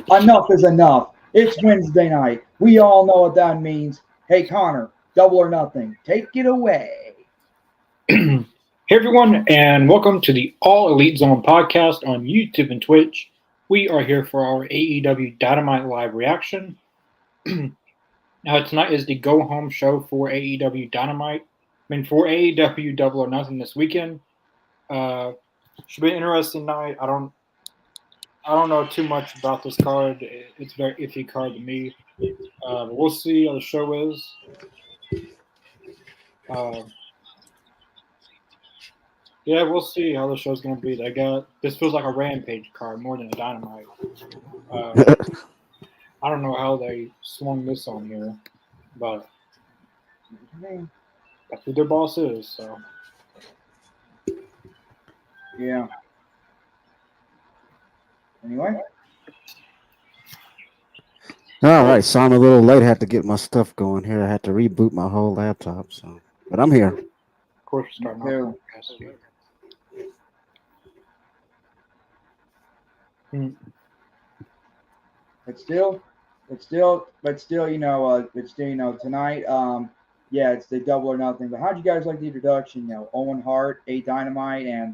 Enough is enough. It's Wednesday night. We all know what that means. Hey, Connor, double or nothing. Take it away. Hey everyone, and welcome to the All Elite Zone podcast on YouTube and Twitch. We are here for our AEW Dynamite live reaction. Now tonight is the go home show for AEW Dynamite. For AEW Double or Nothing this weekend. Should be an interesting night. I don't know too much about this card. It's a very iffy card to me. But we'll see how the show is. Uh, Yeah, we'll see how the show's gonna be. This feels like a Rampage card more than a Dynamite. Uh, I don't know how they swung this on here, but that's who their boss is. So Yeah. Anyway. All right, so I'm a little late. I had to get my stuff going here. I had to reboot my whole laptop. But I'm here. of course we're starting off. But still, tonight, yeah, it's the double or nothing. But how'd you guys like the introduction? Owen Hart, A Dynamite, and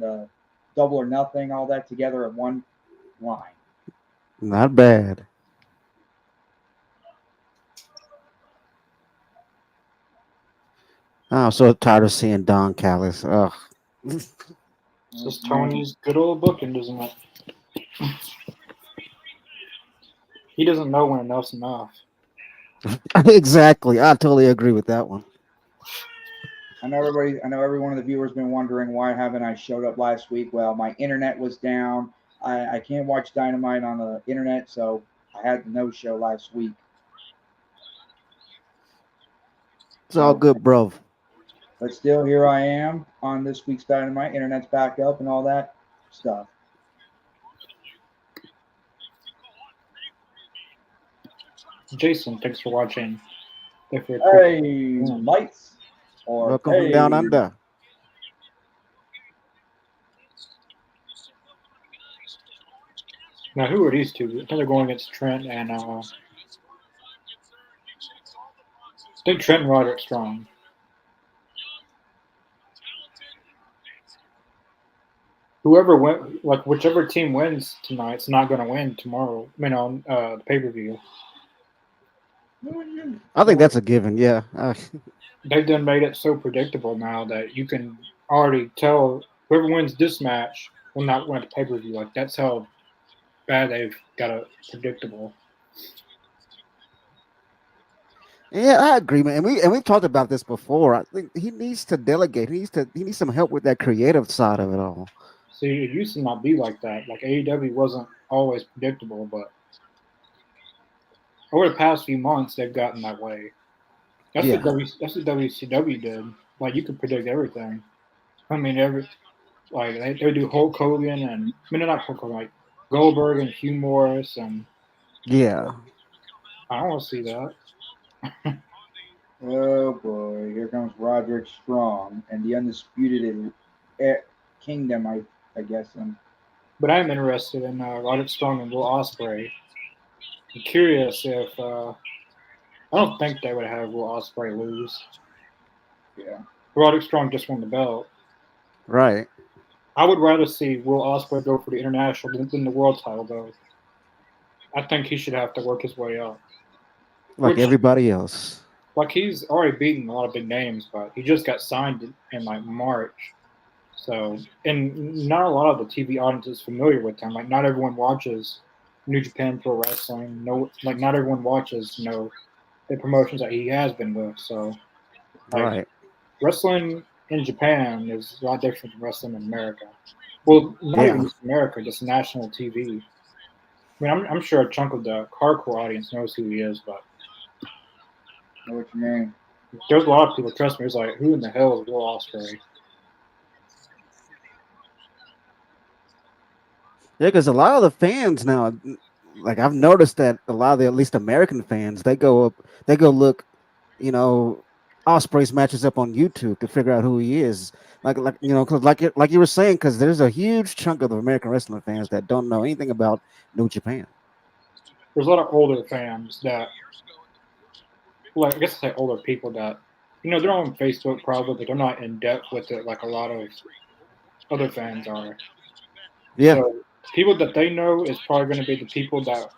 double or nothing, all that together at one line. Not bad. I'm so tired of seeing Don Callis. Ugh. It's just Tony's good old booking, isn't it? He doesn't know when enough's enough. Exactly. I totally agree with that one. I know every one of the viewers been wondering why haven't I showed up last week. Well, my internet was down. I can't watch Dynamite on the internet, so I had the no-show last week. It's all good, bro. But still, here I am on this week's Dynamite. Internet's back up and all that stuff. Jason, thanks for watching. Hey, lights. Or welcome from down under. Now, who are these two? I think they're going against Trent and I think Trent and Roderick Strong. Whoever went, like whichever team wins tonight's not going to win tomorrow. On the pay-per-view. I think that's a given. Yeah. They've done made it so predictable now that you can already tell whoever wins this match will not win the pay-per-view. Like that's how bad they've got it predictable. Yeah, I agree, man. And we talked about this before. I think he needs to delegate. He needs some help with that creative side of it all. See, it used to not be like that. Like AEW wasn't always predictable, but over the past few months they've gotten that way. That's what WCW did. Like you could predict everything. They would do Hulk Hogan and not Hulk Hogan, like Goldberg and Hugh Morris and yeah. I don't want to see that. Oh boy, here comes Roderick Strong and the Undisputed Kingdom, I guess. But I'm interested in Roderick Strong and Will Ospreay. I'm curious if I don't think they would have Will Ospreay lose. Yeah, Roderick Strong just won the belt. Right. I would rather see Will Ospreay go for the international than the world title, though. I think he should have to work his way up. Like everybody else. Like he's already beaten a lot of big names, but he just got signed in like March. So, and not a lot of the TV audience is familiar with him. Like not everyone watches New Japan Pro Wrestling. Not everyone watches the promotions that he has been with. So, right. Wrestling in Japan is a lot different from wrestling in America. Well, not even just America, just national TV. I'm sure a chunk of the hardcore audience knows who he is, but I know what you mean. There's a lot of people, trust me, it's like, who in the hell is Will Ospreay? Yeah, because a lot of the fans now, like I've noticed that a lot of the at least American fans, they go look, Ospreay's matches up on YouTube to figure out who he is. Because like you were saying, because there's a huge chunk of the American wrestling fans that don't know anything about New Japan. there's a lot of older fans that, like I guess I say older people that, they're on Facebook probably, but they're not in depth with it like a lot of other fans are. Yeah, So people that they know is probably going to be the people that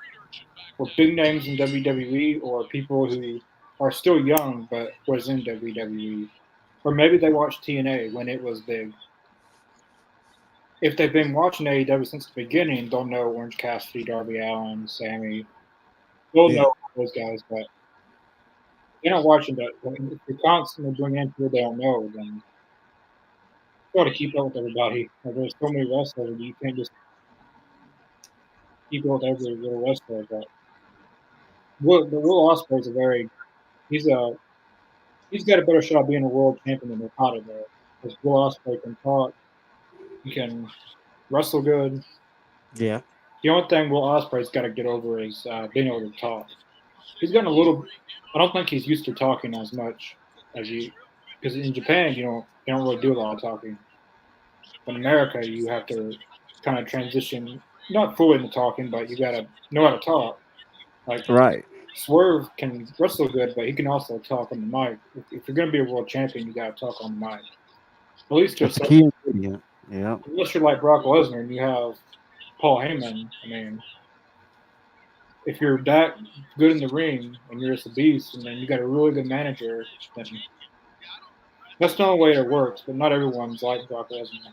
were big names in WWE or people who are still young but was in WWE. Or maybe they watched TNA when it was big. If they've been watching AEW since the beginning, they'll know Orange Cassidy, Darby Allin, Sammy. They'll yeah, know those guys, but if they're not watching that. If you're constantly bringing in people they don't know, then you got to keep up with everybody. Like, there's so many wrestlers, you can't just keep up with every little wrestler. But Will Ospreay's he's a he's got a better shot of being a world champion than Okada does. Because Will Ospreay can talk, he can wrestle good. yeah. The only thing Will Ospreay's got to get over is being able to talk. He's gotten a little. I don't think he's used to talking as much as you, because in Japan you don't really do a lot of talking. In America, you have to kind of transition, not fully into talking, but you got to know how to talk. Like Right. Swerve can wrestle good, but he can also talk on the mic. If you're going to be a world champion, you got to talk on the mic. At least to a That's the certain. key ingredient. Yeah. Unless you're like Brock Lesnar and you have Paul Heyman. I mean, if you're that good in the ring and you're just a beast, and then you got a really good manager, then that's the only way it works. But not everyone's like Brock Lesnar.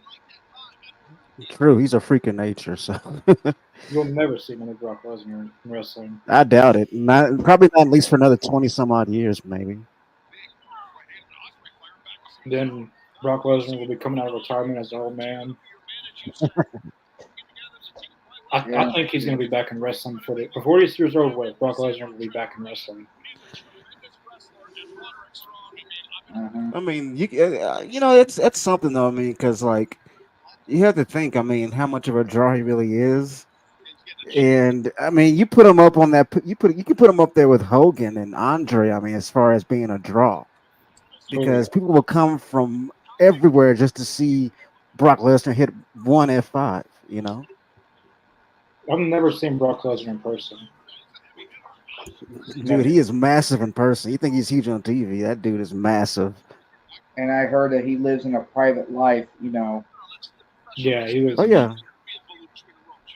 True. He's a freak of nature, so You'll never see another Brock Lesnar in wrestling. I doubt it. Not probably not at least for another 20 some odd years, maybe. Then Brock Lesnar will be coming out of retirement as an old man. I think he's going to be back in wrestling before this year's over with. Brock Lesnar will be back in wrestling. I mean, it's something though. I mean, because like you have to think. I mean, how much of a draw he really is. And I mean, you put him up on that. You can put him up there with Hogan and Andre. I mean, as far as being a draw, Totally. because people will come from everywhere just to see Brock Lesnar hit one F5. I've never seen Brock Lesnar in person. Dude, Never. he is massive in person. You think he's huge on TV? That dude is massive. And I heard that he lives in a private life. Yeah, he was. Oh yeah,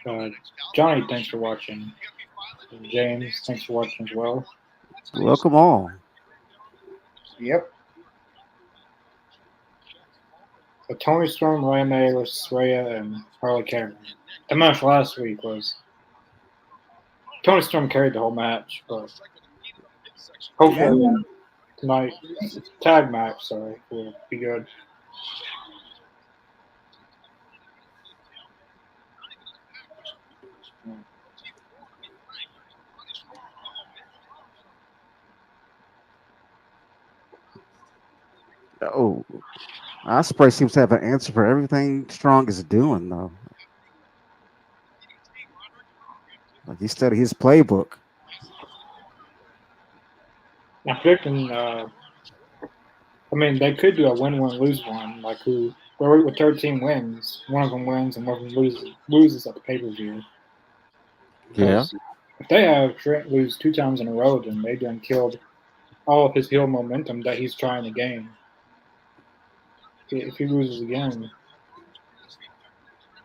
Uh, Johnny, thanks for watching. James, thanks for watching as well. welcome all. Yep. So Tony Storm, Rhea May versus Rhea and Harley Cameron. The match last week was Tony Storm carried the whole match, but hopefully Anyone, tonight tag match, sorry, will be good. Oh, Osprey seems to have an answer for everything Strong is doing, though. Like he studied his playbook. I'm predicting. I mean, they could do a win-win, lose-one, like where with 13 wins, one of them wins and one of them loses at the pay-per-view. Yeah, Because if they have Trent lose 2 times in a row, then they done killed all of his heel momentum that he's trying to gain. If he loses again,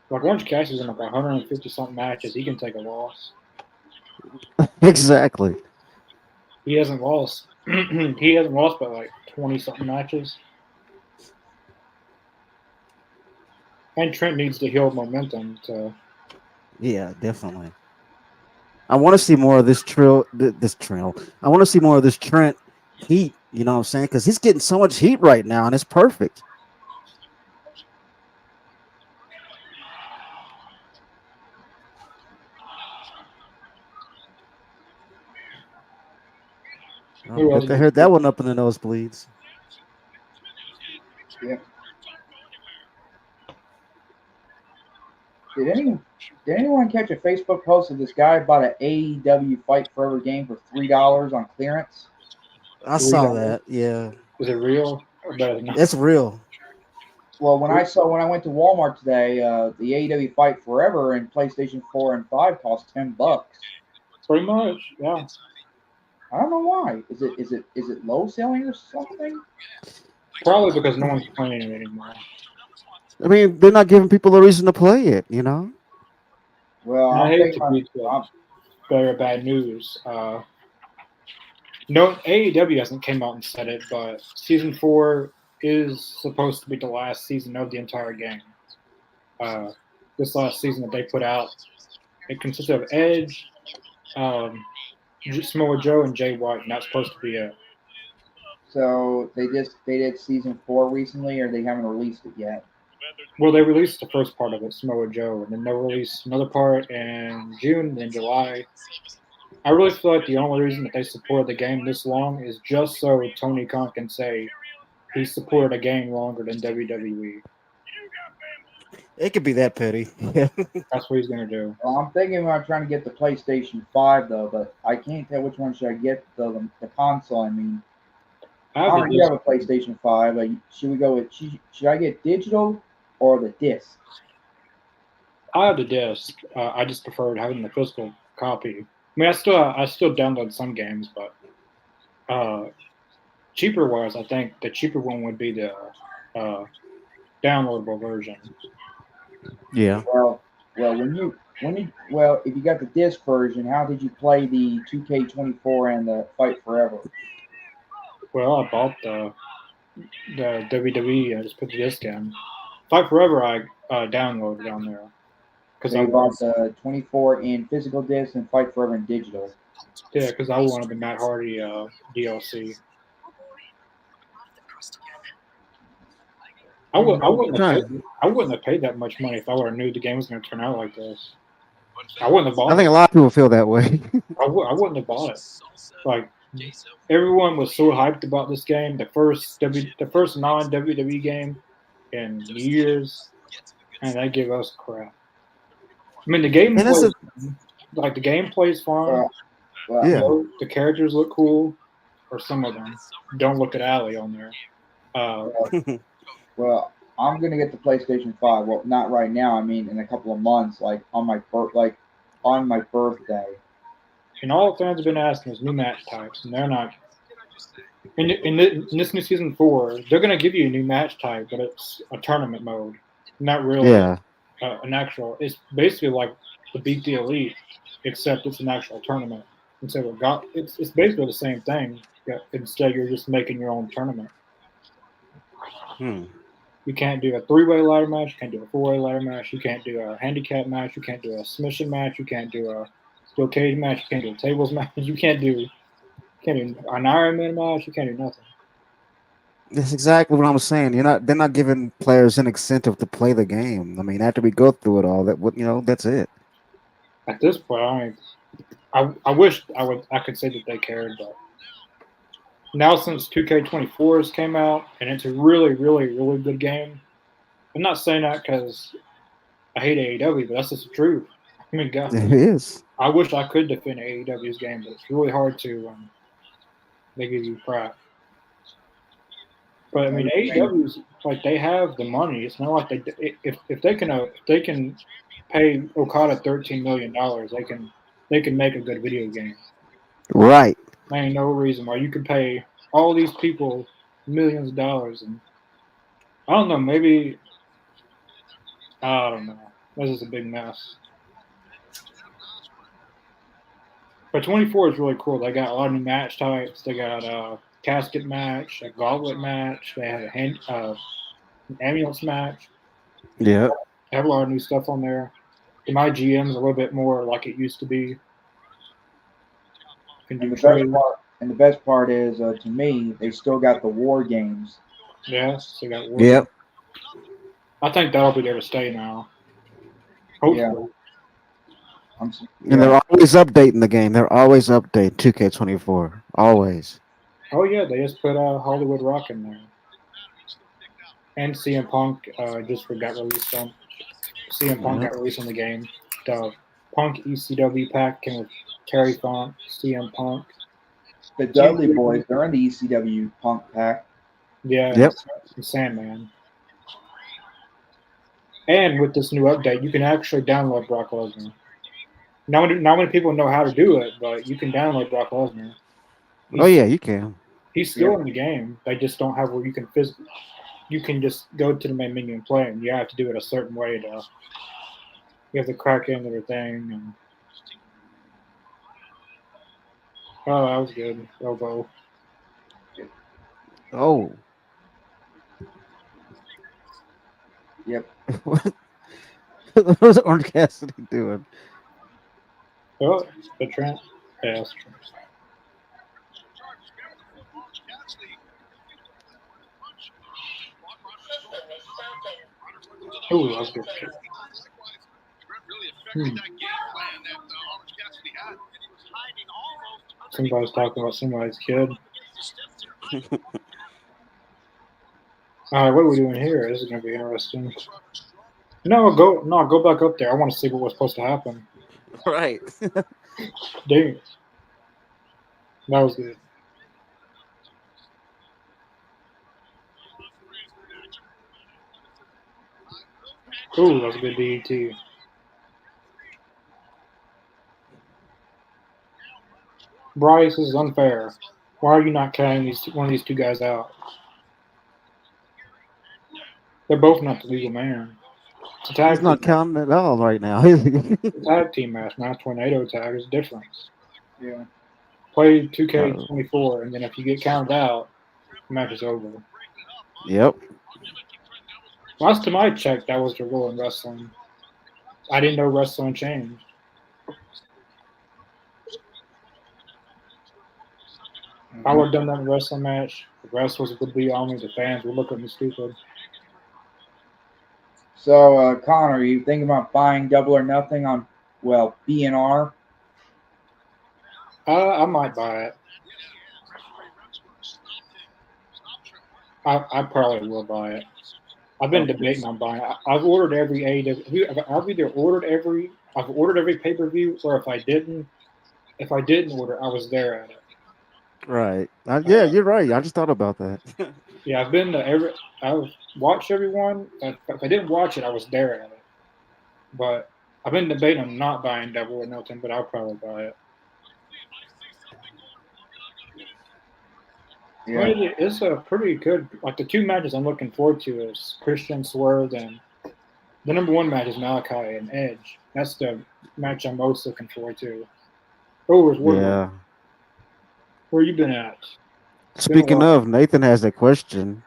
like Orange Cassidy's in like 150 something matches, he can take a loss. exactly. He hasn't lost. He hasn't lost by like 20 something matches. And Trent needs to heal momentum to. Yeah, definitely. I want to see more of this trail. This trail. I want to see more of this Trent heat. You know what I'm saying? Because he's getting so much heat right now, and it's perfect. I Who else bet they heard that one up in the nosebleeds. yep. Did anyone catch a Facebook post of this guy bought an AEW Fight Forever game for $3 on clearance? I saw $3? that. Yeah, Is it real? Or better than it's real. Well, when I went to Walmart today, the AEW Fight Forever and PlayStation 4 and 5 cost $10. Pretty much, yeah. I don't know why. Is it low selling or something? Probably because no one's playing it anymore. I mean, they're not giving people a reason to play it. You know. Well, And I I'm hate thinking to be the bearer of bad news. No, AEW hasn't came out and said it, but season 4 is supposed to be the last season of the entire game. This last season that they put out, it consisted of Edge, Samoa Joe, and Jay White, and that's supposed to be it. so they did season 4 recently, or they haven't released it yet. Well, they released the first part of it, Samoa Joe, and then they'll release another part in June and in July. I really feel like the only reason that they supported the game this long is just so Tony Khan can say he supported a game longer than WWE. It could be that petty. Yeah. That's what he's gonna do. Well, I'm thinking about trying to get the PlayStation 5 though, but I can't tell which one should I get the console. I mean, I I have the already disc. have a PlayStation 5. Like, should we go with should I get digital or the disc? I have the disc. I just preferred having the physical copy. I mean, I still download some games, but cheaper wise, I think the cheaper one would be the uh, downloadable version. Yeah. Well, well, if you got the disc version, how did you play the 2K24 and the Fight Forever? Well, I bought the WWE. I just put the disc in. Fight Forever, I downloaded on there because So I you bought wanted, the 24 in physical disc and Fight Forever in digital. yeah, because I wanted the Matt Hardy DLC. I wouldn't have paid that much money if I would have knew the game was going to turn out like this. I wouldn't have I bought think it. a lot of people feel that way. I wouldn't have bought it. Like everyone was so hyped about this game, the first non WWE game in years, and they give us crap. I mean, the And that's gameplay, like the gameplay's fine. Well, Yeah. The characters look cool, or some of them. Don't look at Allie on there. well, I'm gonna get the PlayStation 5. Well, not right now. I mean, in a couple of months, like on my birthday. And all fans have been asking is new match types, and they're not. In this new season 4, they're going to give you a new match type, but it's a tournament mode, not really Yeah. an actual. It's basically like the Beat the Elite, except it's an actual tournament. And so it's basically the same thing. Instead, you're just making your own tournament. Hmm. You can't do a 3-way ladder match. You can't do a 4-way ladder match. You can't do a handicap match. You can't do a submission match. You can't do a steel cage match. You can't do a tables match. You can't do an Iron Man match. You can't do nothing. That's exactly what I'm saying. They're not giving players an incentive to play the game. I mean, after we go through it all, that's it. At this point, I wish I could say that they cared, but now since 2K24 has came out and it's a really, really, really good game. I'm not saying that because I hate AEW, but that's just the truth. I mean, God, It is. I wish I could defend AEW's game, but it's really hard to. They give you crap. But I mean, AEW's like they have the money. It's not like if they can pay Okada $13 million, they can make a good video game. Right. There ain't no reason why you could pay all these people millions of dollars, and I don't know. Maybe I don't know. This is a big mess. But 24 is really cool. They got a lot of new match types. They got a casket match, a gauntlet match. They have an ambulance match. Yeah. They have a lot of new stuff on there. My GM's a little bit more like it used to be. Can do trade. And the best part is, to me, they still got the war games. Yeah, so got Yep. I think that'll be there to stay now. Hopefully. Yeah. And they're always updating the game. They're always updating 2K24. Always. Oh yeah, they just put Hollywood Rock in there. And CM Punk just got released on. CM Punk got released on the game. The Punk ECW pack came with Terry Funk, CM Punk. The Dudley Boys, they're in the ECW Punk pack. Yeah, yep. And Sandman. And with this new update, you can actually download Brock Lesnar. Not many people know how to do it, but you can download Brock Lesnar. Oh yeah, you can. He's still in the game. They just don't have where you can physically. You can just go to the main menu and play, and you have to do it a certain way to. You have to crack into their thing. And, oh, that was good. Elbow. Oh. Yep. What was Orange Cassidy doing? Oh, the Trent. Yeah, that's true. Oh, that was good. Somebody's talking about somebody's kid. All right, what are we doing here? This is going to be interesting. No, go back up there. I want to see what was supposed to happen. Right. Dang. That was good. Ooh, that was a good DET. Bryce, this is unfair. Why are you not counting one of these two guys out? They're both not the legal man. It's a tag He's not team. counting at all right now. Is he? It's a tag team match, not a tornado tag. There's a difference. Yeah. Play 2K24, and then if you get counted out, the match is over. Yep. Last time I checked, that was the rule in wrestling. I didn't know wrestling changed. I would have done that in a wrestling match. The wrestlers would be on me. The fans would look at me stupid. So, Connor, are you thinking about buying Double or Nothing on, well, BNR? I might buy it. I probably will buy it. I've been debating on buying it. I've ordered every AEW. I've ordered every pay per view, or if I didn't order, I was there at it. Right. Yeah, you're right. I just thought about that. Yeah, I've been to I've watched everyone. If I didn't watch it, I was there at it. But I've been debating on not buying Double or Nothing, but I'll probably buy it. Yeah. It's a pretty good. Like the two matches I'm looking forward to is Christian Swerve, and the number one match is Malachi and Edge. That's the match I'm most looking forward to. Oh, there's Wardlow. Yeah. Where you been at? Speaking of, Nathan has a question.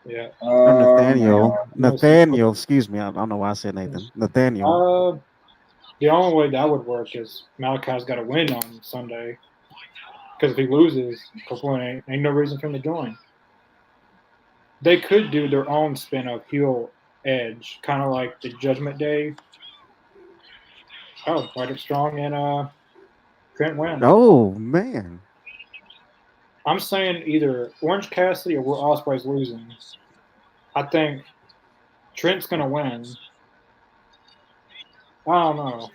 Yeah. Or Nathaniel. man. Nathaniel, excuse me. I don't know why I said Nathan. Nathaniel. The only way that would work is Malachi's got to win on Sunday. Because if he loses, ain't no reason for him to join. They could do their own spin of heel Edge, kind of like the Judgment Day. Oh, Roderick Strong and Trent win. Oh man. I'm saying either Orange Cassidy or Will Ospreay's losing. I think Trent's gonna win. I don't know.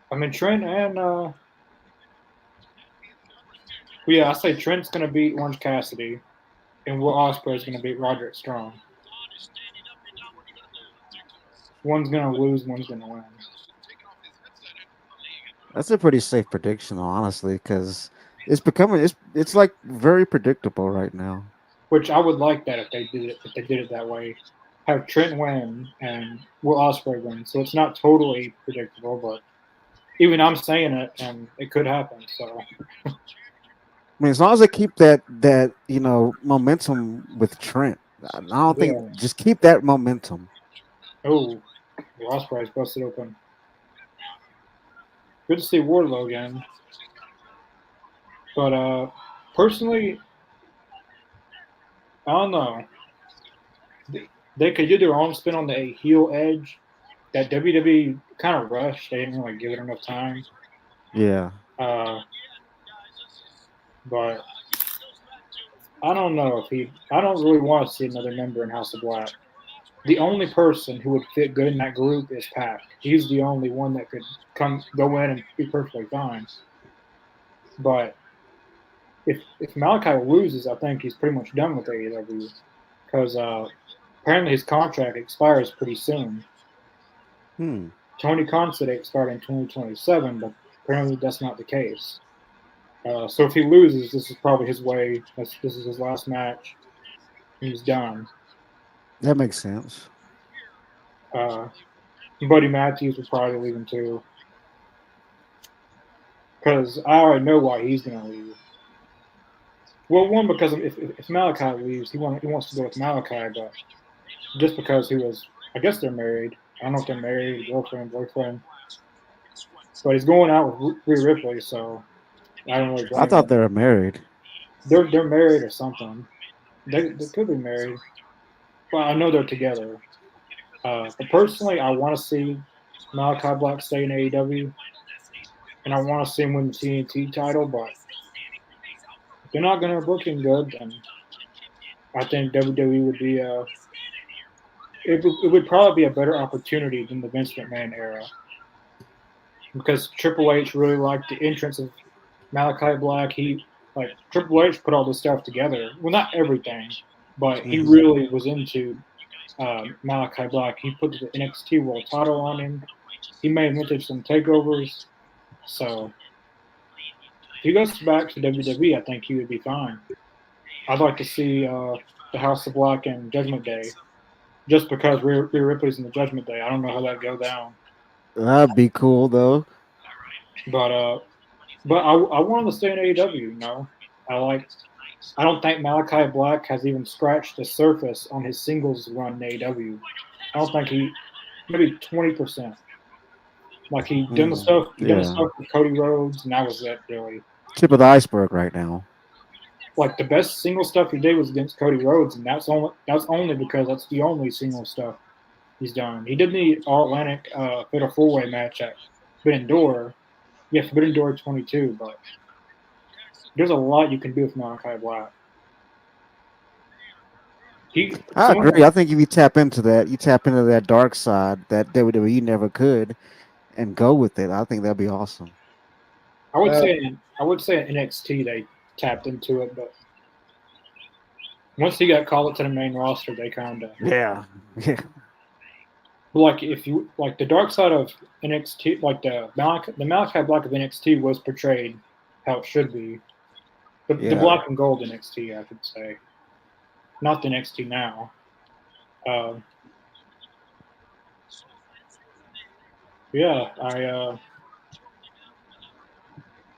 I mean Trent and yeah, I say Trent's gonna beat Orange Cassidy, and Will Ospreay's gonna beat Roderick Strong. One's gonna lose, one's gonna win. That's a pretty safe prediction, honestly, because it's like very predictable right now. Which I would like that if they did it that way. Have Trent win and Will Ospreay win, so it's not totally predictable, but even I'm saying it and it could happen. So I mean, as long as they keep that momentum with Trent, I don't think just keep that momentum. Oh, Will Ospreay's busted open. Good to see Wardlow again. But personally, I don't know. They could do their own spin on the heel Edge. That WWE kind of rushed. They didn't really give it enough time. Yeah. But I don't know I don't really want to see another member in House of Black. The only person who would fit good in that group is Pac. He's the only one that could go in and be perfectly fine. But if Malachi loses, I think he's pretty much done with AEW because apparently his contract expires pretty soon. Tony Khan said it started in 2027, but apparently that's not the case. So if he loses, this is probably his way. This is his last match. He's done. That makes sense. Buddy Matthews will probably leave him too. Because I already know why he's going to leave. Well, one, because if Malachi leaves, he wants to go with Malachi, but just because he was, I guess they're married. I don't know if they're married, girlfriend, boyfriend. But he's going out with Rhea Ripley, so I don't really I blame thought him. they were married. They're married or something. They could be married. Well, I know they're together. But personally, I want to see Malachi Black stay in AEW, and I want to see him win the TNT title, but if they're not going to book him good, then I think WWE would be it would probably be a better opportunity than the Vince McMahon era, because Triple H really liked the entrance of Malachi Black. Triple H put all this stuff together. Well, not everything, but he really was into Malachi Black. He put the NXT World Title on him. He may have entered some takeovers. So if he goes back to WWE, I think he would be fine. I'd like to see the House of Black and Judgment Day, just because Rhea Ripley's in the Judgment Day. I don't know how that go down, That'd be cool though. but I want him to stay in AEW. You know, I don't think Malachi Black has even scratched the surface on his singles run in AEW. I don't think maybe 20%. Like he done the stuff Yeah. with Cody Rhodes, and that was it really. Tip of the iceberg right now. Like the best single stuff he did was against Cody Rhodes, and that's only because that's the only single stuff he's done. He did the All Atlantic Fatal 4-Way match at Forbidden Door. Yeah, Forbidden Door 22, but there's a lot you can do with Malachi Black. I agree. I think if you tap into that, you tap into that dark side that WWE never could, and go with it. I think that'd be awesome. I would say in NXT they tapped into it, but once he got called up to the main roster, they kind of Yeah. like if you like the dark side of NXT, like the Malachi Black of NXT was portrayed how it should be. The black and gold NXT, I could say, not the NXT now. Yeah, I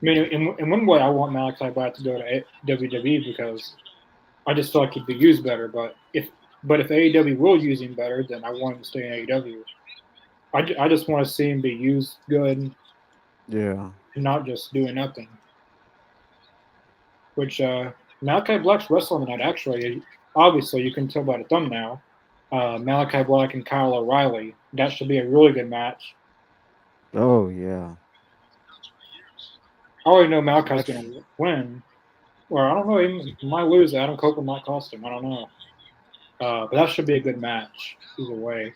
mean, in one way, I want Malachi Black to go to WWE because I just feel like he'd be used better. But if AEW will use him better, then I want him to stay in AEW. I just want to see him be used good, Yeah. and not just doing nothing. Which Malachi Black's wrestling tonight, actually, obviously you can tell by the thumbnail. Malachi Black and Kyle O'Reilly. That should be a really good match. Oh yeah. I already know Malachi's going to win. Or I don't know, he might lose. Adam Copeland might cost him. I don't know. But that should be a good match either way.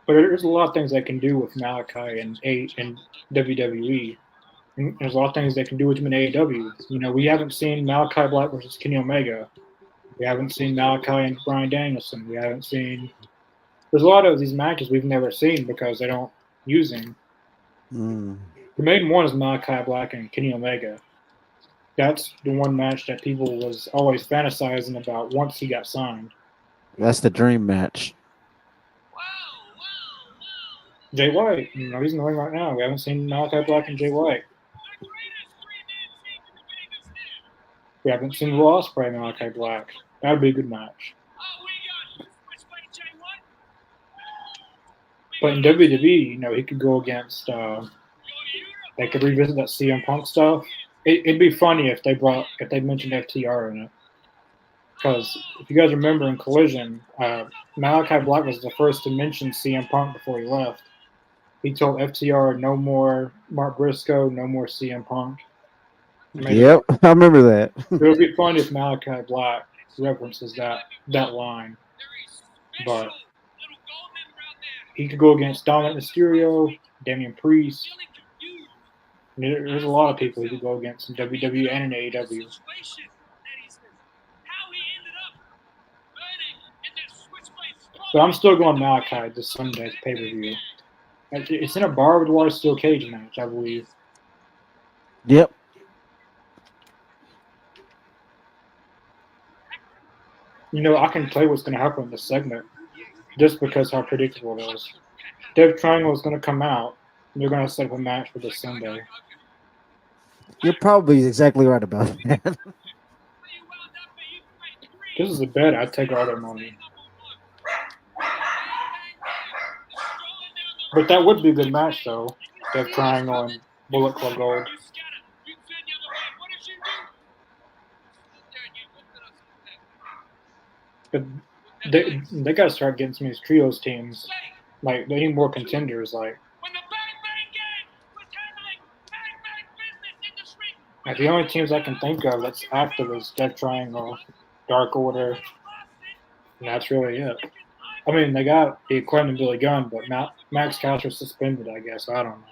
But there's a lot of things they can do with Malachi and WWE. And there's a lot of things they can do with him in AEW. You know, we haven't seen Malachi Black versus Kenny Omega. We haven't seen Malachi and Bryan Danielson. We haven't seen. There's a lot of these matches we've never seen because they don't use him. The main one is Malachi Black and Kenny Omega. That's the one match that people was always fantasizing about once he got signed. That's the dream match. Jay White, you know, he's in the ring right now. We haven't seen Malachi Black and Jay White. We haven't seen Will Ospreay and Malachi Black. That would be a good match. But in WWE, you know, he could go against. They could revisit that CM Punk stuff. It'd be funny if they mentioned FTR in it. Because if you guys remember in Collision, Malachi Black was the first to mention CM Punk before he left. He told FTR no more Mark Briscoe, no more CM Punk. Yep, I remember that. It would be funny if Malachi Black references that line. But he could go against Dominic Mysterio, Damian Priest. There's a lot of people he could go against in WWE and in AEW. But I'm still going Malachi this Sunday's pay-per-view. It's in a barbed wire steel cage match, I believe. Yep. I can tell you what's going to happen in this segment just because how predictable it is. Dev Triangle is going to come out, and they're going to set up a match for this Sunday. You're probably exactly right about that. This is a bet. I'd take all their money. But that would be a good match, though. Dev Triangle and Bullet Club Gold. But they got to start getting some of these trios teams. Like, they need more contenders. Like the only teams I can think of that's active is Death Triangle, Dark Order, and that's really it. I mean, they got the equipment Billy Gunn, but Max Caster suspended, I guess. I don't know.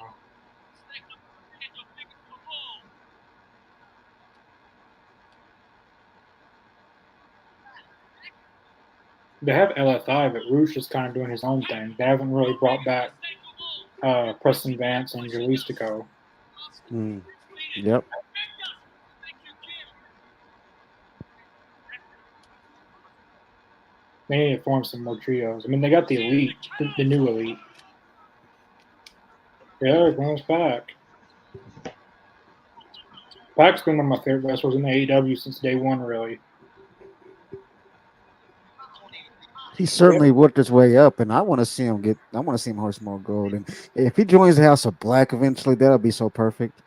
They have LFI, but Roosh is kind of doing his own thing. They haven't really brought back Preston Vance and Jalistico. Yep. They need to form some more trios. I mean, they got the Elite, the new Elite. Yeah, everyone's back. Pac's been one of my favorite wrestlers in the AEW since day one, really. He certainly worked his way up, and I want to see him horse more gold. And if he joins the House of Black eventually, that'll be so perfect.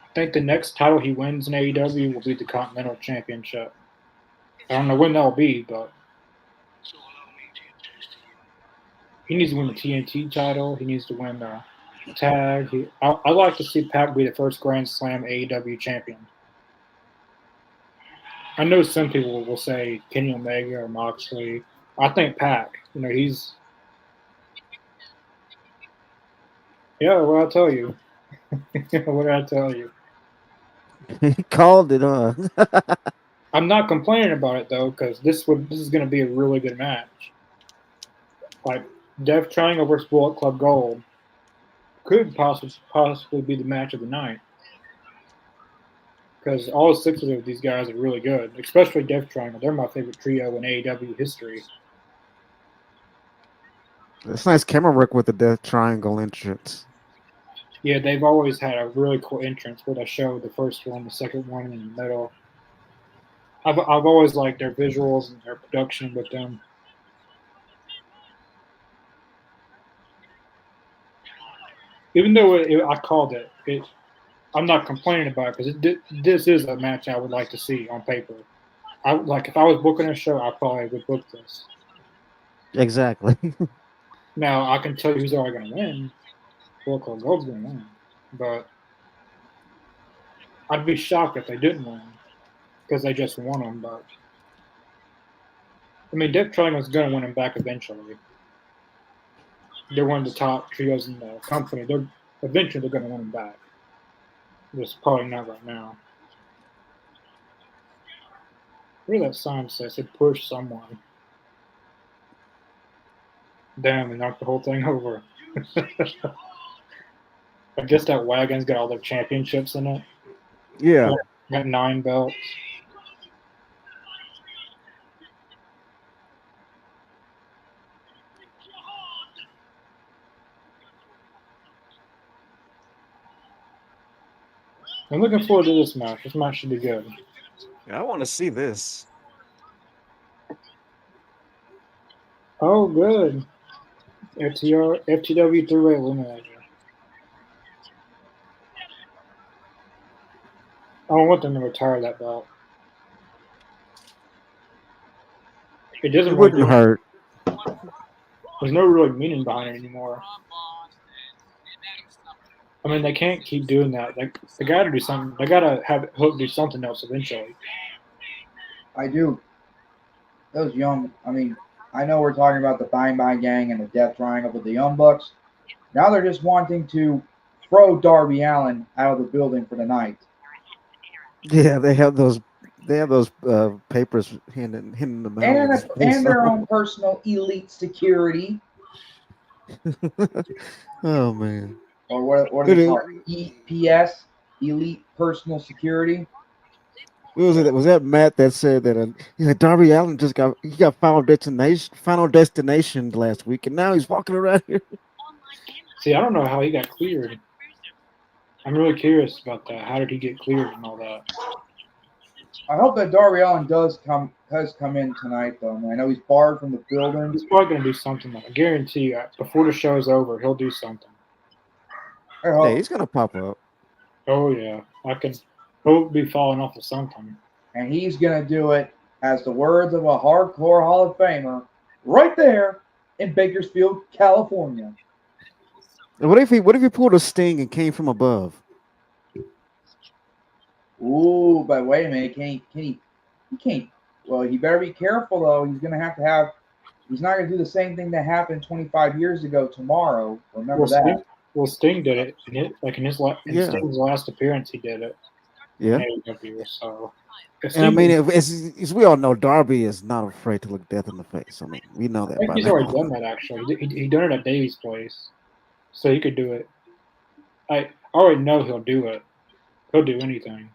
I think the next title he wins in AEW will be the Continental Championship. I don't know when that'll be, but he needs to win the TNT title. He needs to win the tag. I'd like to see Pac be the first Grand Slam AEW champion. I know some people will say Kenny Omega or Moxley. I think Pac. He's. Yeah, what did I tell you? What did I tell you? He called it, huh? I'm not complaining about it though, because this is going to be a really good match. Like Death Triangle versus Bullet Club Gold could possibly be the match of the night. Because all 6 of these guys are really good, especially Death Triangle. They're my favorite trio in AEW history. It's nice camera work with the Death Triangle entrance. Yeah, they've always had a really cool entrance where they show the first one, the second one, in the middle. I've always liked their visuals and their production with them. Even though I called it, I'm not complaining about it because this is a match I would like to see on paper. If I was booking a show, I probably would book this. Exactly. Now I can tell you who's already going to win. Bullet Club Gold's going to win, but I'd be shocked if they didn't win because they just won them. But I mean, Death Triangle's going to win them back eventually. They're one of the top trios in the company. Eventually they're going to win them back. Just probably not right now. What did that sign say? It said push someone. Damn, they knocked the whole thing over. I guess that wagon's got all their championships in it. Yeah. Got 9 belts. I'm looking forward to this match. This match should be good. I want to see this. Oh, good. FTW 3-way eliminator. I want them to retire that belt. It doesn't. It wouldn't hurt. There's no real meaning behind it anymore. I mean, they can't keep doing that. They got to do something. They got to have Hook do something else eventually. I do. Those young, I know we're talking about the Dynamite gang and the Death Triangle, but the Young Bucks, now they're just wanting to throw Darby Allin out of the building for the night. Yeah, they have those They have those papers hidden in the mail with and his face their on. own personal elite security, Oh man. or what do Did they it, call it? EPS, Elite Personal Security. what was it? Was that Matt that said that he's like Darby Allen got final destination last week, and now he's walking around here. See, I don't know how he got cleared. I'm really curious about that. How did he get cleared and all that? I hope that Darby Allin does come in tonight, though. Man. I know he's barred from the building. He's probably going to do something. I guarantee you, before the show's over, he'll do something. I Yeah, hope, he's gonna pop up. Oh yeah, I can. He'll be falling off of something. and he's gonna do it as the words of a hardcore Hall of Famer, right there in Bakersfield, California. What if he pulled a sting and came from above? Ooh, but wait a minute, he can't. Well, he better be careful though. He's gonna have to have. He's not gonna do the same thing that happened 25 years ago tomorrow. Remember Well, that. Sting did it. In Yeah, Sting's last appearance, he did it. yeah. In AEW. So, And I mean, as we all know, Darby is not afraid to look death in the face. I mean, we know I that think by he's already now. done that. Actually, he done it at Davy's place, so he could do it. I already know he'll do it. He'll do anything.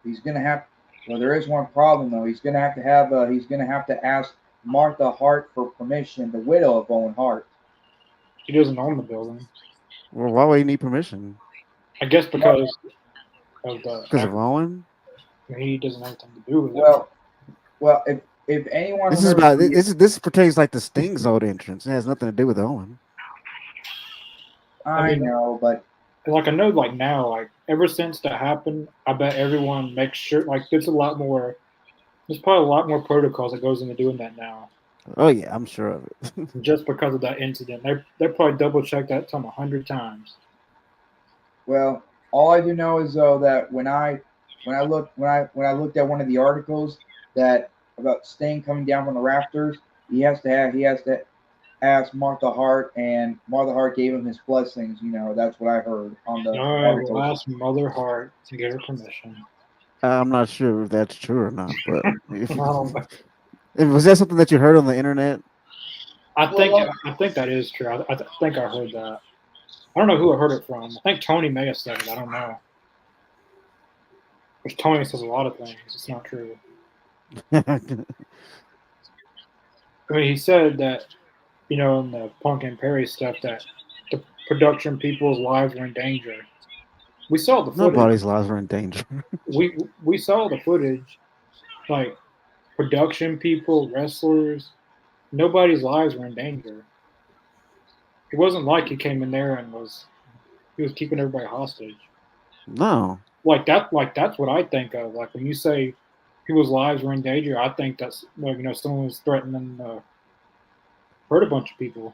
He's gonna have. Well, there is one problem though. He's gonna have to have. He's gonna have to ask Martha Hart for permission, the widow of Owen Hart. He doesn't own the building. Well, why would he need permission? I guess because of the Because of Owen. he doesn't have anything to do with it. Well, if anyone This is remembers about this pertains like the Sting's old entrance. It has nothing to do with Owen. I mean, know, but Like I know, like now, like ever since that happened, I bet everyone makes sure. Like there's a lot more. There's probably a lot more protocols that goes into doing that now. Oh yeah, I'm sure of it. Just because of that incident, they probably double checked that some 100 times. well, all I do know is though that when I looked at one of the articles that about Sting coming down from the rafters, he has to ask Martha Hart, and Martha Hart gave him his blessings. You know, that's what I heard on the All right, we'll articles. ask Mother Hart to get her permission. I'm not sure if that's true or not, but Um, was that something that you heard on the internet? I think that is true. I think I heard that. I don't know who I heard it from. I think Tony may have said it. I don't know. Which Tony says a lot of things. It's not true. I mean, he said that, in the Punk and Perry stuff, that the production people's lives were in danger. We saw the footage. Nobody's lives are in danger. We saw the footage. Like, production people, wrestlers, nobody's lives were in danger. It wasn't like he came in there and he was keeping everybody hostage. No. That's what I think of. Like when you say people's lives were in danger, I think that's someone was threatening to hurt a bunch of people.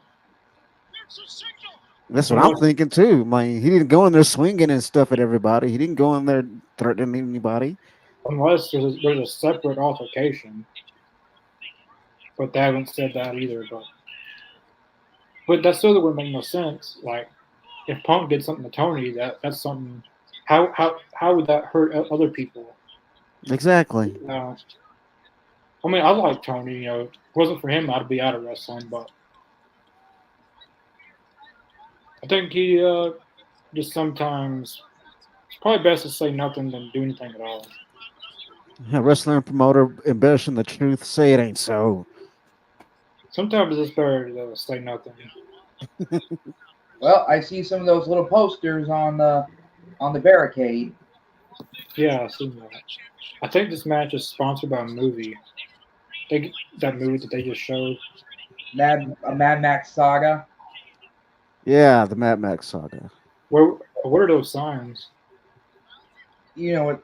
That's what I'm thinking too. Like he didn't go in there swinging and stuff at everybody. He didn't go in there threatening anybody. Unless there's a separate altercation. But they haven't said that either. But that still wouldn't make no sense. Like if Punk did something to Tony, that's something. How would that hurt other people? Exactly. I mean, I like Tony. If it wasn't for him, I'd be out of wrestling. But I think he just sometimes it's probably best to say nothing than do anything at all. A wrestler and promoter embellishing the truth. Say it ain't so. Sometimes it's better to say nothing. Well, I see some of those little posters on the barricade. Yeah, I seen that. I think this match is sponsored by a movie. That movie that they just showed. Mad Max Saga. Yeah, the Mad Max saga. What are those signs? You know what?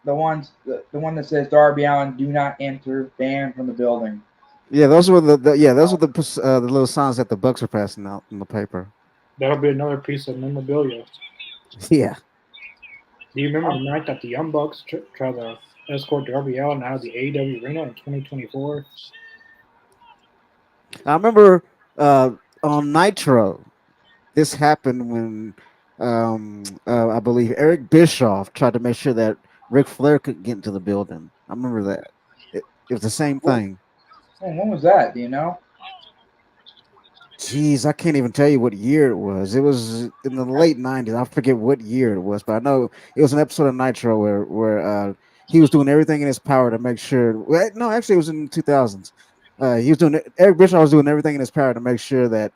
The one that says Darby Allin, do not enter, banned from the building. Yeah, those were the little signs that the Bucks are passing out in the paper. That'll be another piece of memorabilia. Yeah. Do you remember the night that the Young Bucks tried to escort Darby Allin out of the AEW arena in 2024? I remember on Nitro, this happened when I believe Eric Bischoff tried to make sure that Ric Flair couldn't get into the building. I remember that. It was the same thing. When was that? Do you know? Jeez, I can't even tell you what year it was. It was in the late '90s. I forget what year it was, but I know it was an episode of Nitro where he was doing everything in his power to make sure. Well, no, actually, it was in 2000s. He was doing Eric Bischoff was doing everything in his power to make sure that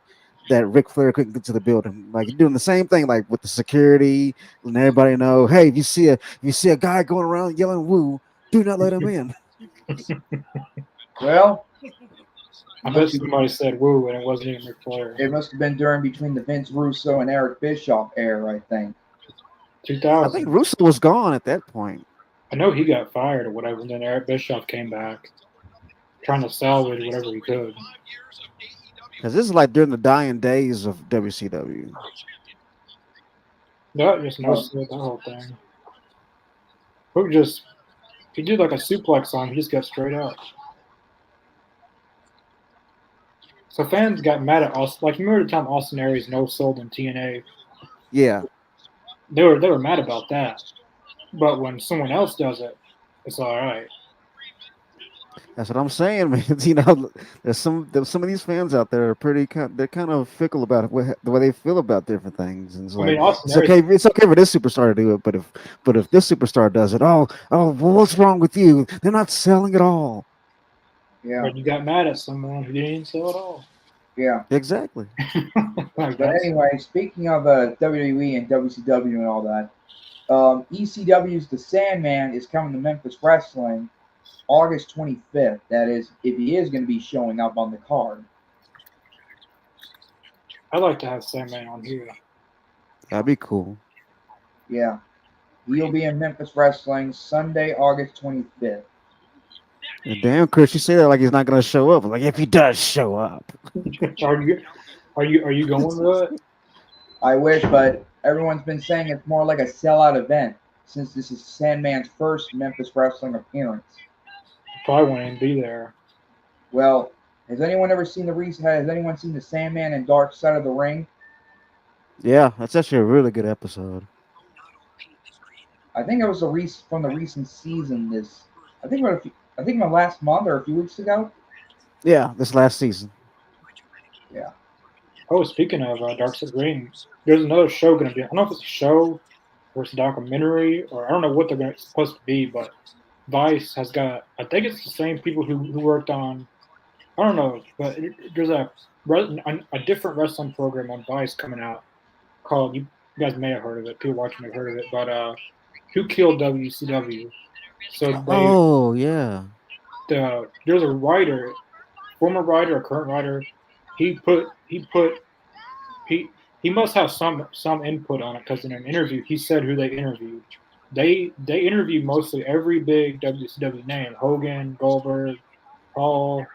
Ric Flair couldn't get to the building. Like doing the same thing, like with the security, letting everybody know, hey, if you see a guy going around yelling "woo," do not let him in. Well, I bet somebody said woo and it wasn't even Ric Flair. it must have been during between the Vince Russo and Eric Bischoff era, I think. I 2000. think Russo was gone at that point. I know he got fired or whatever, and then Eric Bischoff came back trying to salvage whatever he could. Because this is like during the dying days of WCW. No, just no that whole thing. Who just he did like a suplex on him, he just got straight up. So fans got mad at Austin. Like you remember the time Austin Aries no sold in TNA? Yeah. They were mad about that. But when someone else does it, it's all right. That's what I'm saying, man. You know, there's some of these fans out there are they're kind of fickle about the way they feel about different things. And it's like Austin it's okay for this superstar to do it, but if this superstar does it, well, what's wrong with you? They're not selling at all. Yeah. But you got mad at someone who didn't sell at all. Yeah. Exactly. But anyway, speaking of WWE and WCW and all that, ECW's The Sandman is coming to Memphis Wrestling August 25th. That is, if he is going to be showing up on the card. I'd like to have Sandman on here. That'd be cool. Yeah. He'll be in Memphis Wrestling Sunday, August 25th. Damn, Chris, you say that like he's not going to show up. Like if he does show up. Are you going to it? I wish, but everyone's been saying it's more like a sellout event since this is Sandman's first Memphis Wrestling appearance. Probably won't even be there. Well, has anyone seen the Sandman and Dark Side of the Ring? Yeah, that's actually a really good episode. I think it was from the recent season. I think last month or a few weeks ago. Yeah, this last season. Yeah. Oh, speaking of Dark Side of the Ring, there's another show going to be. I don't know if it's a show or it's a documentary or I don't know what they're supposed to be, but Vice has got. I think it's the same people who worked on. I don't know, but there's a different wrestling program on Vice coming out called. You guys may have heard of it. People watching may have heard of it, but Who Killed WCW? So yeah. There's a writer, former writer, or current writer. He must have some input on it because in an interview he said who they interviewed. They interviewed mostly every big WCW name: Hogan, Goldberg, Hall.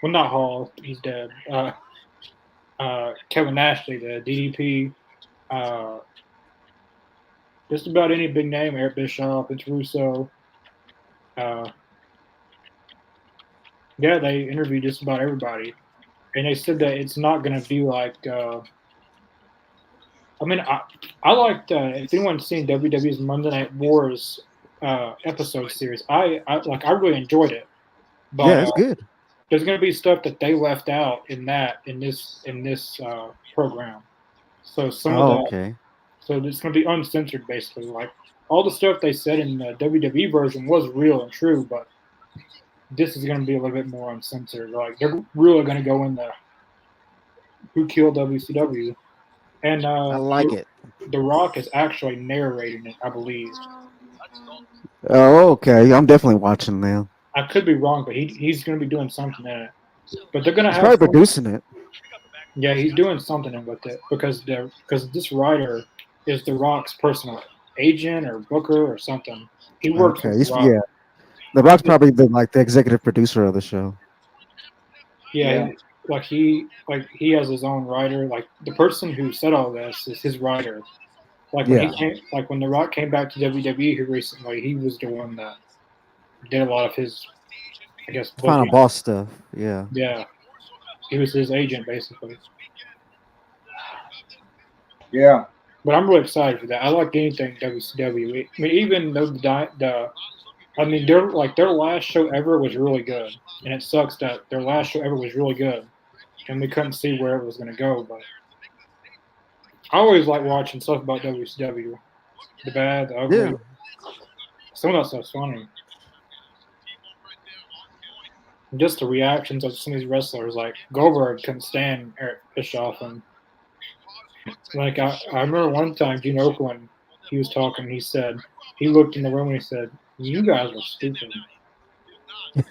Well, not Hall. He's dead. Kevin Nash, they did. DDP. Just about any big name. Eric Bischoff, Vince Russo. Yeah, they interviewed just about everybody, and they said that it's not going to be like. I liked if anyone's seen WWE's Monday Night Wars episode series. I really enjoyed it. But, yeah, it's good. There's going to be stuff that they left out in this program. So some of that. Okay. So it's going to be uncensored, basically. Like all the stuff they said in the WWE version was real and true, but this is going to be a little bit more uncensored. Like they're really going to go in the Who Killed WCW. And I like it. The Rock is actually narrating it, I believe. Oh, okay. I'm definitely watching now. I could be wrong, but he's going to be doing something in it. But they're going to have probably producing it. Yeah, he's doing something with it because this writer is The Rock's personal agent or booker or something. He works with The Rock. Yeah. The Rock's probably the executive producer of the show. Yeah. He has his own writer. Like the person who said all this is his writer. Like when The Rock came back to WWE here recently, he was the one that did a lot of his, I guess, final boss stuff. Yeah. Yeah. He was his agent basically. Yeah. But I'm really excited for that. I like anything WCW. I mean, even though their last show ever was really good, and it sucks that their last show ever was really good, and we couldn't see where it was going to go. But I always like watching stuff about WCW, the bad, the ugly. Yeah. Some of that stuff's funny. And just the reactions of some of these wrestlers, like Goldberg couldn't stand Eric Bischoff, and like I remember one time Gene Okerlund, he was talking, he said he looked in the room and he said, "You guys are stupid." He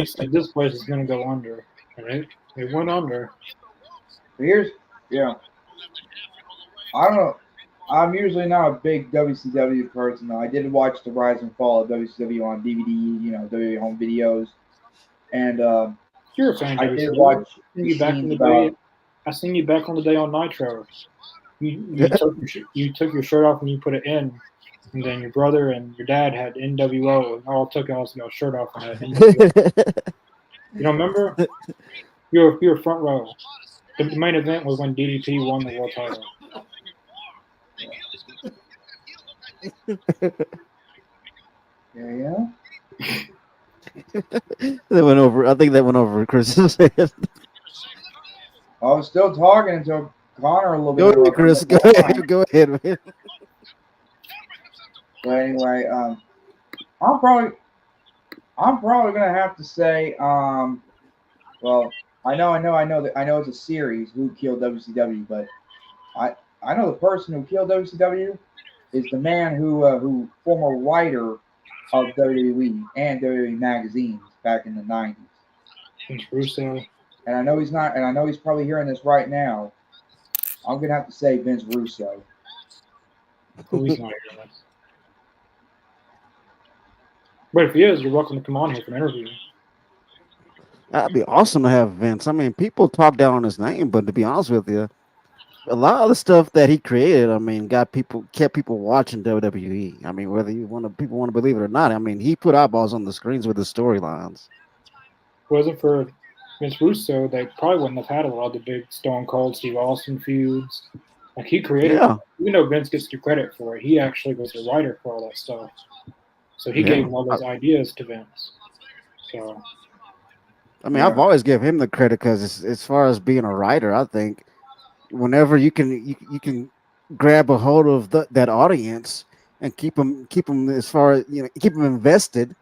said, "This place is going to go under," and it went under. Here's, yeah, I don't know. I'm usually not a big WCW person, though. I did watch the rise and fall of WCW on DVD, WWE home videos, and You're a fan I of did WCW. watch Seen the you back in scenes the day. about. I seen you back on the day on Nitro. You took your shirt off and you put it in, and then your brother and your dad had NWO, and all it took was your shirt off and had NWO. You don't remember? You were front row. The main event was when DDP won the world title. Yeah. That went over. I think that went over Chris's head. I was still talking until Connor a little bit Go ahead, interrupted me Chris. at Go the ahead. line. Go ahead, man. But anyway, I'm probably gonna have to say, well, I know it's a series. Who killed WCW? But I know the person who killed WCW is the man who former writer of WWE and WWE magazines back in the '90s. Vince Russo. And I know he's not, and I know he's probably hearing this right now. I'm gonna have to say Vince Russo. Who's not hearing this? But if he is, you're welcome to come on here for an interview. That'd be awesome to have Vince. I mean, people talk down on his name, but to be honest with you, a lot of the stuff that he created, I mean, kept people watching WWE. I mean, whether people want to believe it or not, I mean, he put eyeballs on the screens with his storylines. If it wasn't for Vince Russo, they probably wouldn't have had a lot of the big Stone Cold Steve Austin feuds. Like he created, Yeah, even though Vince gets the credit for it, he actually was the writer for all that stuff. So he yeah. gave all those ideas to Vince. So I mean, Yeah. I've always give him the credit because as far as being a writer, I think whenever you can grab a hold of that audience and keep them as far as keep them invested.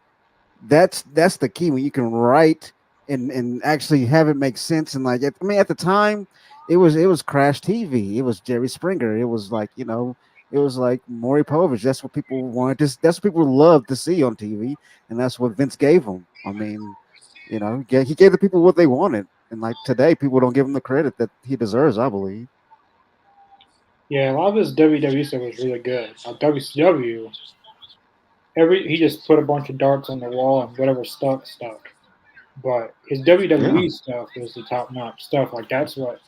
That's the key when you can write and actually have it make sense. And like, I mean, at the time, it was Crash TV. It was Jerry Springer. It was like it was like Maury Povich. That's what people wanted. That's what people loved to see on TV, and that's what Vince gave them. I mean, he gave the people what they wanted. And like today, people don't give him the credit that he deserves, I believe. yeah, a lot of his WWE stuff was really good. WCW, he just put a bunch of darts on the wall and whatever stuck. But his Yeah, WWE stuff was the top notch stuff. Like that's what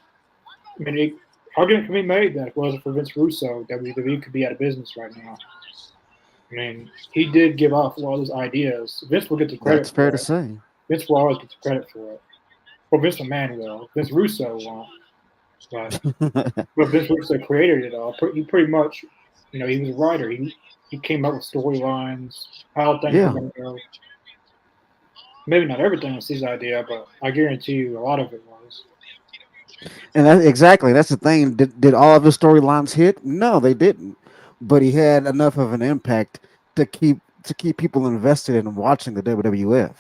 I mean. Argument can be made that if it wasn't for Vince Russo, WWE could be out of business right now. I mean, he did give off a lot of those ideas. Vince will get the that's credit fair for to it. say. Vince will always get the credit for it. Well, Vince McMahon will. Vince Russo won't. But Vince Russo created it all. He pretty much, he was a writer. He came up with storylines, how things were Yeah, going to go. Maybe not everything was his idea, but I guarantee you a lot of it was. and that's the thing. Did all of his storylines hit? No, they didn't. But he had enough of an impact to keep people invested in watching the WWF,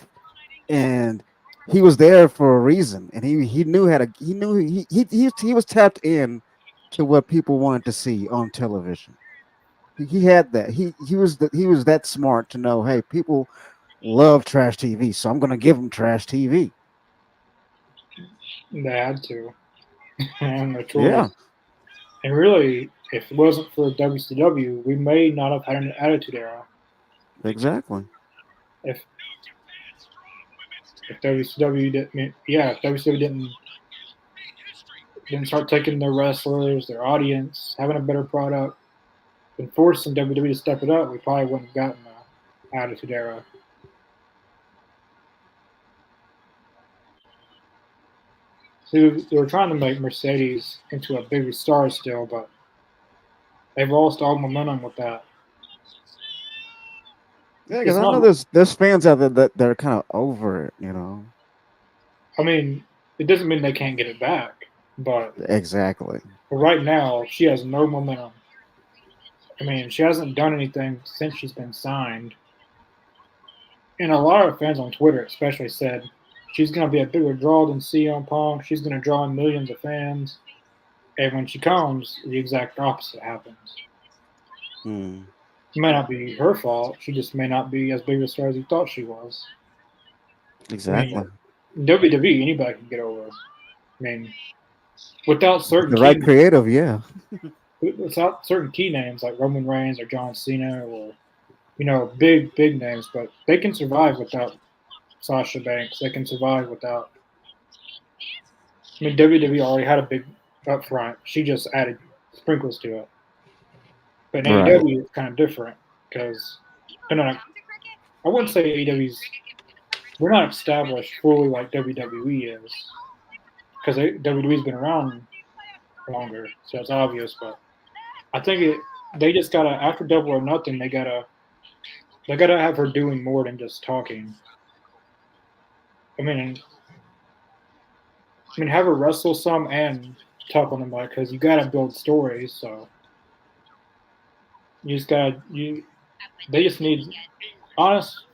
and he was there for a reason. And he knew how to he knew he was tapped in to what people wanted to see on television. He had that. He was that smart to know. Hey, people love trash TV, so I'm going to give them trash TV. They had to, and no Yeah, choice. And really, if it wasn't for WCW, we may not have had an Attitude Era. exactly. If if WCW didn't, yeah, if WCW didn't start taking their wrestlers, their audience, having a better product, and forcing WWE to step it up, we probably wouldn't have gotten the Attitude Era. So they were trying to make Mercedes into a bigger star still, but They've lost all momentum with that. Yeah, because It's I know not. there's fans out there that they're kind of over it, you know. I mean, it doesn't mean they can't get it back, but Exactly. right now she has no momentum. I mean, she hasn't done anything since she's been signed, and a lot of fans on Twitter, especially, said she's going to be a bigger draw than CM Punk. She's going to draw in millions of fans, and when she comes, the exact opposite happens. Hmm. It may not be her fault. She just may not be as big a star as he thought she was. I Exactly. mean, WWE, anybody can get over. I mean, without certain The right key, creative, yeah. without certain key names like Roman Reigns or John Cena or big names, but they can survive without Sasha Banks. They can survive without. I mean, WWE already had a big up front. She just added sprinkles to it. But in Right. AEW, it's kind of different because they're not. I wouldn't say AEW's. We're not established fully like WWE is because WWE's been around longer, so it's obvious. But I think they just gotta after Double or Nothing, they gotta have her doing more than just talking. I mean, have her wrestle some and talk on the mic because you gotta build stories. So you just gotta you. They just need honest.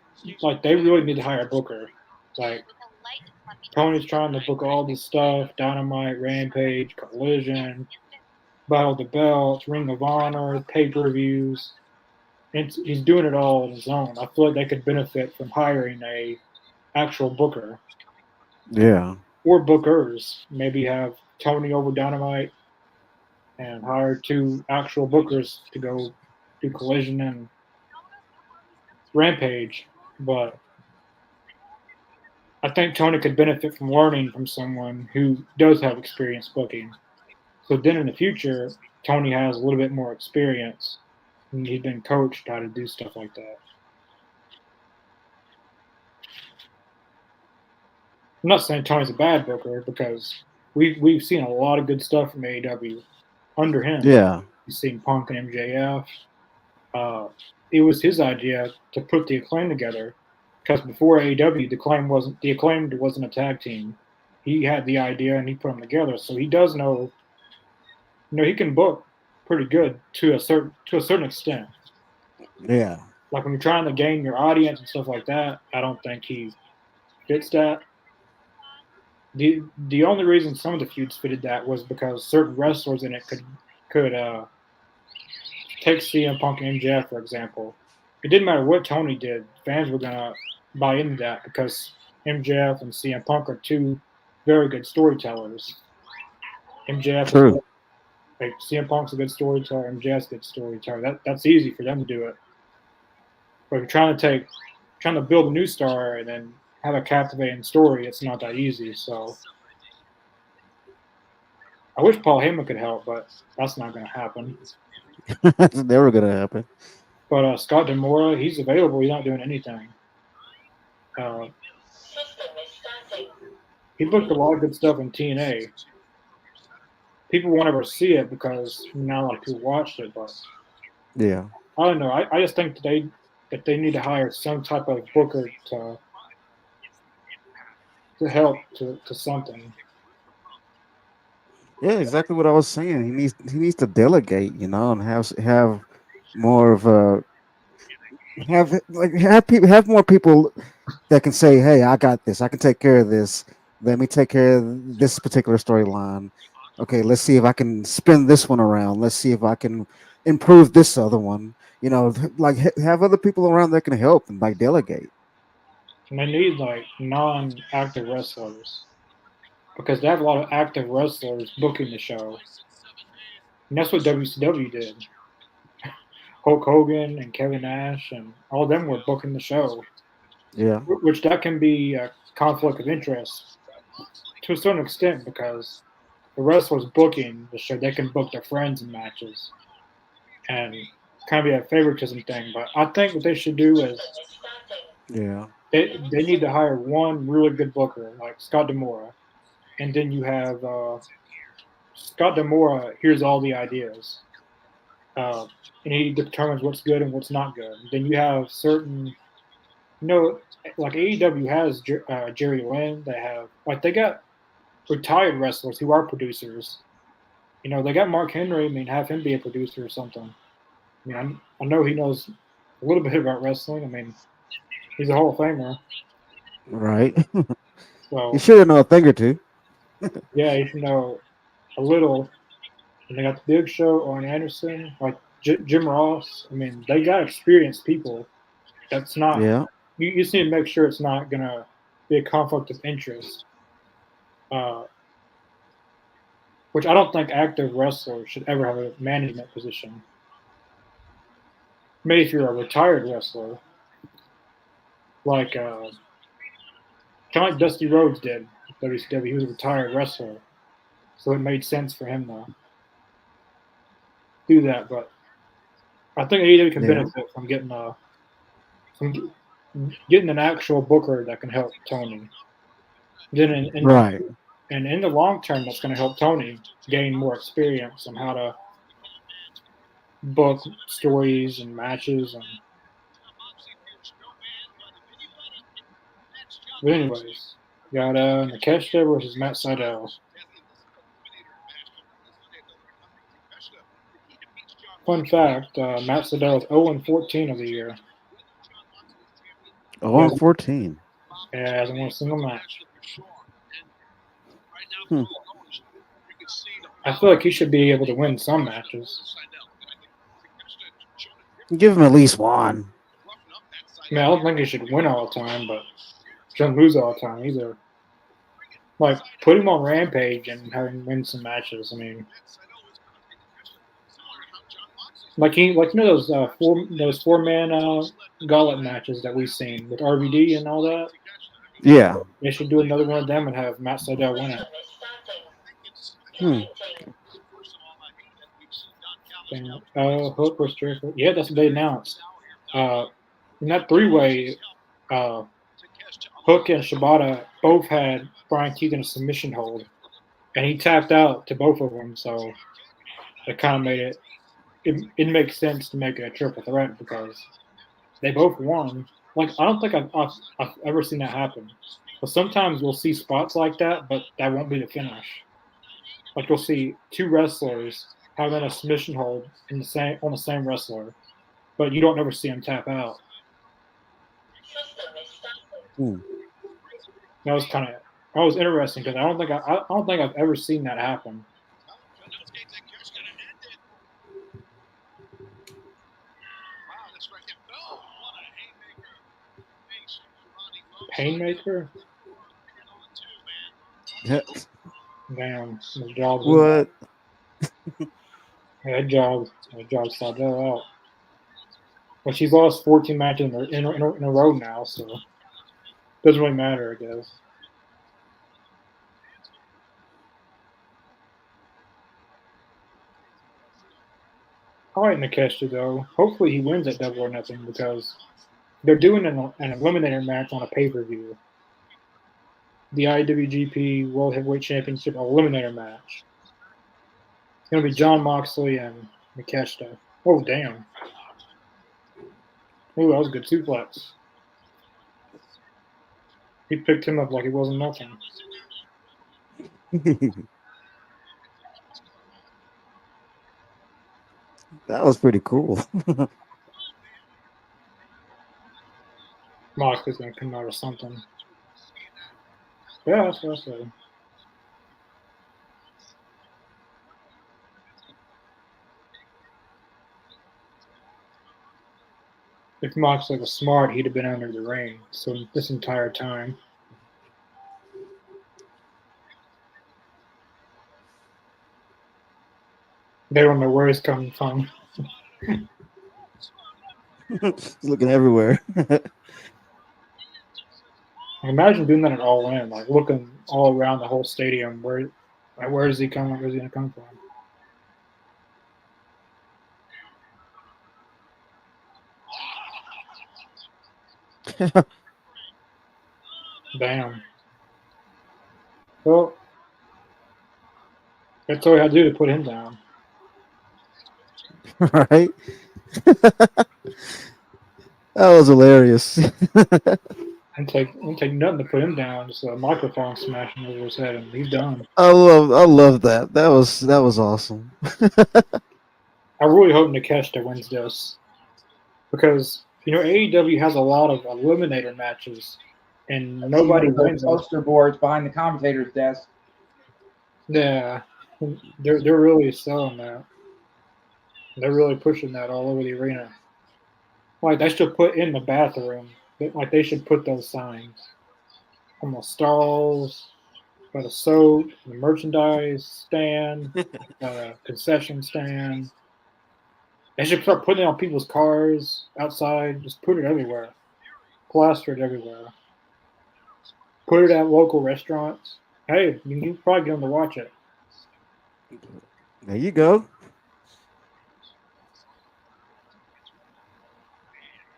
Like they really need to hire a booker. Like Tony's trying to book all this stuff: Dynamite, Rampage, Collision, Battle of the Belts, Ring of Honor, pay-per-views. And he's doing it all on his own. I feel like they could benefit from hiring a actual booker Yeah. or bookers. Maybe have Tony over Dynamite and hire two actual bookers to go do Collision and Rampage. But I think Tony could benefit from learning from someone who does have experience booking. So then in the future, Tony has a little bit more experience and he's been coached how to do stuff like that. I'm not saying Tony's a bad booker because we've seen a lot of good stuff from AEW under him. Yeah. You've seen Punk and MJF. It was his idea to put the Acclaim together because before AEW, the Acclaimed wasn't a tag team. He had the idea and he put them together, so he does know. He can book pretty good to a certain extent. Yeah. Like when you're trying to gain your audience and stuff like that, I don't think he fits that. The only reason some of the feuds fitted that was because certain wrestlers in it could take CM Punk and MJF for example. It didn't matter what Tony did, fans were gonna buy into that because MJF and CM Punk are two very good storytellers. MJF is True. like CM Punk's a good storyteller, MJF's a good storyteller. That's easy for them to do it. But if you're trying to build a new star and then have a captivating story, it's not that easy. So I wish Paul Heyman could help, but that's not going to happen. That's never gonna happen. But Scott Demora, he's available. He's not doing anything. Uh, he booked a lot of good stuff in TNA. People won't ever see it because not a lot of people watched it. But Yeah. I don't know. I just think that they need to hire some type of booker to help to something. Yeah, exactly what I was saying. He needs to delegate, you know, and have more of a have more people that can say, "Hey, I got this. I can take care of this. Let me take care of this particular storyline. Okay, let's see if I can spin this one around. Let's see if I can improve this other one. You know, like have other people around that can help and like delegate." And they need like non-active wrestlers because they have a lot of active wrestlers booking the show. And that's what WCW did. Hulk Hogan and Kevin Nash and all of them were booking the show, Yeah, which that can be a conflict of interest to a certain extent because the wrestlers booking the show, they can book their friends in matches and kind of be a favoritism thing. But I think what they should do is yeah, they need to hire one really good booker like Scott Demora, and then you have Scott Demora. Here's all the ideas. and he determines what's good and what's not good. Then you have certain, like AEW has Jerry Lynn. They got retired wrestlers who are producers. They got Mark Henry. I mean, have him be a producer or something. I mean, I know he knows a little bit about wrestling. I mean, he's a Hall of Famer. Right. So You should know a thing or two. yeah, you should know a little. And they got the Big Show, Arn Anderson, like Jim Ross. I mean, they got experienced people. That's not. Yeah. You just need to make sure it's not gonna be a conflict of interest. Uh, which I don't think active wrestlers should ever have a management position. Maybe if you're a retired wrestler, like kind of like Dusty Rhodes did with WCW. He was a retired wrestler, so it made sense for him to do that. But I think AEW can Yeah. benefit from from getting an actual booker that can help Tony. Then Right. and in the long term, that's going to help Tony gain more experience on how to book stories and matches. But anyways, got Nakeshita versus Matt Sydal. Fun fact: Matt Sydal is 0-14 of the year. Oh, I'm 14. He hasn't won a single match. Hmm. I feel like he should be able to win some matches. Give him at least one. I mean, I don't think he should win all the time, but shouldn't lose all the time either. Like, put him on Rampage and have him win some matches. I mean, those four-man gauntlet matches that we've seen with RVD and all that. Yeah. They should do another one of them and have Matt Sydal win it. Hmm. Hook versus Jericho. Yeah, that's what they announced. In that three-way, Hook and Shibata both had Brian Keith in a submission hold, and he tapped out to both of them. So it kind of made it. It makes sense to make it a triple threat because they both won. Like I don't think I've ever seen that happen. But sometimes we'll see spots like that, but that won't be the finish. Like you'll see two wrestlers having a submission hold on the same wrestler, but you don't ever see them tap out. Hmm. That was interesting because I don't think I've ever seen that happen. Painmaker? Yeah. Damn, the job's What? that job stopped that out. But she's lost 14 matches in a row now, so doesn't really matter, I guess. I like Nakeshita though. Hopefully he wins at Double or Nothing because they're doing an eliminator match on a pay-per-view. The IWGP World Heavyweight Championship eliminator match. It's gonna be John Moxley and Nakeshita. Oh damn! Oh, that was a good suplex. He picked him up like it wasn't nothing. That was pretty cool. Moxley's gonna come out or something. Yeah, that's what I said. If Moxley was smart, he'd have been under the ring. So this entire time. They don't know where he's coming from. He's looking everywhere. Imagine doing that at All In, like looking all around the whole stadium. Where is he coming? Where's he gonna come from? Damn. Well, that's all we had to do to put him down. Right? That was hilarious. And take nothing to put him down. Just a microphone smashing over his head, and he's done. I love that. That was awesome. I really hope Nakeshita wins this because AEW has a lot of eliminator matches, and I see nobody those wins them. poster boards behind the commentator's desk. Yeah, they're really selling that. They're really pushing that all over the arena. Like they should put in the bathroom. Like they should put those signs on the stalls, by the soap, the merchandise stand, concession stand. They should start putting it on people's cars outside. Just put it everywhere. Plaster it everywhere. Put it at local restaurants. Hey, you can probably get them to watch it. There you go.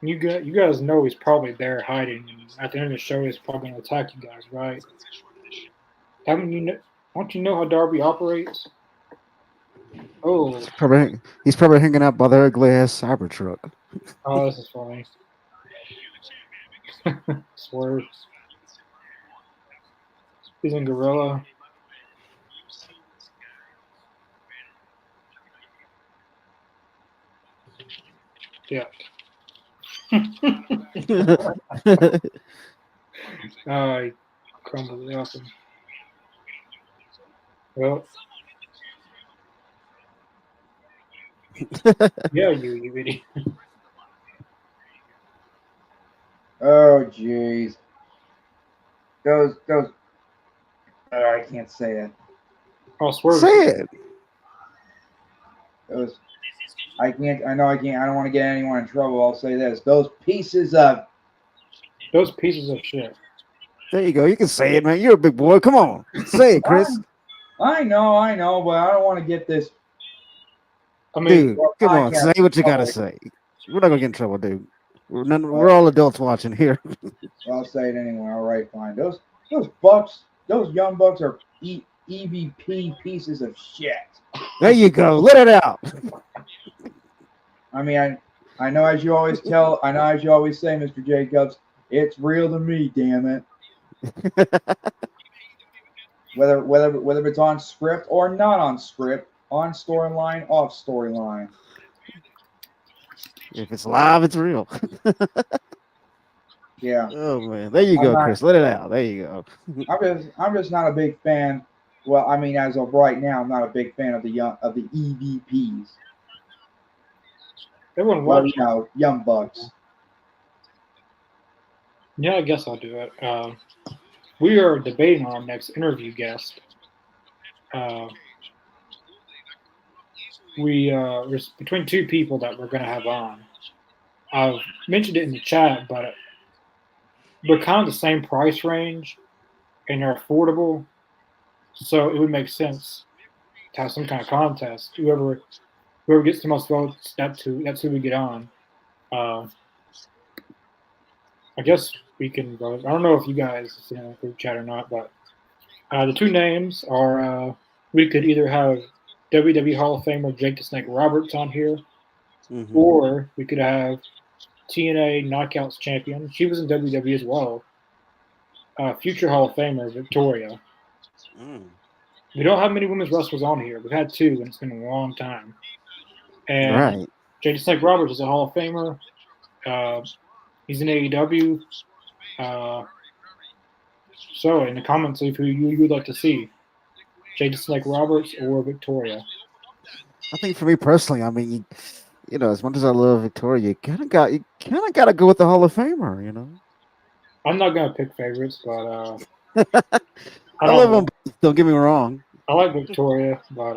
You guys know he's probably there hiding, and at the end of the show, he's probably going to attack you guys, right? Don't you know how Darby operates? Oh, He's probably hanging out by the ugly ass Cybertruck. oh, this is funny. Swerve. He's in Gorilla. Yeah. He crumbled it up. Well, yeah, you idiot. Oh, jeez. Those. I can't say it. Oh, Swerve. Say it. Those. I can't. I know I can't. I don't want to get anyone in trouble. I'll say this: those pieces of. Those pieces of shit. There you go. You can say it, man. You're a big boy. Come on. Say it, Chris. I know, but I don't want to get this. I mean, Dude, come on. Say what you got to say. We're not going to get in trouble, dude. We're all adults watching here. Well, I'll say it anyway. All right, fine. Those bucks, those young bucks are EVP pieces of shit. There you go. Let it out. I mean, I know as you always tell, I know as you always say, Mr. Jacobs, it's real to me, damn it. Whether it's on script or not on script, on storyline, off storyline. If it's live, it's real. Yeah. Oh man, there you go, Chris. Let it out. There you go. I'm just not a big fan. Well, I mean, as of right now, I'm not a big fan of the EVPs. everyone Well, watch. Young Bucks. Yeah, I guess I'll do it. We are debating on our next interview guest. There's between two people that we're going to have on. I've mentioned it in the chat, but we're kind of the same price range, and they're affordable, so it would make sense to have some kind of contest. Whoever gets the most votes, that's who we get on. I guess we can vote. I don't know if you guys see in the group chat or not, but the two names are we could either have WWE Hall of Famer Jake the Snake Roberts on here, or we could have TNA Knockouts champion. She was in WWE as well. Future Hall of Famer Victoria. We don't have many women's wrestlers on here. We've had two, and it's been a long time. And Jake the Snake Roberts is a Hall of Famer. He's in AEW. So in the comments, leave who you would like to see, Jake the Snake Roberts or Victoria. I think for me personally, I mean, as much as I love Victoria, you kind of got to go with the Hall of Famer. I'm not gonna pick favorites, but I love them. Don't get me wrong. I like Victoria, but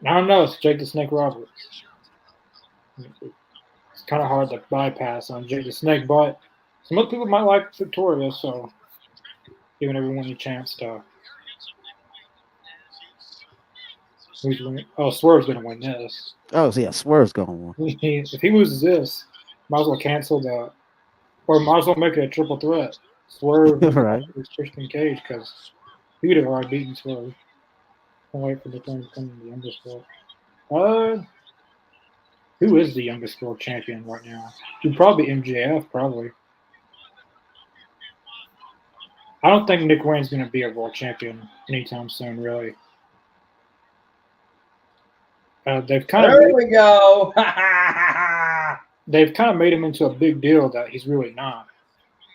I don't know. It's Jake the Snake Roberts. It's kind of hard to bypass on Jake the Snake, but some other people might like Victoria, so giving everyone a chance to. Who's winning? Oh, Swerve's gonna win this. Oh, so yeah, Swerve's going to win. If he loses this, might as well cancel or might as well make it a triple threat. Swerve right. With Christian Cage, because he would have already beaten Swerve. Can't wait for the thing to come to the underscore. Who is the youngest world champion right now? It'd probably MJF, probably. I don't think Nick Wayne's going to be a world champion anytime soon, really. They've kind of There we go. they've kind of made him into a big deal that he's really not.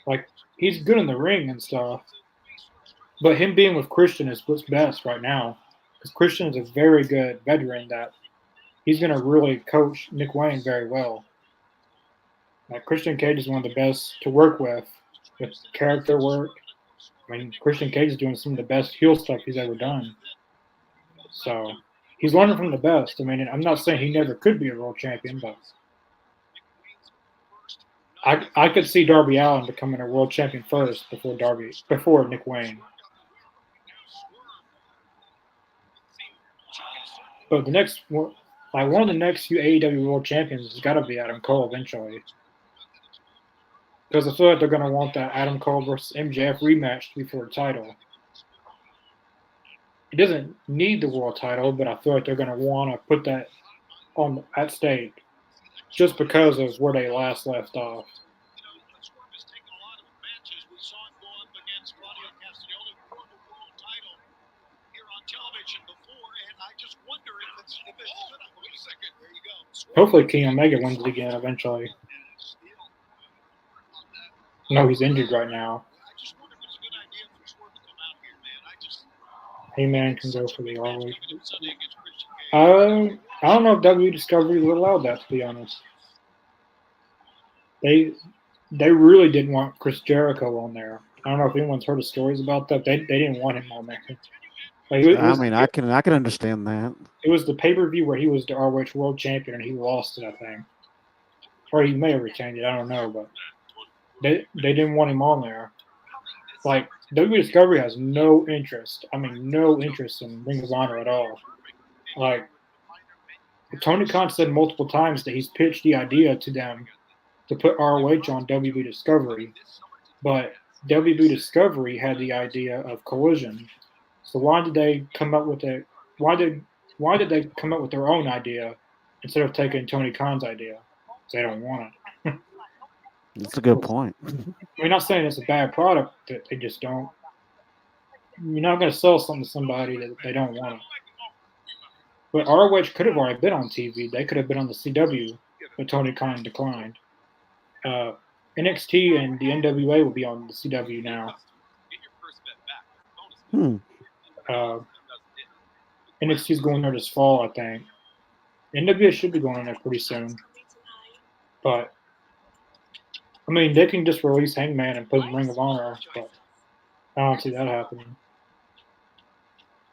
Like, he's good in the ring and stuff, but him being with Christian is what's best right now, because Christian is a very good veteran that he's going to really coach Nick Wayne very well. Like, Christian Cage is one of the best to work with character work. I mean, Christian Cage is doing some of the best heel stuff he's ever done. So he's learning from the best. I mean, I'm not saying he never could be a world champion, but I could see Darby Allin becoming a world champion first before Nick Wayne. But the next one, like one of the next few AEW world champions has got to be Adam Cole eventually. Because I feel like they're going to want that Adam Cole versus MJF rematch to be for the title. It doesn't need the world title, but I feel like they're going to want to put that at stake just because of where they last left off. Hopefully King Omega wins it again eventually. No, he's injured right now. Heyman can go for the ROH. I don't know if WWE Discovery would allow that, to be honest. They really didn't want Chris Jericho on there. I don't know if anyone's heard of stories about that. They didn't want him on there. Like, I can understand that. It was the pay-per-view where he was the ROH World Champion and he lost it, I think. Or he may have retained it, I don't know, but they didn't want him on there. Like, WWE Discovery has no interest. I mean, no interest in Ring of Honor at all. Like, Tony Khan said multiple times that he's pitched the idea to them to put ROH on WWE Discovery, but WWE Discovery had the idea of Collision. So why did they come up with it? Why did they come up with their own idea instead of taking Tony Khan's idea? They don't want it. That's a good point. We're not saying it's a bad product, that they just don't. You're not going to sell something to somebody that they don't want it. But ROH could have already been on TV. They could have been on the CW, but Tony Khan declined. NXT and the NWA will be on the CW now. NXT is going there this fall, I think. NWA should be going on there pretty soon. But I mean, they can just release Hangman and put him in Ring of Honor, but I don't see that happening.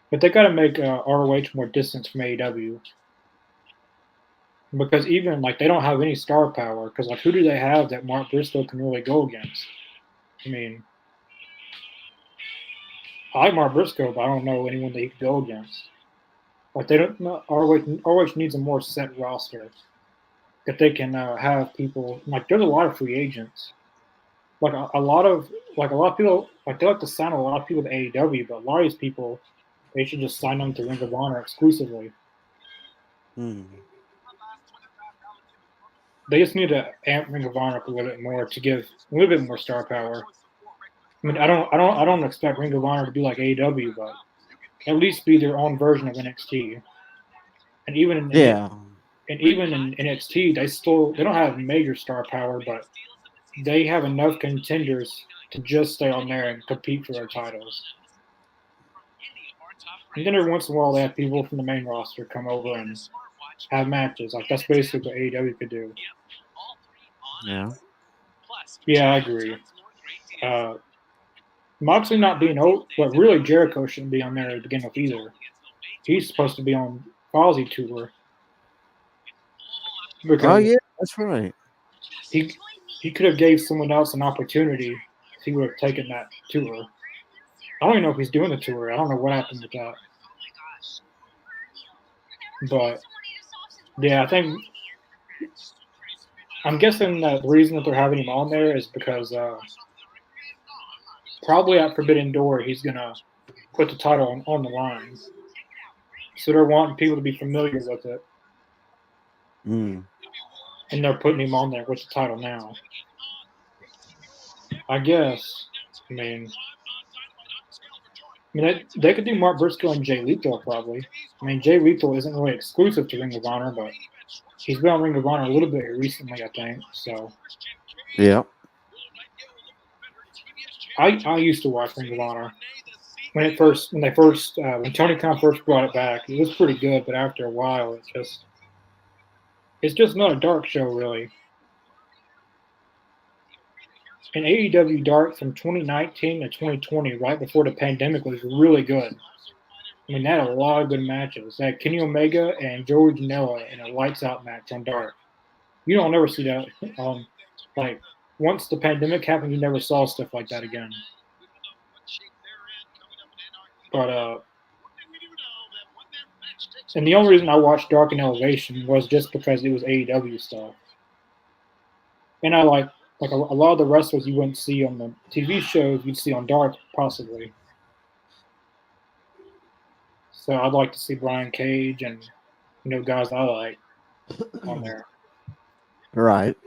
But they got to make ROH more distant from AEW. Because even, like, they don't have any star power. Because, like, who do they have that Mark Briscoe can really go against? I mean, I like Mark Briscoe, but I don't know anyone that he could go against. Like, they don't. ROH needs a more set roster. That they can have people, like, there's a lot of free agents. Like a lot of people, like, they like to sign a lot of people to AEW, but a lot of these people, they should just sign them to Ring of Honor exclusively. They just need to amp Ring of Honor up a little bit more to give a little bit more star power. I mean, I don't expect Ring of Honor to be like AEW, but at least be their own version of NXT. And even in NXT, they don't have major star power, but they have enough contenders to just stay on there and compete for their titles. And then every once in a while, they have people from the main roster come over and have matches. Like, that's basically what AEW could do. Yeah. Yeah, I agree. Moxley not being old, but really Jericho shouldn't be on there to begin with either. He's supposed to be on Fozzy tour. Oh yeah, that's right. He could have gave someone else an opportunity if he would have taken that tour. I don't even know if he's doing the tour. I don't know what happened with that. But yeah, I'm guessing that the reason that they're having him on there is because probably at Forbidden Door he's gonna put the title on the line. So they're wanting people to be familiar with it Mm. And they're putting him on there with the title now. I guess. I mean, they could do Mark Briscoe and Jay Lethal probably. I mean, Jay Lethal isn't really exclusive to Ring of Honor, but he's been on Ring of Honor a little bit recently, I think. So Yeah. I used to watch Ring of Honor when Tony Khan first brought it back. It was pretty good, but after a while, it's just not a dark show really. And AEW Dark from 2019 to 2020, right before the pandemic, was really good. I mean, they had a lot of good matches. They had Kenny Omega and George Janela in a lights out match on Dark. You don't ever see that. Like, once the pandemic happened, you never saw stuff like that again. But, and the only reason I watched Dark and Elevation was just because it was AEW stuff. And I like a lot of the wrestlers you wouldn't see on the TV shows, you'd see on Dark, possibly. So I'd like to see Brian Cage and, guys I like on there. Right.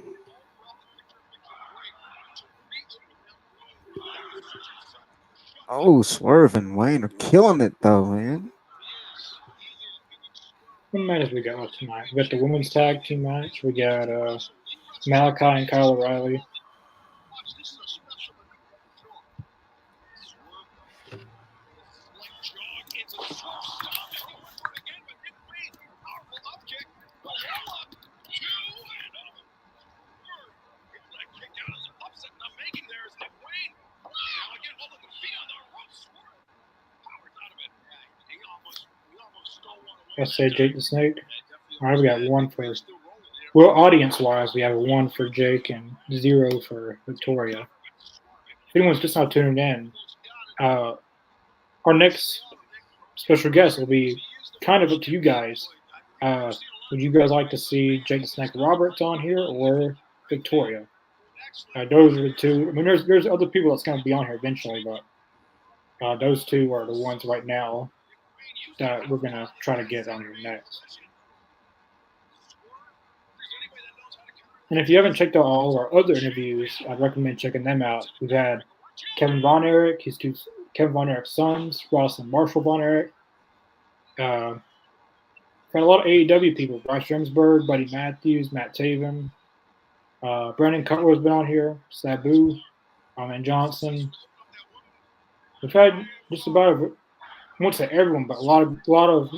Oh, Swerve and Wayne are killing it though, man. What matches we got tonight? We got the women's tag team match. We got Malachi and Kyle O'Reilly. Let's say Jake the Snake. All right, we got one for. Well, audience-wise, we have a 1 for Jake and 0 for Victoria. If anyone's just not tuning in, our next special guest will be kind of up to you guys. Would you guys like to see Jake the Snake Roberts on here or Victoria? Those are the two. I mean, there's other people that's going to be on here eventually, but those two are the ones right now that we're going to try to get on here next. And if you haven't checked out all of our other interviews, I'd recommend checking them out. We've had Kevin Von Erich, Kevin Von Erich's sons, Ross and Marshall Von Erich. Got a lot of AEW people: Bryce Remsburg, Buddy Matthews, Matt Taven, Brandon Cutler's been on here, Sabu, and Johnson. We've had just about, I won't say everyone, but a lot of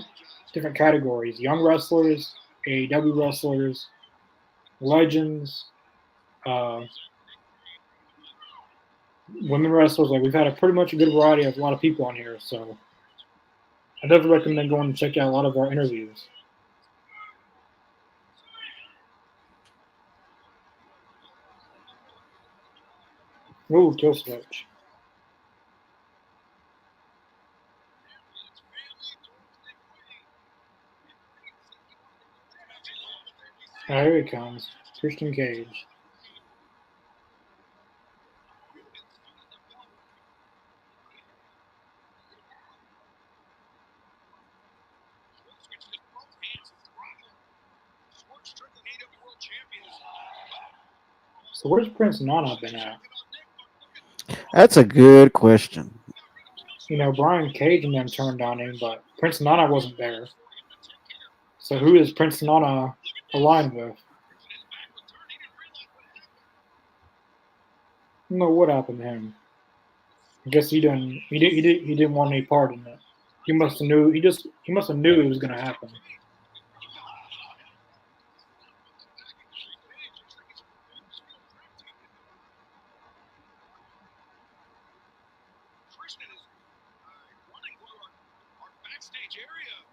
different categories: young wrestlers, AEW wrestlers, legends, women wrestlers. Like, we've had a pretty much a good variety of a lot of people on here, so I definitely recommend going and check out a lot of our interviews. Ooh, kill switch. Here he comes, Christian Cage. So where's Prince Nana been at? That's a good question. Brian Cage and them turned on him, but Prince Nana wasn't there. So who is Prince Nana aligned with? I don't know what happened to him. I guess he didn't want any part in it. He must have knew it was gonna happen.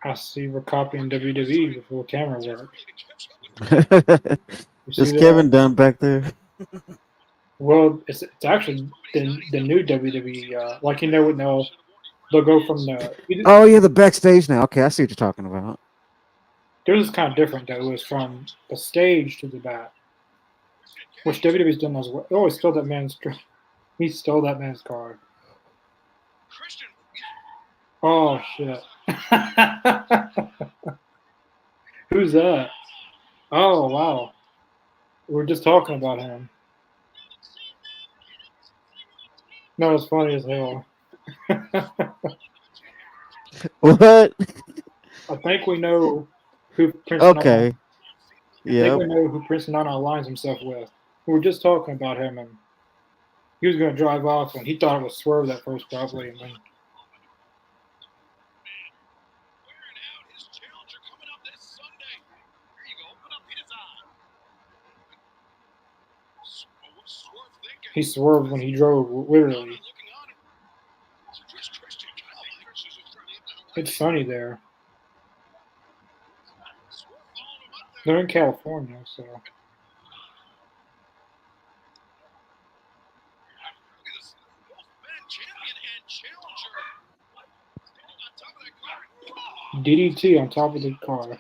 I see we're copying WWE before camera work. Is Kevin done back there? Well, it's actually the new WWE. Like, they'll go from the. Oh yeah, the backstage now. Okay, I see what you're talking about. Theirs is kind of different though. It was from the stage to the back, which WWE's done as well. Oh, he stole that man's card. Oh shit! Who's that? Oh, wow. We were just talking about him. No, it's funny as hell. What? I think we know who Prince Nana. Okay. I think Yep. we know who Prince Nana aligns himself with. We were just talking about him, and he was going to drive off, and he thought it was Swerve at first, probably, and then he swerved when he drove, literally. It's sunny there. They're in California, so. DDT on top of the car.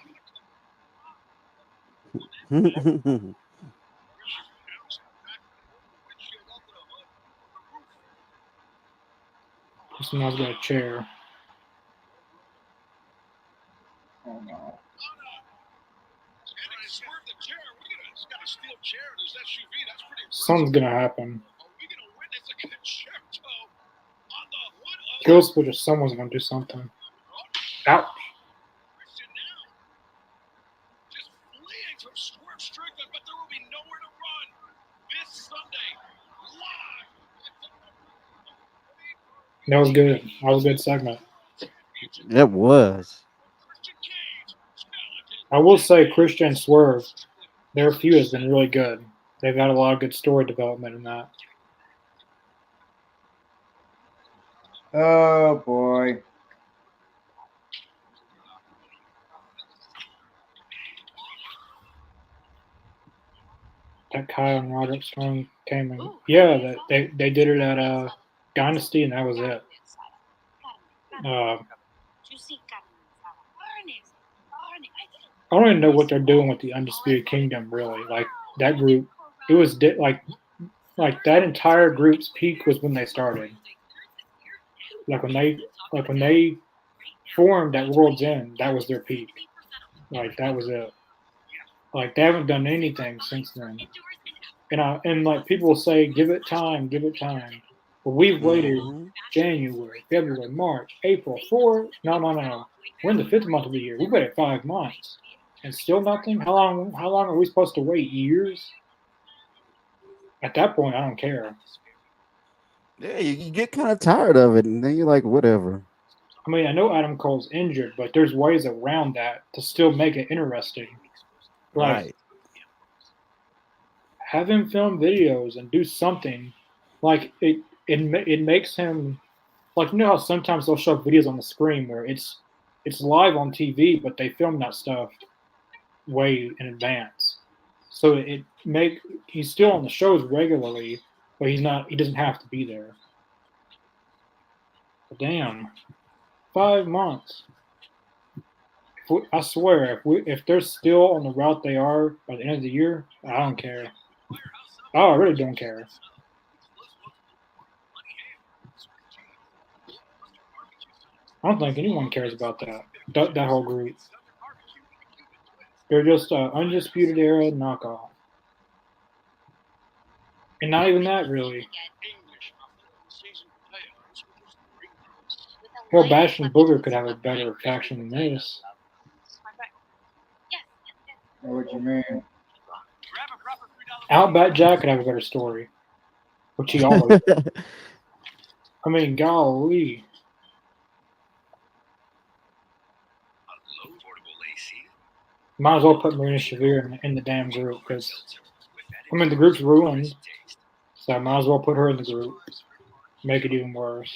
Someone's got a chair. Oh no. Something's gonna happen. Ghost or someone's gonna do something. Ouch. That was good. That was a good segment. It was. I will say Christian and Swerve, their feud has been really good. They've had a lot of good story development in that. Oh boy. That Kyle and Roderick Strong came in. Yeah, they did it at Dynasty, and that was it. I don't even know what they're doing with the Undisputed Kingdom, really. Like that group, it was like that entire group's peak was when they started. Like when they formed at World's End, that was their peak. Like that was it. Like they haven't done anything since then. And like people will say, give it time, give it time. But we've waited January, February, March, April, 4. No. We're in the 5th month of the year. We waited 5 months. And still nothing? How long are we supposed to wait? Years? At that point I don't care. Yeah, you get kind of tired of it, and then you're like, whatever. I mean, I know Adam Cole's injured, but there's ways around that to still make it interesting. Like, Right. have him film videos and do something. Like it makes him like, you know how sometimes they'll show videos on the screen where it's live on TV, but they film that stuff way in advance. So he's still on the shows regularly, but he doesn't have to be there. But damn, 5 months. I swear, if they're still on the route they are by the end of the year, I don't care. Oh, I really don't care. I don't think anyone cares about that whole group. They're just an Undisputed Era knockoff. And not even that, really. Hell, Bash and Booger could have a better faction than this. I know what you mean. Outback Jack could have a better story. Which he always does. I mean, golly. Might as well put Marina Shafir in the damn group because, I mean, the group's ruined. So I might as well put her in the group. Make it even worse.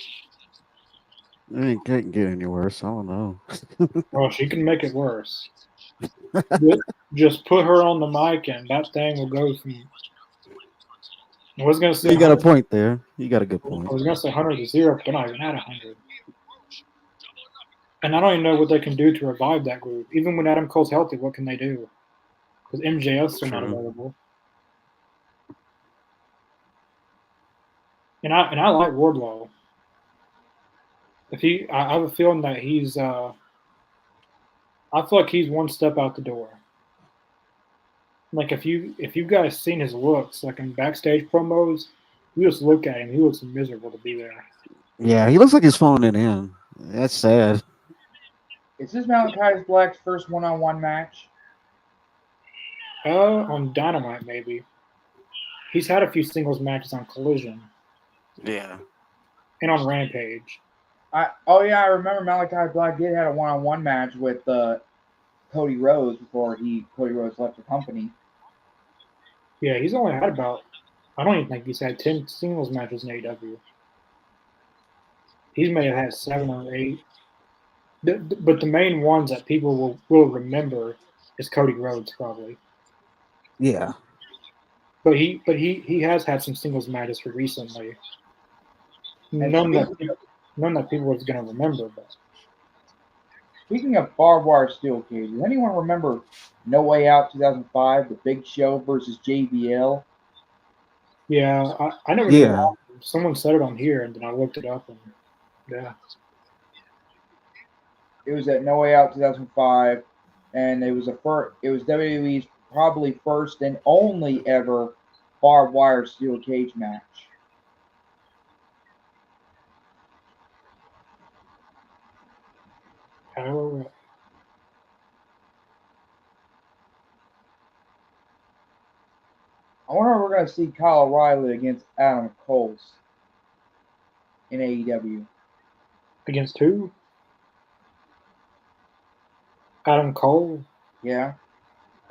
It can't get any worse. I don't know. Well, she can make it worse. Just put her on the mic and that thing will go from. I was going to say. You got a point there. You got a good point. I was going to say 100 to 0, but they're not even at 100. And I don't even know what they can do to revive that group. Even when Adam Cole's healthy, what can they do? Because MJF's still not available. And I like Wardlow. I have a feeling that he's. I feel like he's one step out the door. Like if you guys seen his looks, like in backstage promos, you just look at him, he looks miserable to be there. Yeah, he looks like he's phoning it in. That's sad. Is this Malachi Black's first one-on-one match? On Dynamite maybe. He's had a few singles matches on Collision Yeah. and on Rampage. I remember Malachi Black did have a one-on-one match with Cody Rhodes before Cody Rhodes left the company. Yeah, he's only had about, I don't even think he's had 10 singles matches in AEW. He may have had 7 or 8. But the main ones that people will remember is Cody Rhodes probably. Yeah. But he has had some singles matches for recently. None that people was gonna remember. But Speaking of barbed wire steel cage, does anyone remember No Way Out 2005, The Big Show versus JBL? yeah, I never. Yeah. Someone said it on here, and then I looked it up, and yeah. It was at No Way Out 2005, and it was WWE's probably first and only ever barbed wire steel cage match. Oh, I wonder if we're going to see Kyle O'Reilly against Adam Cole in AEW. against who? Adam Cole. Yeah.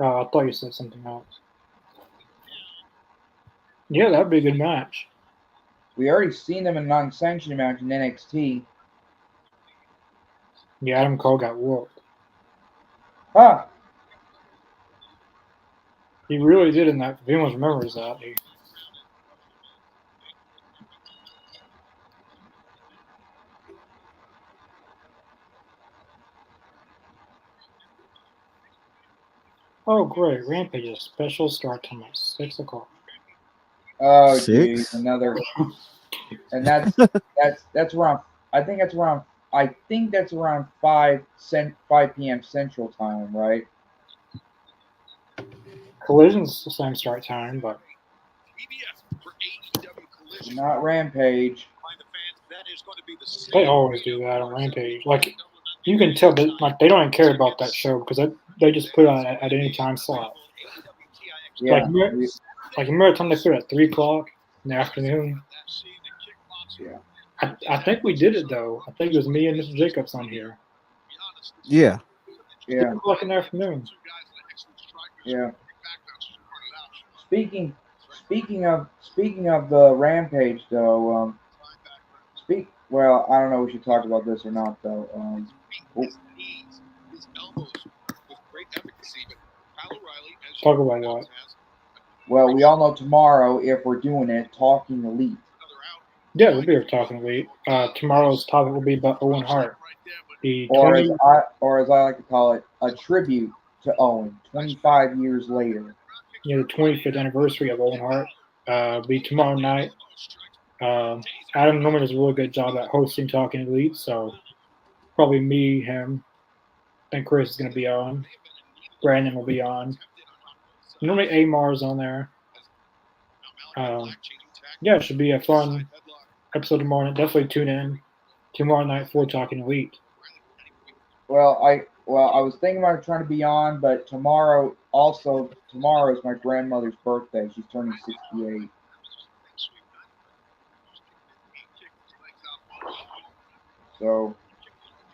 I thought you said something else. Yeah, that'd be a good match. We already seen them in a non-sanctioned match in NXT. Yeah, Adam Cole got whooped. Huh. He really did in that. If anyone remembers that. Oh, great. Rampage's special start time at 6 o'clock. Oh, 6? geez, another. And that's around. I think that's around 5 p.m. Central Time, right? Collision's the same start time, but Not Rampage. they always do that on Rampage. Like you can tell that like they don't even care about that show because they just put it on at any time slot. Yeah. Like remember the time they put it at 3 o'clock in the afternoon? Yeah. I think we did it though. I think it was me and Mr. Jacobs on here. Yeah. 3 o'clock in the afternoon. Yeah. Speaking of the Rampage though, well, I don't know if we should talk about this or not though. Talk about what? Well, we all know tomorrow if we're doing it, Talking Elite. Yeah, we'll be here talking elite. Tomorrow's topic will be about Owen Hart. Or as I like to call it, a tribute to Owen, 25 years later. Yeah, the 25th anniversary of Owen Hart. Be tomorrow night. Adam normally does a really good job at hosting Talking Elite, so probably me, him, and Chris is going to be on. Brandon will be on. Normally Amar's on there. Yeah, it should be a fun episode tomorrow night. Definitely tune in tomorrow night for Talking Elite. Well, I was thinking about trying to be on, but tomorrow is my grandmother's birthday. She's turning 68. So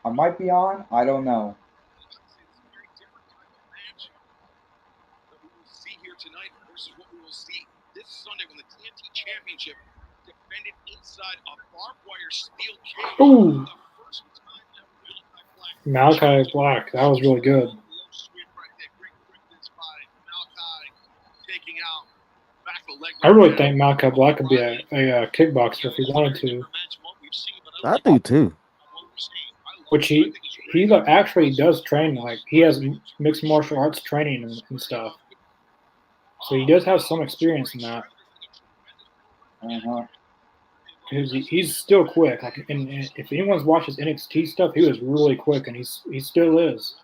I might be on. I don't know. Ooh. Malachi Black. That was really good. I really think Malachi Black could be a kickboxer if he wanted to. I do too. Which he actually does train. Like he has mixed martial arts training and stuff. So he does have some experience in that. Uh-huh. He's still quick. Like, and if anyone's watched his NXT stuff, he was really quick, and he still is.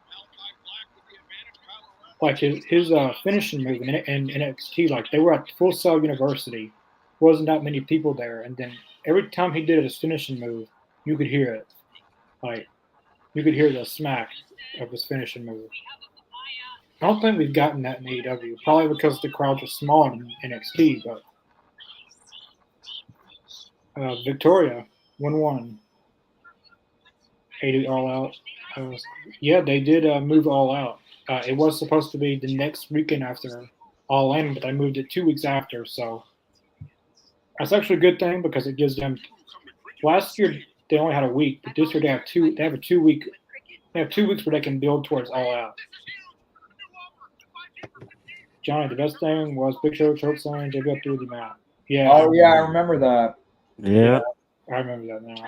like his finishing move in NXT, like they were at Full Sail University, wasn't that many people there, and then every time he did his finishing move, you could hear it, like you could hear the smack of his finishing move. I don't think we've gotten that in AEW, probably because the crowds are smaller in NXT, but Victoria 1-1. 80 All Out. Yeah, they did move All Out. It was supposed to be the next weekend after All In, but they moved it 2 weeks after. So that's actually a good thing because it gives them. Last year they only had a week, but this year they have 2. They have a 2 week. They have 2 weeks where they can build towards All Out. Johnny, the best thing was Big Show choke sign, JBL through the mat. Yeah. Oh yeah, I remember that. Yeah. I remember that now.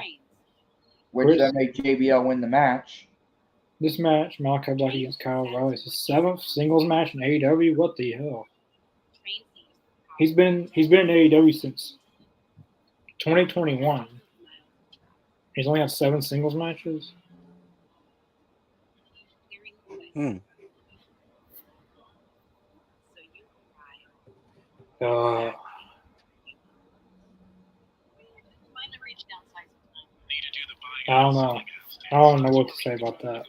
Which that made JBL win the match. This match, Malachi Black against Kyle O'Reilly, is his 7th singles match in AEW. What the hell? He's been in AEW since 2021. He's only had 7 singles matches. I don't know. I don't know what to say about that.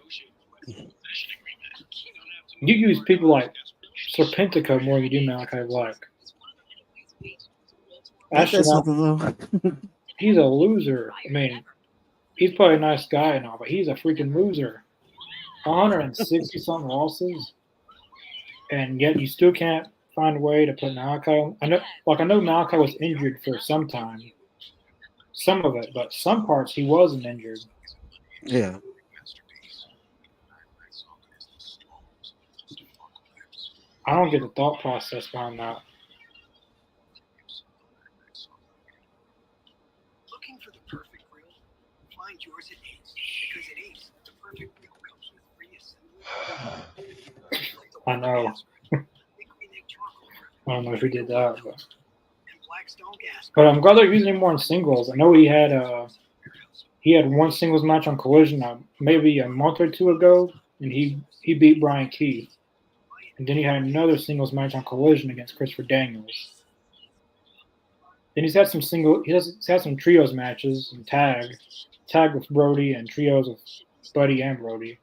You use people like Serpentico more than you do Malachi Black. That's something though. He's a loser. I mean, he's probably a nice guy and all, but he's a freaking loser. 160 something losses, and yet you still can't find a way to put Malachi on. I know Malachi was injured for some time, some of it, but some parts he wasn't injured. Yeah. I don't get the thought process behind that. Looking for the perfect grill? Find yours at Ace, because at Ace, the perfect grill comes with free assembly. I know. I don't know if he did that, but I'm glad they're using him more in singles. I know he had 1 singles match on Collision maybe a month or 2 ago, and he beat Brian Keith. And then he had another singles match on Collision against Christopher Daniels. Then he's had some trios matches and tag with Brody and trios with Buddy and Brody.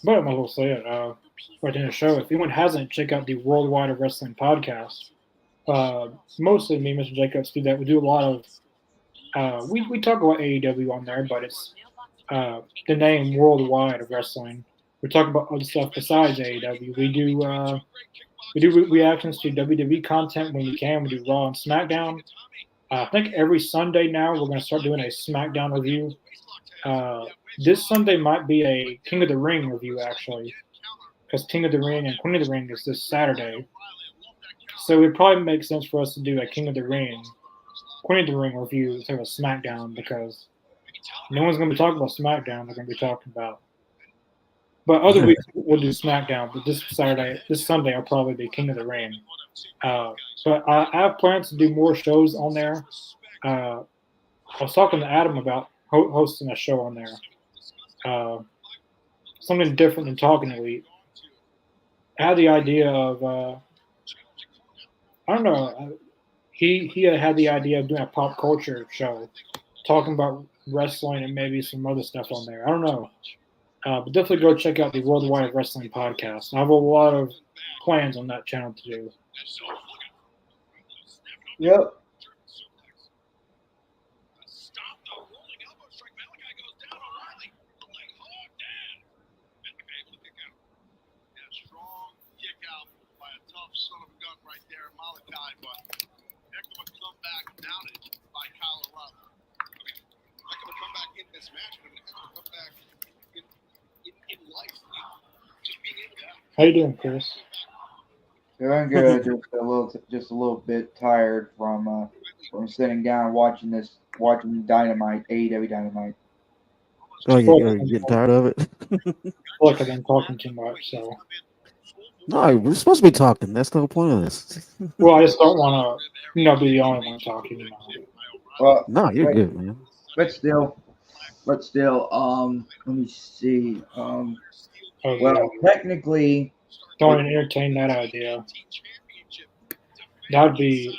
But I might as well say it right in the show. If anyone hasn't, check out the Worldwide of Wrestling podcast. Mostly me, Mr. Jacobs, do that. We do a lot of we talk about AEW on there, but it's the name Worldwide of Wrestling. We talk about other stuff besides AEW. We do reactions to WWE content when we can. We do Raw and SmackDown. I think every Sunday now we're going to start doing a SmackDown review. This Sunday might be a King of the Ring review, actually, because King of the Ring and Queen of the Ring is this Saturday. So it probably makes sense for us to do a King of the Ring, Queen of the Ring review instead of a SmackDown, because no one's going to be talking about SmackDown. They're going to be talking about. But other weeks we'll do SmackDown. But this Sunday, I'll probably be King of the Ring. But I have plans to do more shows on there. I was talking to Adam about hosting a show on there. Something different than Talking Elite. I had the idea of, I don't know, he had the idea of doing a pop culture show, talking about wrestling and maybe some other stuff on there. I don't know. But definitely go check out the Worldwide Wrestling podcast. I have a lot of plans on that channel to do. Yep. How you doing, Chris? Doing good. just a little bit tired from sitting down watching Dynamite, AEW Dynamite. Oh, you're getting tired of it? I feel like I've been talking too much, so. No, we're supposed to be talking. That's the whole point of this. Well, I just don't want to, be the only one talking. Well, No, you're but, good, man. but still, let me see. Oh, Well, yeah. technically, Don't even entertain that idea. That'd be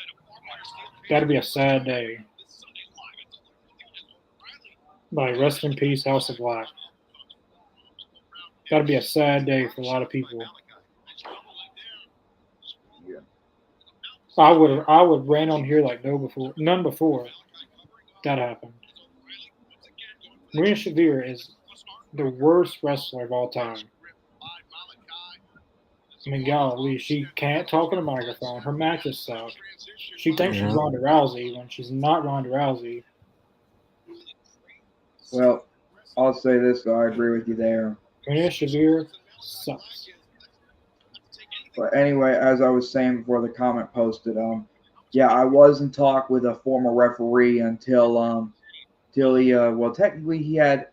a sad day. Like, rest in peace, House of Black. That'd be a sad day for a lot of people. yeah. I would ran on here like none before that happened. Marina Shafir is the worst wrestler of all time. I mean, golly, she can't talk in a microphone. Her matches suck. She thinks she's Yeah. Ronda Rousey when she's not Ronda Rousey. Well, I'll say this though, I agree with you there. Marina Shafir sucks. But anyway, as I was saying before the comment posted, yeah, I was in talk with a former referee until he, well, technically he had,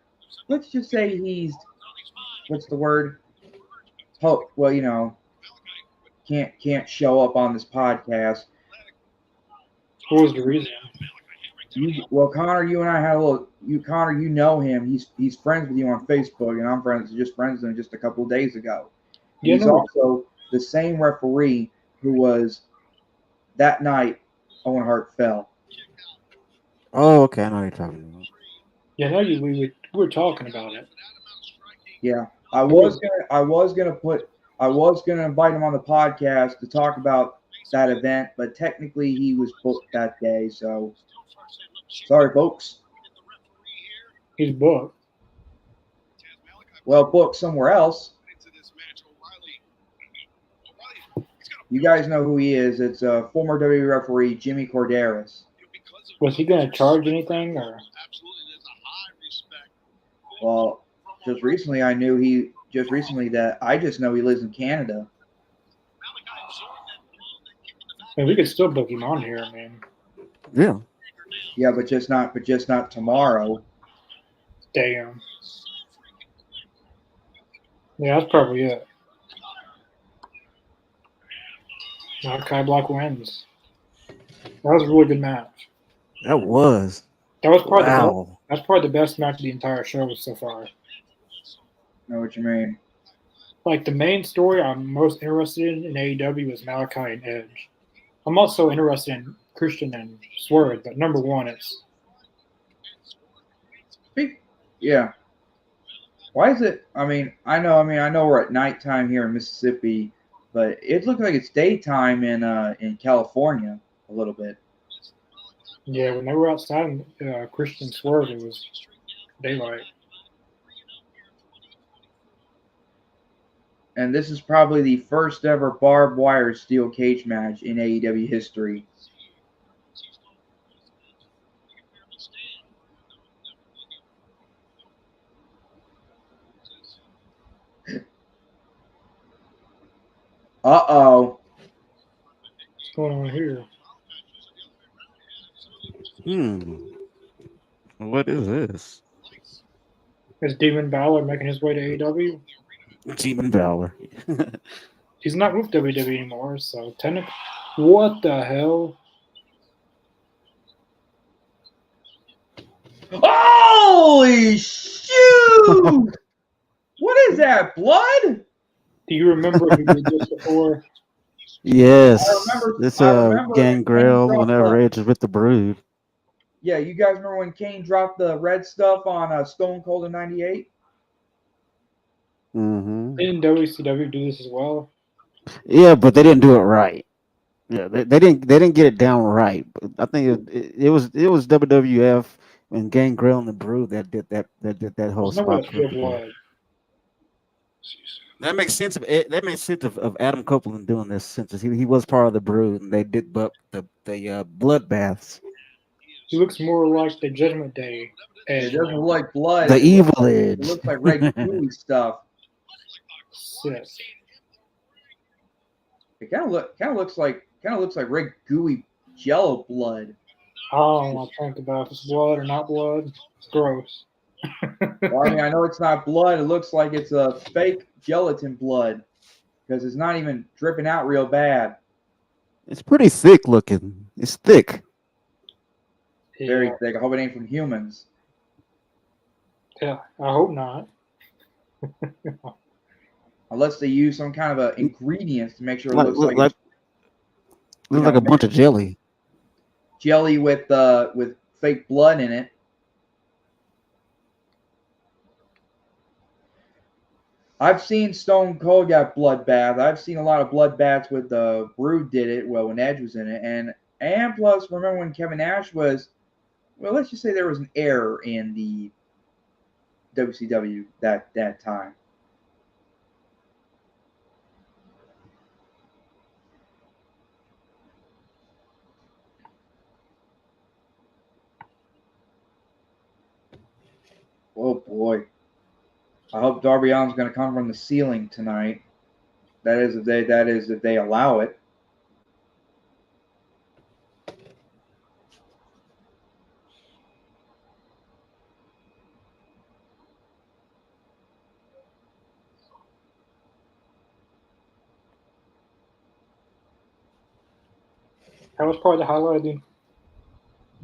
let's just say he's, what's the word? Oh, well, can't show up on this podcast. What was the reason? Well, Connor, you and I had a little. Connor, you know him. He's friends with you on Facebook, and I'm friends with him just a couple of days ago. Yeah, He's no. also the same referee who was that night Owen Hart fell. Oh, okay. I know what you're talking about. Yeah, no, we were talking about it. Yeah, I was gonna invite him on the podcast to talk about that event, but technically he was booked that day, so sorry, folks. He's booked. Well, booked somewhere else. You guys know who he is. It's a former WWE referee, Jimmy Corderas. Was he going to charge anything, or? Well, just recently that I just know he lives in Canada. I mean, we could still book him on here, man. Yeah. Yeah, but just not tomorrow. Damn. Yeah, that's probably it. Kai Black wins. That was a really good match. That was. That was probably Wow. that's probably the best match of the entire show so far. Know what you mean? Like, the main story I'm most interested in AEW is Malachi and Edge. I'm also interested in Christian and Swerve, but number one, it's Yeah. Why is it? I know we're at nighttime here in Mississippi, but it looks like it's daytime in California a little bit. yeah. When they were outside Christian Swerve, it was daylight. And this is probably the first ever barbed wire steel cage match in AEW history. Uh-oh. What's going on here? What is this? Is Demon Balor making his way to AEW? Demon Valor. He's not with WWE anymore, so technically, what the hell? Holy shoot! What is that, blood? Do you remember who did this before? Yes. It's I remember Gangrel Kane whenever dropped Edge is with the Brood. Yeah, you guys remember when Kane dropped the red stuff on Stone Cold in '98? Mm-hmm. Didn't WCW do this as well? Yeah, but they didn't do it right. Yeah, they didn't get it down right. But I think it was WWF and Gangrel and the Brood that did that whole There's no way spot. that's pure blood. That makes sense of Adam Copeland doing this since he was part of the Brood and they did the bloodbaths. He looks more like the Judgment Day It Edge. doesn't look like blood. The It evil Edge. It looks like red gooey stuff. Sick. It kind of looks like red gooey jello blood. I don't want to think about if it's blood or not blood. It's gross. Well, I know it's not blood. It looks like it's a fake gelatin blood because it's not even dripping out real bad. It's pretty thick looking. It's thick. Very Yeah, thick. I hope it ain't from humans. yeah. I hope not. Unless they use some kind of a ingredients to make sure it Like looks like like it's, you looks like know, a bunch of jelly. jelly with fake blood in it. I've seen Stone Cold got bloodbath. I've seen a lot of bloodbaths with Brood did it. Well, when Edge was in it, and plus, remember when Kevin Nash was? Well, let's just say there was an error in the WCW that time. Oh boy! I hope Darby Allin's going to come from the ceiling tonight. That is if they allow it. That was probably the highlight of the.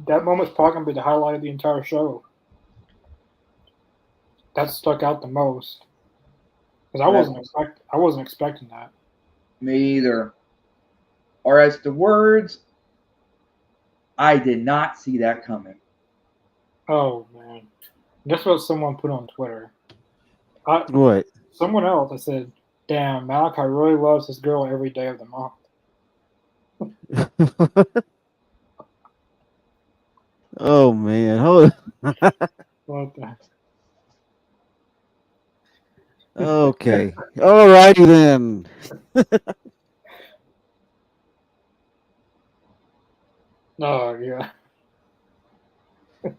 That moment's probably gonna be the highlight of the entire show. That stuck out the most because I wasn't expecting that. Me either. Or as the words, I did not see that coming. Oh man, guess what someone put on Twitter? What? Someone else. I said, "Damn, Malachi really loves this girl every day of the month." Oh man. Hold What the? Okay. All righty then. Oh yeah.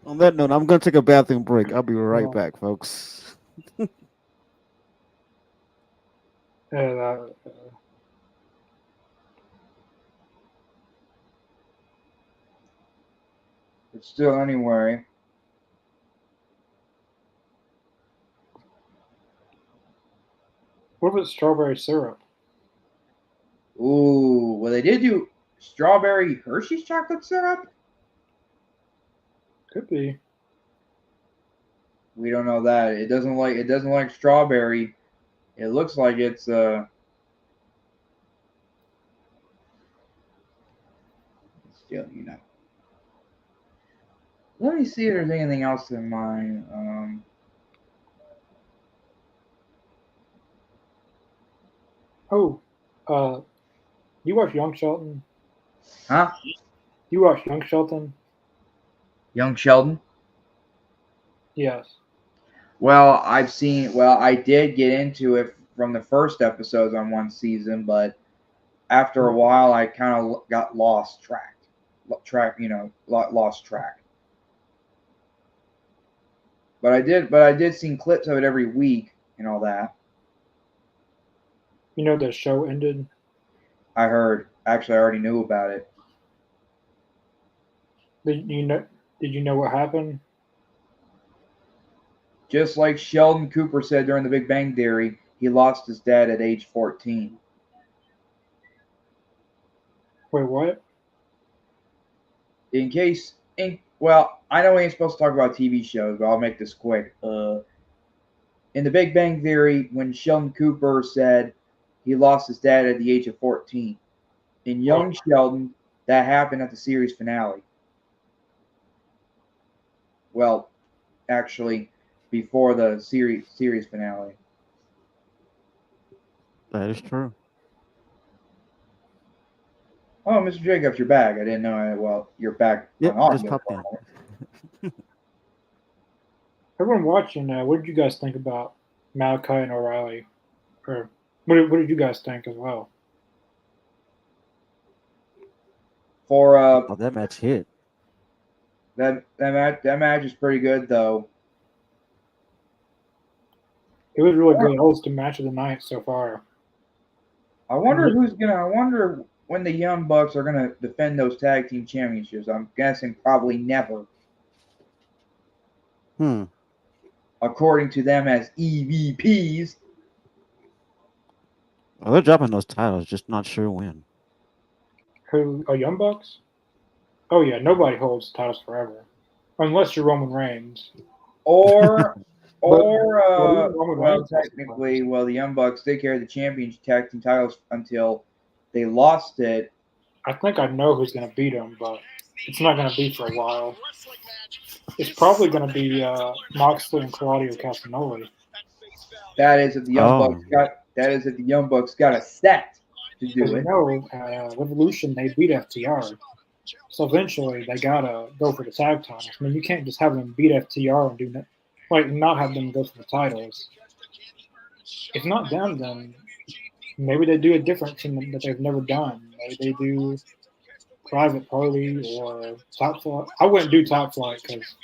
On that note, I'm gonna take a bathroom break. I'll be right Oh. back, folks. Yeah, But still, anyway. what was strawberry syrup? Ooh, well, they did do strawberry Hershey's chocolate syrup. Could be. We don't know that. It doesn't like strawberry. It looks like it's still, you know. Let me see if there's anything else in mine. Oh, you watch Young Shelton? Huh? You watch Young Shelton? Young Sheldon. Yes. Well, I did get into it from the first episodes on one season, but after a while, I kind of got lost track. Lost track. But I did see clips of it every week and all that. You know the show ended. I heard. Actually, I already knew about it. Did you know? Did you know what happened? Just like Sheldon Cooper said during The Big Bang Theory, he lost his dad at age 14. Wait, what? Well, I know we ain't supposed to talk about TV shows, but I'll make this quick. In The Big Bang Theory, when Sheldon Cooper said he lost his dad at the age of 14, in Young Sheldon, that happened at the series finale. Well, actually, before the series finale. That is true. Oh, Mr. Jacobs, you're back. I didn't know. Well, you're back Yep, on just audio. popped in. Everyone watching, what did you guys think about Malachi and O'Reilly? Or what did you guys think as well? For Oh, that match hit. that match is pretty good though. It was really good. It was the match of the night so far. I wonder when the Young Bucks are gonna defend those tag team championships. I'm guessing probably never, according to them as EVPs. Well, they're dropping those titles, just not sure when. Who are Young Bucks? Oh yeah, nobody holds titles forever. unless you're Roman Reigns. Or Roman well, Reigns technically, well, the Young Bucks did carry the championship tag team titles until they lost it. I think I know who's going to beat him, but it's not going to be for a while. It's probably going to be Moxley and Claudio Castagnoli. That is if the Young Oh. Bucks got. That is if the Young Bucks got a set to Because do you it. know, Revolution, they beat FTR. So eventually, they got to go for the tag titles. I mean, you can't just have them beat FTR and do that. Like, not have them go for the titles. If not them, then maybe they do a different thing that they've never done. Maybe they do Private Party or Top Flight. I wouldn't do Top Flight because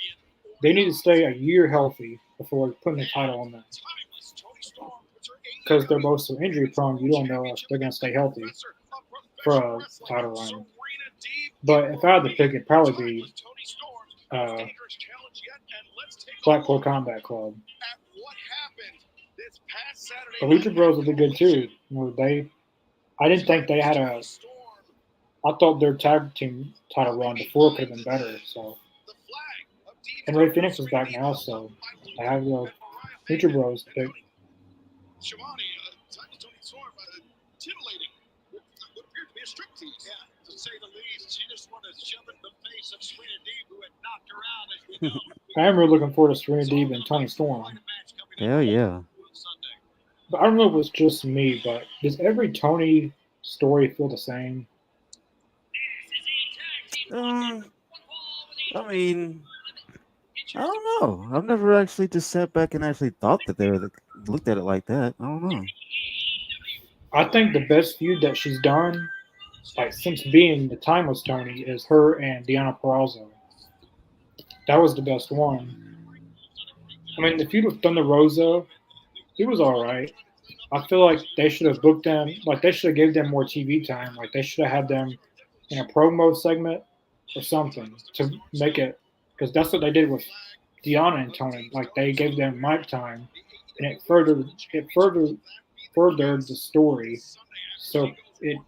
they need to stay a year healthy before putting the title on them. Because they're both so injury prone, you don't know if they're going to stay healthy for a title run. But if I had to pick, it'd probably be Blackpool Combat Club. The Lucha Bros would be good too. I didn't think they had a. I thought their tag team title run before could have been better. So, and Ray Phoenix is back now, so I have the Lucha Bros pick. I am really looking forward to Serena Deeb and Tony Storm. Hell yeah. But I don't know if it's just me, but does every Tony story feel the same? I mean, I don't know. I've never actually just sat back and actually thought that they were looked at it like that. I don't know. I think the best feud that she's done, like since being the Timeless Tony, is her and Deonna Purrazzo. That was the best one. I mean, the feud with Thunder Rosa, it was all right. I feel like they should have booked them, like they should have gave them more TV time. Like they should have had them in a promo segment or something to make it, because that's what they did with Deonna and Tony. Like they gave them mic time, and it furthered the story, so it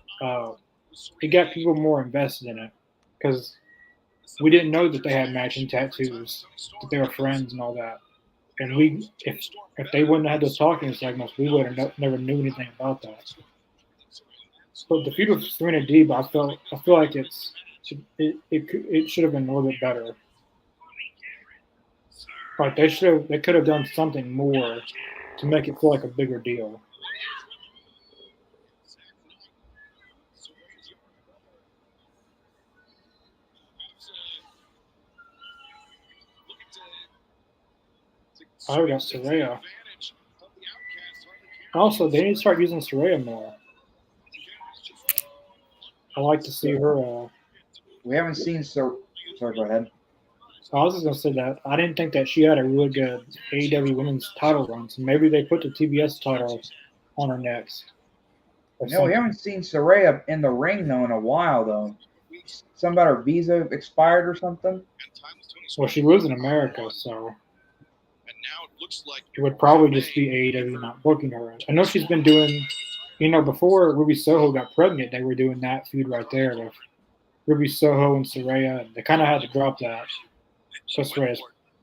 got people more invested in it because we didn't know that they had matching tattoos, that they were friends and all that. And if they wouldn't have had those talking segments, we would have never knew anything about that. But the feud with Serena Deeb, I feel like it should have been a little bit better. Like they could have done something more to make it feel like a bigger deal. I got Saraya. Also, they need to start using Saraya more. I like to see her. We haven't seen Sorry, go ahead. I was just gonna say that I didn't think that she had a really good AEW Women's title run, so maybe they put the TBS title on her next. No, we haven't seen Saraya in the ring though in a while though. Something about her visa expired or something. Well, she lives in America, so it would probably just be AEW not booking her. I know she's been doing, before Ruby Soho got pregnant, they were doing that feud right there with Ruby Soho and Saraya. They kind of had to drop that. So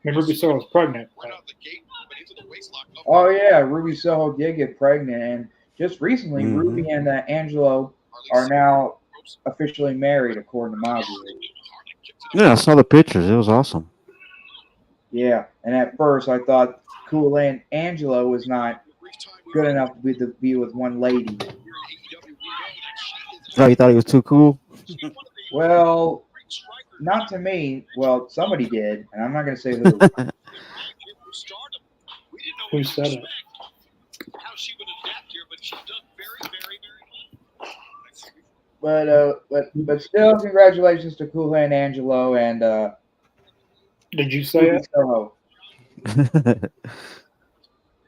Ruby Soho was pregnant. But... Oh yeah, Ruby Soho did get pregnant, and just recently, Ruby and Angelo are now officially married, according to Marjorie. Yeah, I saw the pictures. It was awesome. Yeah, and at first I thought Kool-Aid Angelo was not good enough to be with one lady. Oh, you thought he was too cool? Well, not to me. Well, somebody did, and I'm not going to say who. Who said it? But still, congratulations to Kool-Aid Angelo and Did you say it? Soho.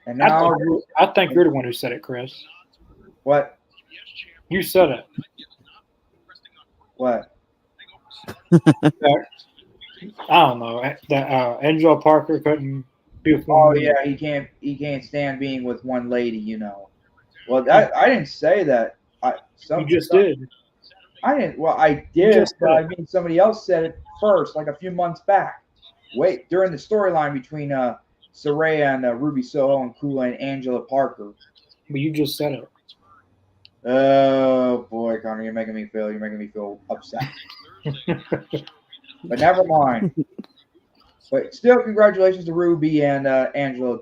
And now, I think you're the one who said it, Chris. What? You said it. What? I don't know. That Angelo Parker couldn't be with one. Oh yeah, he can't stand being with one lady. Well, I didn't say that. You just did. I didn't. Well, I did, but I mean somebody else said it first, like a few months back. during the storyline between Saraya and Ruby Soho and Kula and Angela Parker. But you just said it. Oh boy, Connor, you're making me feel upset. But never mind. But still, congratulations to Ruby and Angela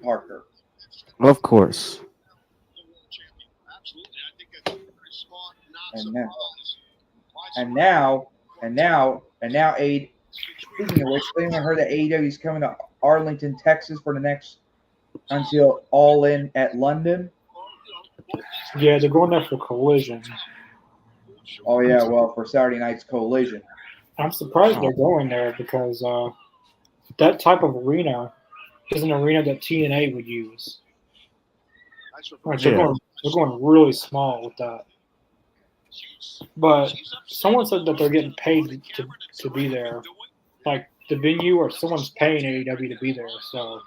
Parker. Of course. And now, speaking of which, anyone heard that AEW is coming to Arlington, Texas for the next until All In at London? Yeah, they're going there for Collision. Oh yeah, well for Saturday night's Collision. I'm surprised they're going there because that type of arena is an arena that TNA would use. Like they're going really small with that. But someone said that they're getting paid to be there. Like the venue or someone's paying AEW to be there. So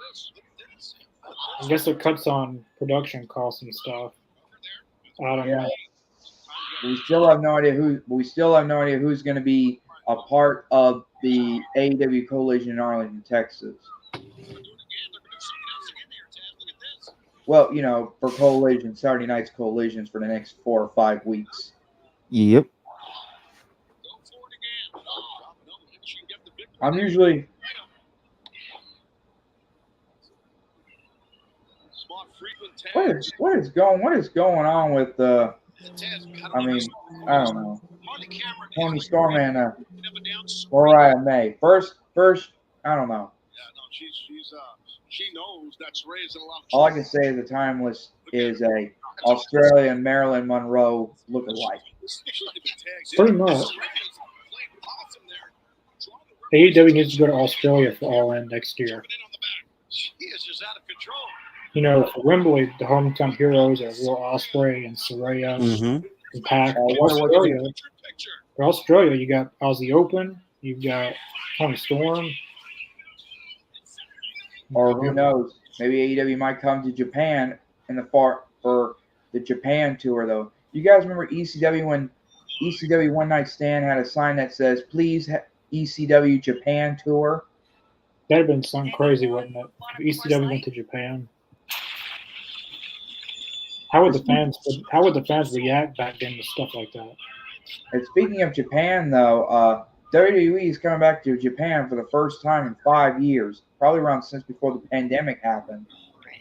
I guess it cuts on production costs and stuff. I don't know. We still have no idea who's going to be a part of the AEW Collision in Arlington, Texas. Well, for Collision, Saturday night's Collisions for the next 4 or 5 weeks. Yep. I'm usually. What is going on with I don't know. Tony Storm and Mariah May. First, I don't know. She knows that's raising a lot of. All I can say is the Timeless is a Australian Marilyn Monroe look-alike. Pretty much. AEW needs to go to Australia for All In next year. For Wembley, the hometown heroes are Will Ospreay and Saraya and Pac. For Australia, you got Aussie Open, you've got Tony Storm. Or who knows? Maybe AEW might come to Japan for the Japan tour, though. You guys remember ECW when ECW One Night Stand had a sign that says, "Please ECW Japan tour"? That'd have been something crazy, wouldn't it? If ECW went to Japan. How would the fans react back then to stuff like that? And speaking of Japan, though, WWE is coming back to Japan for the first time in 5 years, probably around since before the pandemic happened.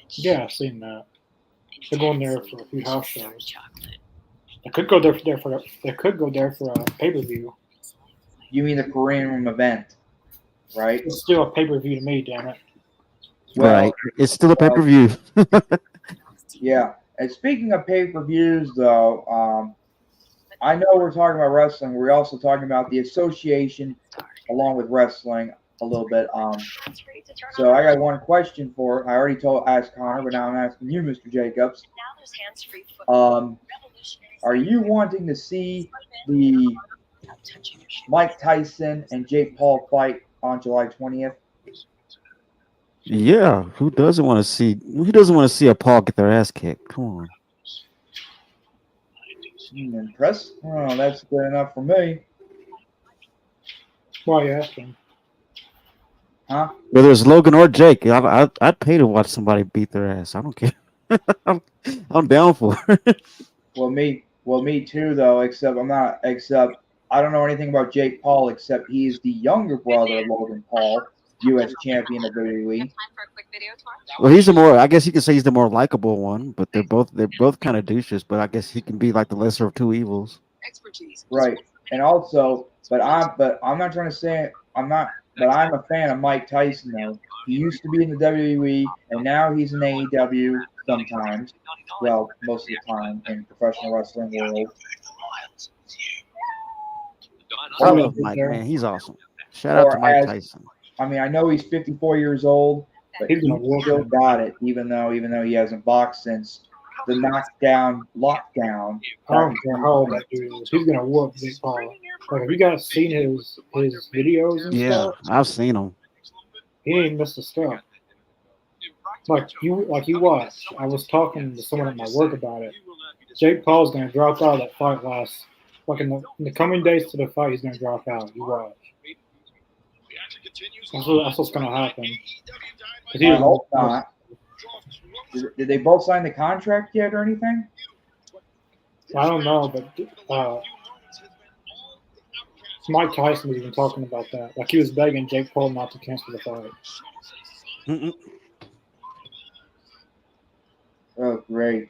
Yeah, I've seen that. They're going there for a few house shows. They could go there for a pay-per-view. You mean the Korean Room event, right? It's still a pay-per-view to me, damn it. Well, right. It's still a pay-per-view. Yeah. And speaking of pay-per-views, though, I know we're talking about wrestling. We're also talking about the association along with wrestling a little bit. So I got one question for. I already asked Connor, but now I'm asking you, Mr. Jacobs. Are you wanting to see the Mike Tyson and Jake Paul fight on July 20th? Yeah, who doesn't want to see a Paul get their ass kicked? Come on. Impressed? Oh, that's good enough for me. Why are you asking? Huh? Whether it's Logan or Jake, I'd pay to watch somebody beat their ass. I don't care. I'm down for it. Well, me too, though. Except I don't know anything about Jake Paul except he's the younger brother of Logan Paul, U.S. champion of WWE. Well, I guess you could say he's the more likable one, but they're both kind of douches. But I guess he can be like the lesser of two evils. Right, and also, but I'm not trying to say I'm not. But I'm a fan of Mike Tyson, though. He used to be in the WWE, and now he's in AEW sometimes. Well, most of the time in professional wrestling world. I love Mike, man. He's awesome. Shout out to Mike Tyson. I mean, I know he's 54 years old, but he still got it, even though he hasn't boxed since the lockdown. I don't care how old that dude is. He's gonna whoop Jake Paul. Like, have you guys seen his videos and stuff? Yeah, I've seen him. He ain't missed a step. Like you watch. I was talking to someone at my work about it. Jake Paul's gonna drop out of that fight in the coming days to the fight. He's gonna drop out. You watch. That's what's going to happen. 'Cause he I doesn't- hope not. Did they both sign the contract yet or anything? I don't know, but Mike Tyson was even talking about that. Like he was begging Jake Paul not to cancel the fight. Mm-mm. Oh, great.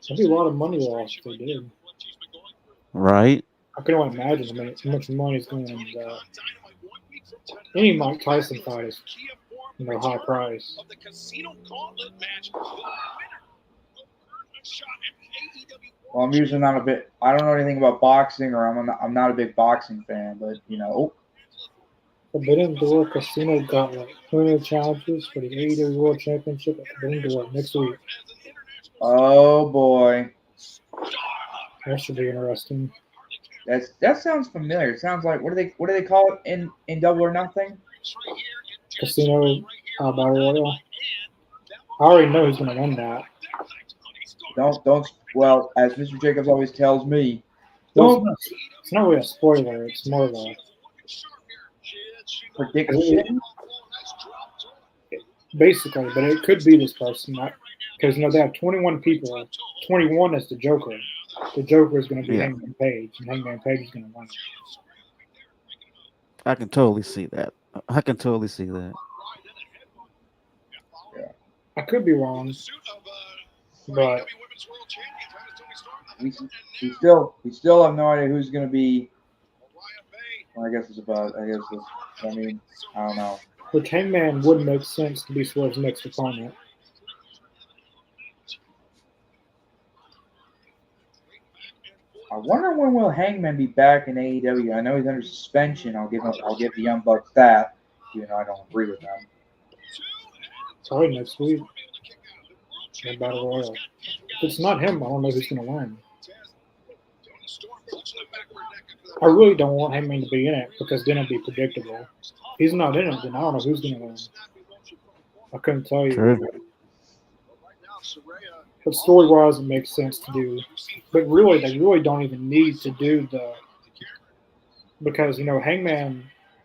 That'd be a lot of money lost if they did. Right. I can only imagine how much money is going into that. Any Mike Tyson fight is, high price. Well, I'm usually not a bit. I don't know anything about boxing, or I'm not a big boxing fan. But Forbidden Door Casino Gauntlet. Winner challenges for the AEW World Championship at Forbidden Door next week. oh boy, That should be interesting. that sounds familiar. It sounds like what do they call it in Double or Nothing? Casino Battle Royale. I already know who's going to win that. Don't. Well, as Mr. Jacobs always tells me, Well, don't it's not really a spoiler. It's more of a prediction. basically, but it could be this person because they have 21 people. 21 is the Joker. The Joker is going to be Yeah. Hangman Page, and Hangman Page is going to win. I can totally see that. I can totally see that. I could be wrong, but We still have no idea who's going to be. Well, I guess it's about. I mean, I don't know. which Hangman would make sense to be Swerve's next opponent. I wonder when will Hangman be back in AEW. I know he's under suspension. I'll give the Young Bucks that, even though I don't agree with them. Probably next week. In Battle Royal. If it's not him, I don't know who's going to win. I really don't want Hangman to be in it because then it'd be predictable. If he's not in it, then I don't know who's going to win. I couldn't tell you. True. But story-wise, it makes sense to do. But really, they really don't even need to do because, Hangman,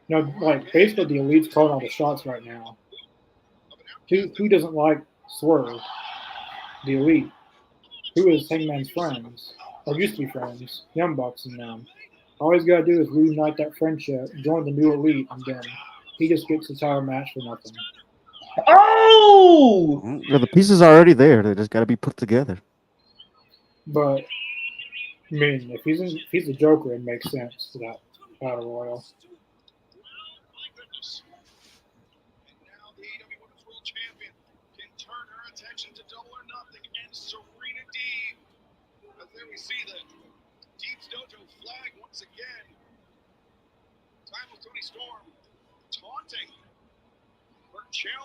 like basically the Elite's calling all the shots right now. Who doesn't like Swerve? The Elite. Who is Hangman's friends? Or used to be friends. Young Bucks and them. All he's got to do is reunite that friendship, join the new Elite, and then he just gets the title match for nothing. Oh! Yeah, the pieces are already there. They just got to be put together. But, I mean, if he's the Joker, it makes sense for that Battle Royal.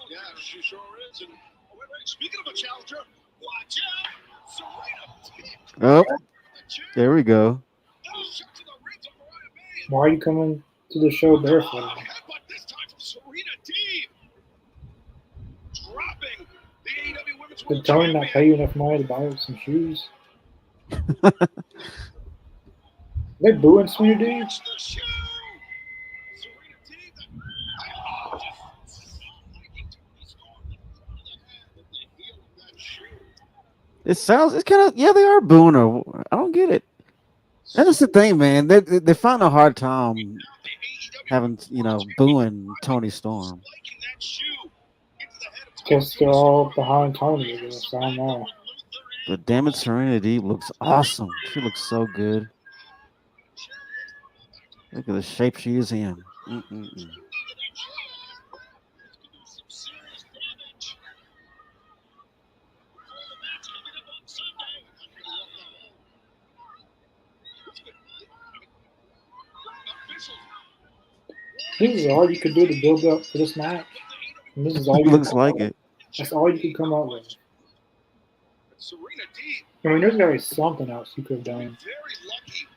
Yeah, she sure is. And speaking of a challenger, watch out! Serena. Oh, there we go. Why are you coming to the show barefoot? This time from Serena Deeb. Dropping the AEW Women's Did World Tony not Champion. pay you enough money to buy some shoes? They booing Serena Deeb? Watch the show. Serena Deeb. It's kind of, yeah, they are booing her. I don't get it. That's the thing, man. They find a hard time having, booing Tony Storm. Guess they're all behind Tony, I guess. I don't know. But damn it, Serena Deeb looks awesome. She looks so good. Look at the shape she is in. Mm-mm-mm. This is all you could do to build up for this match. And this is all you Looks like it. That's all you could come up with. I mean, there's got to be something else you could have done. Very lucky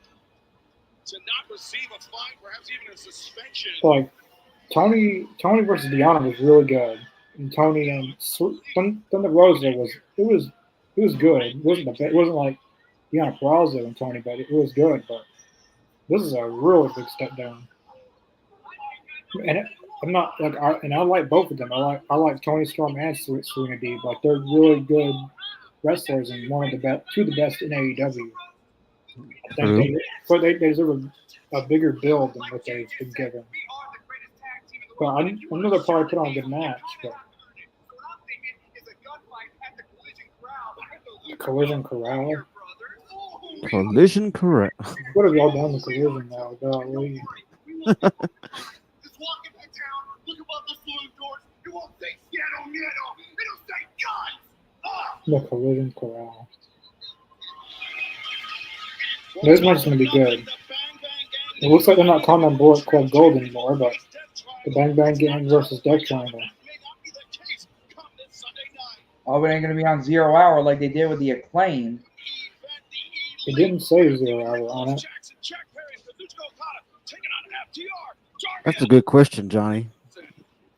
to not receive a fine, perhaps even a suspension. Like, Tony versus Deanna was really good. And Tony and Thunder Rosa was good. It wasn't like Deanna Purrazzo and Tony, but it was good. But this is a really big step down. And I'm not like, I like both of them. I like Tony Storm and Serena Deeb. Like they're really good wrestlers and one of the best, two of the best in AEW. I think True. they deserve a bigger build than what they've been given. But I know they'll probably put on a good match. But Collision Corral. Collision correct. What have y'all done to Collision now? Golly. The Collision Corral. This match is going to be good. It looks like they're not calling them Bullet Club Gold anymore, but the Bang Bang Gang versus Death Triangle. Oh, it ain't gonna be on 0 Hour like they did with the Acclaim. It didn't say 0 Hour on it. That's a good question, Johnny.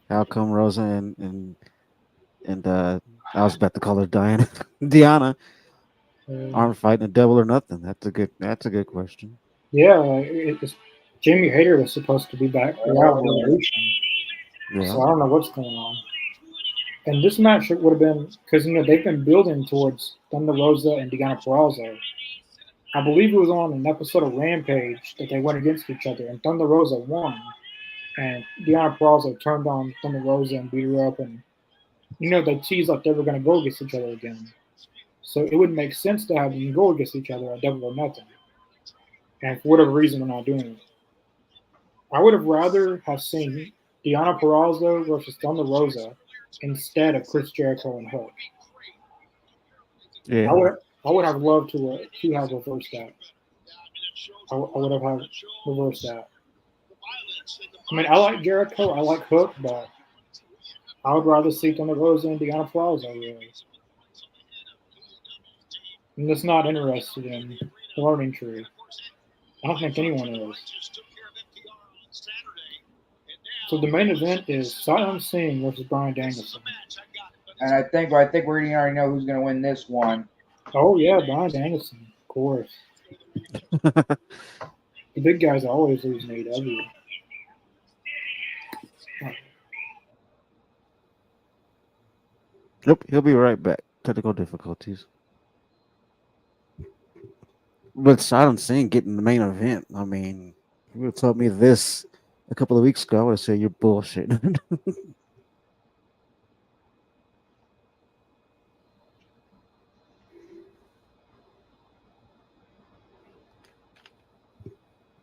How come Rosa and I was about to call her Diana, Deanna aren't fighting a double or nothing? That's a good question. Yeah, it's Jamie Hayter was supposed to be back throughout Revolution, Yeah. so I don't know what's going on. And this match would have been because they've been building towards Thunder Rosa and Deanna Purrazzo. I believe it was on an episode of Rampage that they went against each other, and Thunder Rosa won. And Deanna Purrazzo turned on Thunder Rosa and beat her up, and they teased like they were going to go against each other again. So it would make sense to have them go against each other at Double or Nothing. And for whatever reason, they're not doing it. I would have rather have seen Deanna Purrazzo versus Thunder Rosa instead of Chris Jericho and Hook. Yeah. I would have loved to have reversed that. I would have had reversed that. I mean, I like Jericho, I like Hook, but I would rather see Thunder Rosa and Deanna Purrazzo, really. I'm just not interested in the learning tree. I don't think anyone is. So the main event is Satnam Singh versus Bryan Danielson. And I think we already know who's gonna win this one. Oh yeah, Bryan Danielson, of course. The big guys always lose in AEW. Yep, he'll be right back. Technical difficulties. But Saddam Singh getting the main event. I mean, if you would have told me this a couple of weeks ago, I would have said you're bullshit.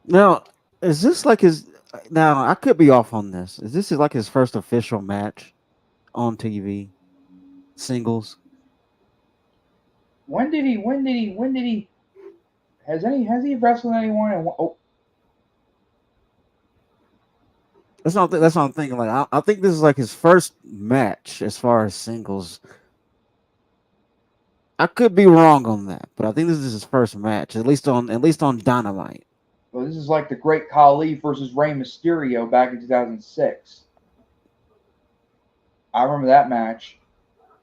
Now, is this like his? Now, I could be off on this. Is this like his first official match on TV, singles? When did he? Has he wrestled anyone? That's not what I'm thinking. Like, I think this is like his first match as far as singles. I could be wrong on that, but I think this is his first match, at least on Dynamite. Well, this is like the Great Khali versus Rey Mysterio back in 2006. I remember that match.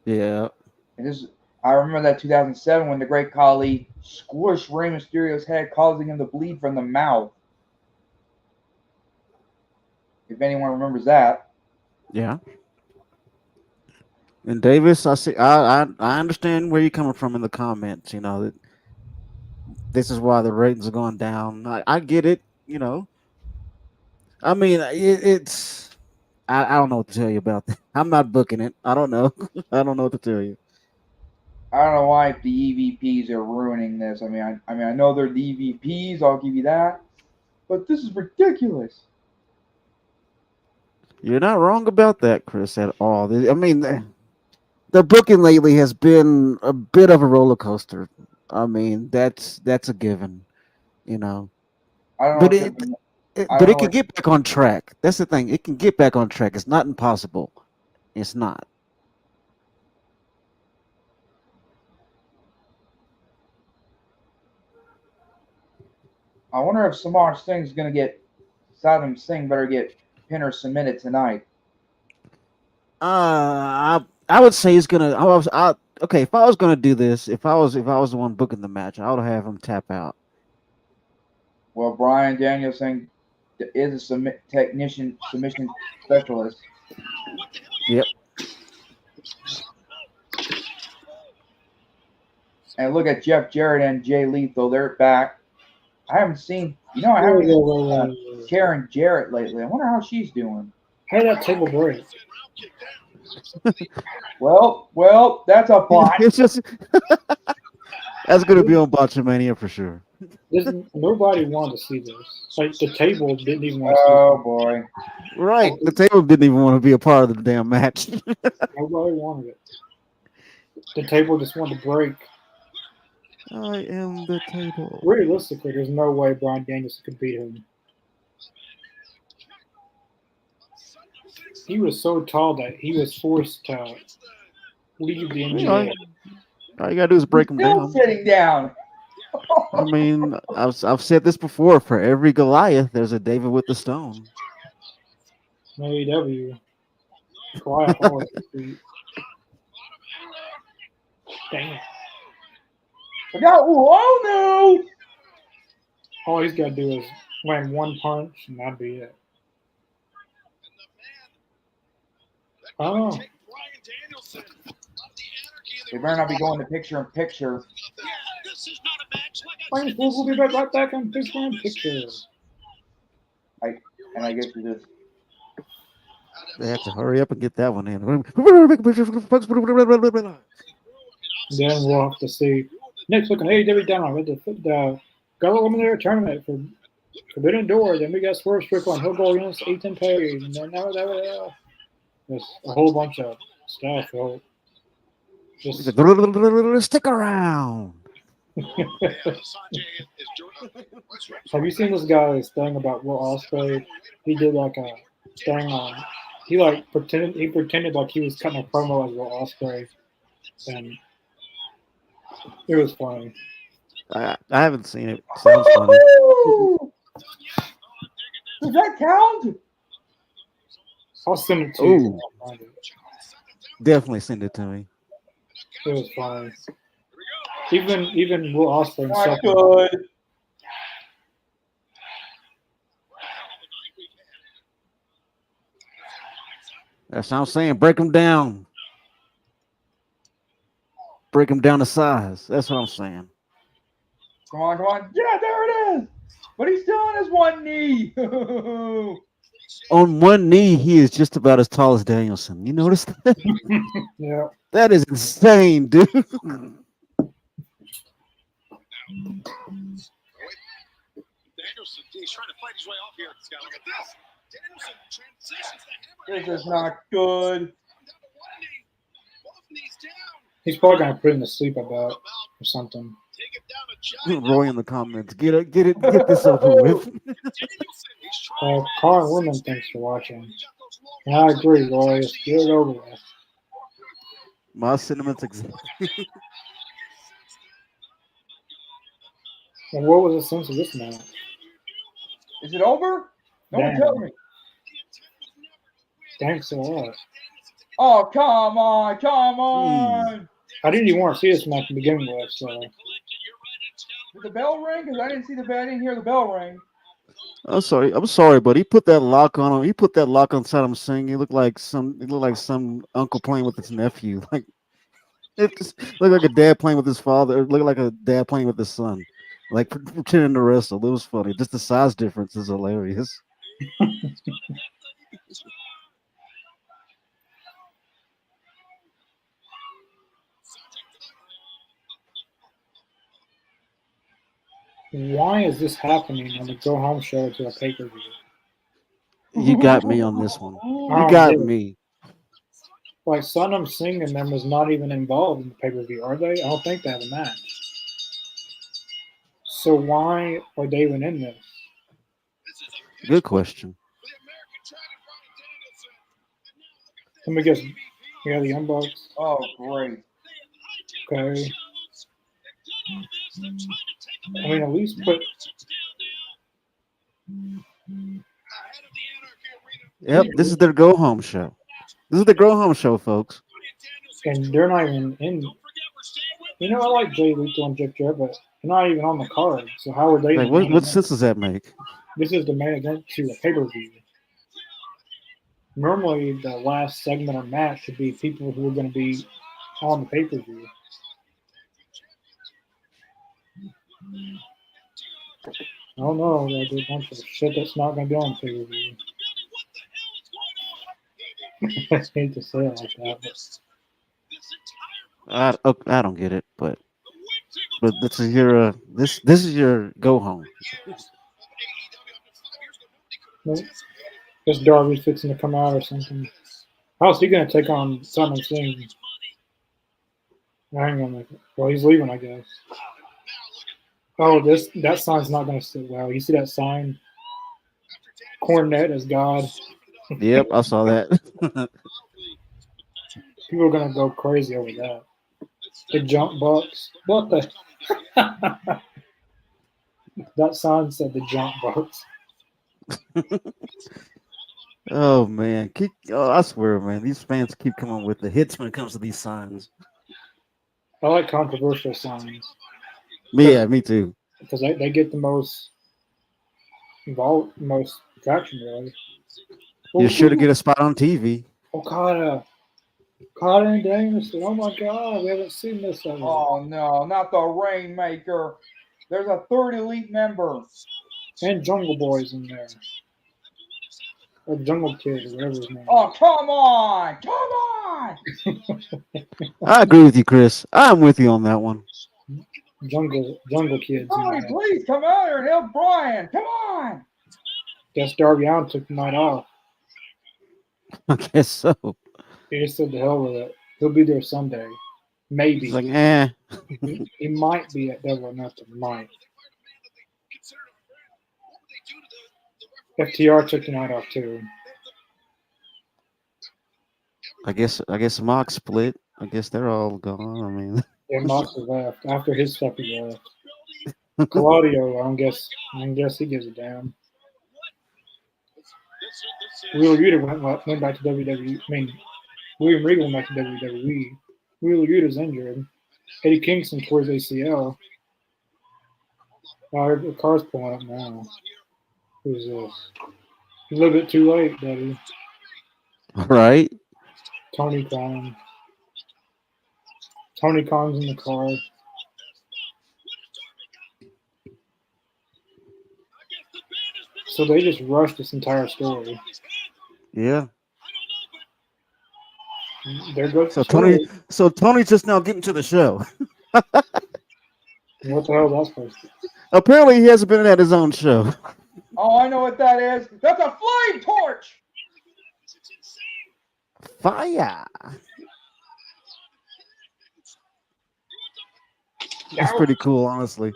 Yeah. And I remember that 2007 when the Great Khali squished Rey Mysterio's head, causing him to bleed from the mouth. If anyone remembers that. Yeah. And Davis, I see. I understand where you're coming from in the comments. That this is why the ratings are going down. I get it. I mean, it's. I don't know what to tell you about that. I'm not booking it. I don't know. I don't know what to tell you. I don't know why the EVPs are ruining this. I mean, I know they're the EVPs. I'll give you that. But this is ridiculous. You're not wrong about that, Chris, at all. I mean, the booking lately has been a bit of a roller coaster. I mean, that's a given. I don't know. But it can get back on track. That's the thing. It can get back on track. It's not impossible. It's not. I wonder if Samar Singh's going to get Saddam Singh better get pinned or submitted tonight. I would say he's gonna. Okay. If I was gonna do this, if I was the one booking the match, I would have him tap out. Well, Bryan Danielson is a submission specialist. Yep. And look at Jeff Jarrett and Jay Lethal. They're back. I haven't seen, I haven't Whoa. seen Karen Jarrett lately. I wonder how she's doing. How did that table break? Well, that's a bot. It's just that's gonna be on Botchamania for sure. Nobody wanted to see this. Like the table didn't even want to Oh boy. Right. The table didn't even want to be a part of the damn match. see it. Nobody wanted it. The table just wanted to break. I am the table. Realistically, there's no way Bryan Danielson could beat him. He was so tall that he was forced to leave the You know, NGA. all you gotta do is break them Still down. sitting down. I mean, I've said this before. For every Goliath, there's a David with the stone. AEW. Goliath always beat. Damn. Oh no! All he's got to do is land one punch, and that'd be it. Oh, They better not be going to picture-in-picture. Flames will be right back on picture. And I guess we just They have to hurry up and get that one in. Then we'll have to see. Next, look at AEW Dynamite with the Go Eliminator Tournament for Forbidden Door. Then we got Swerve Strickland. He'll go against Ethan Page. And then there's a whole bunch of stuff. So just Stick around. have you seen this guy's thing about Will Ospreay? He did like a thing on. He pretended like he was cutting a promo as Will Ospreay, and it was funny. I haven't seen it. Sounds funny. Does that count? I'll send it to you. Ooh. I'll find it. Definitely send it to me. It was funny. Even Will Ospreay Not himself. good. That's what I'm saying. Break them down. Break them down to size. That's what I'm saying. Come on. Yeah, there it is. But he's still on his one knee. On one knee, he is just about as tall as Danielson. You notice that? Yeah. That is insane, dude. Danielson, he's trying to fight his way off here. Scott, look at this. Danielson transitions the hammer. This is not good. He's probably gonna put him to sleep about or something. Take it down to Roy in the comments. Get this over with. Colin Woodman, thanks for watching. And I agree, Roy. Let's get it over with. My sentiments exactly. And what was the sense of this match? Is it over? No one Damn. tell me. Thanks a lot. Oh, come on. I didn't even want to see this match to begin with, so Did the bell ring? Because I didn't hear the bell ring. I'm sorry, but he put that lock on him. He put that lock on Saddam Singh. He looked like some uncle playing with his nephew. Like it just looked like a dad playing with his father. It looked like a dad playing with his son. Like pretending to wrestle. It was funny. Just the size difference is hilarious. why is this happening on the Go Home show to a pay-per-view? You got me on this one. I You don't got get it. me. Like Sonam Singh and them was not even involved in the pay-per-view, are they? I don't think they have a match. So why are they even in this? Good question. Let me guess. Yeah, the Young Bucks. Oh, great. Okay. I mean, at least put. Yep, this is their go home show. This is the go home show, folks. And they're not even in. You know, I like Jay Lethal and Jeff Jarrett, but not even on the card. So how would they? Like, what sense does that make? This is the main event to a pay-per-view. Normally, the last segment or match should be people who are going to be on the pay-per-view. I don't know. There's a bunch of shit that's not going to be on pay-per-view. I hate to say it like that, but I don't get it, but this is your this is your go home. this Darby's fixing to come out or something. How's he going to take on Simon Singh? Hang on. Well, he's leaving, I guess. Oh, that sign's not going to sit well. You see that sign? Cornette as God. Yep, I saw that. People are going to go crazy over that. The jump bucks. What the? That sign said the jump bucks. Oh man, I swear, man, these fans keep coming with the hits when it comes to these signs. I like controversial signs. Yeah, me too. Because they get the most traction, really. You're sure to get a spot on TV. Okada and Danielson. Oh my God, we haven't seen this ever. Oh no, not the Rainmaker. There's a third elite member. And Jungle Boy's in there. Or Jungle Kid, or whatever his name is. Oh, come on! I agree with you, Chris. I'm with you on that one. Jungle Kids. Tony, please come out here and help Brian. Come on! Guess Darby Allin took the night off. I guess so. He just said the hell with it. He'll be there someday. Maybe. He's like, He might be at Double or Nothing. Might. FTR took the night off too. I guess Mox split. I guess they're all gone. I mean, Yeah, Mox left after his fucking left. Claudio, I don't guess he gives a damn. Wheeler Yuta went back to WWE. I mean, William Regal went back to WWE. Wheeler Yuta's injured. Eddie Kingston towards ACL. The car's pulling up now. Who's this? A little bit too late, buddy. right? Tony Khan. Tony Khan's in the car. So they just rushed this entire story. Yeah. There goes So Tony's just now getting to the show. What the hell is that supposed to be? Apparently, he hasn't been at his own show. Oh, I know what that is. That's a flame torch! Fire. That's pretty cool, honestly.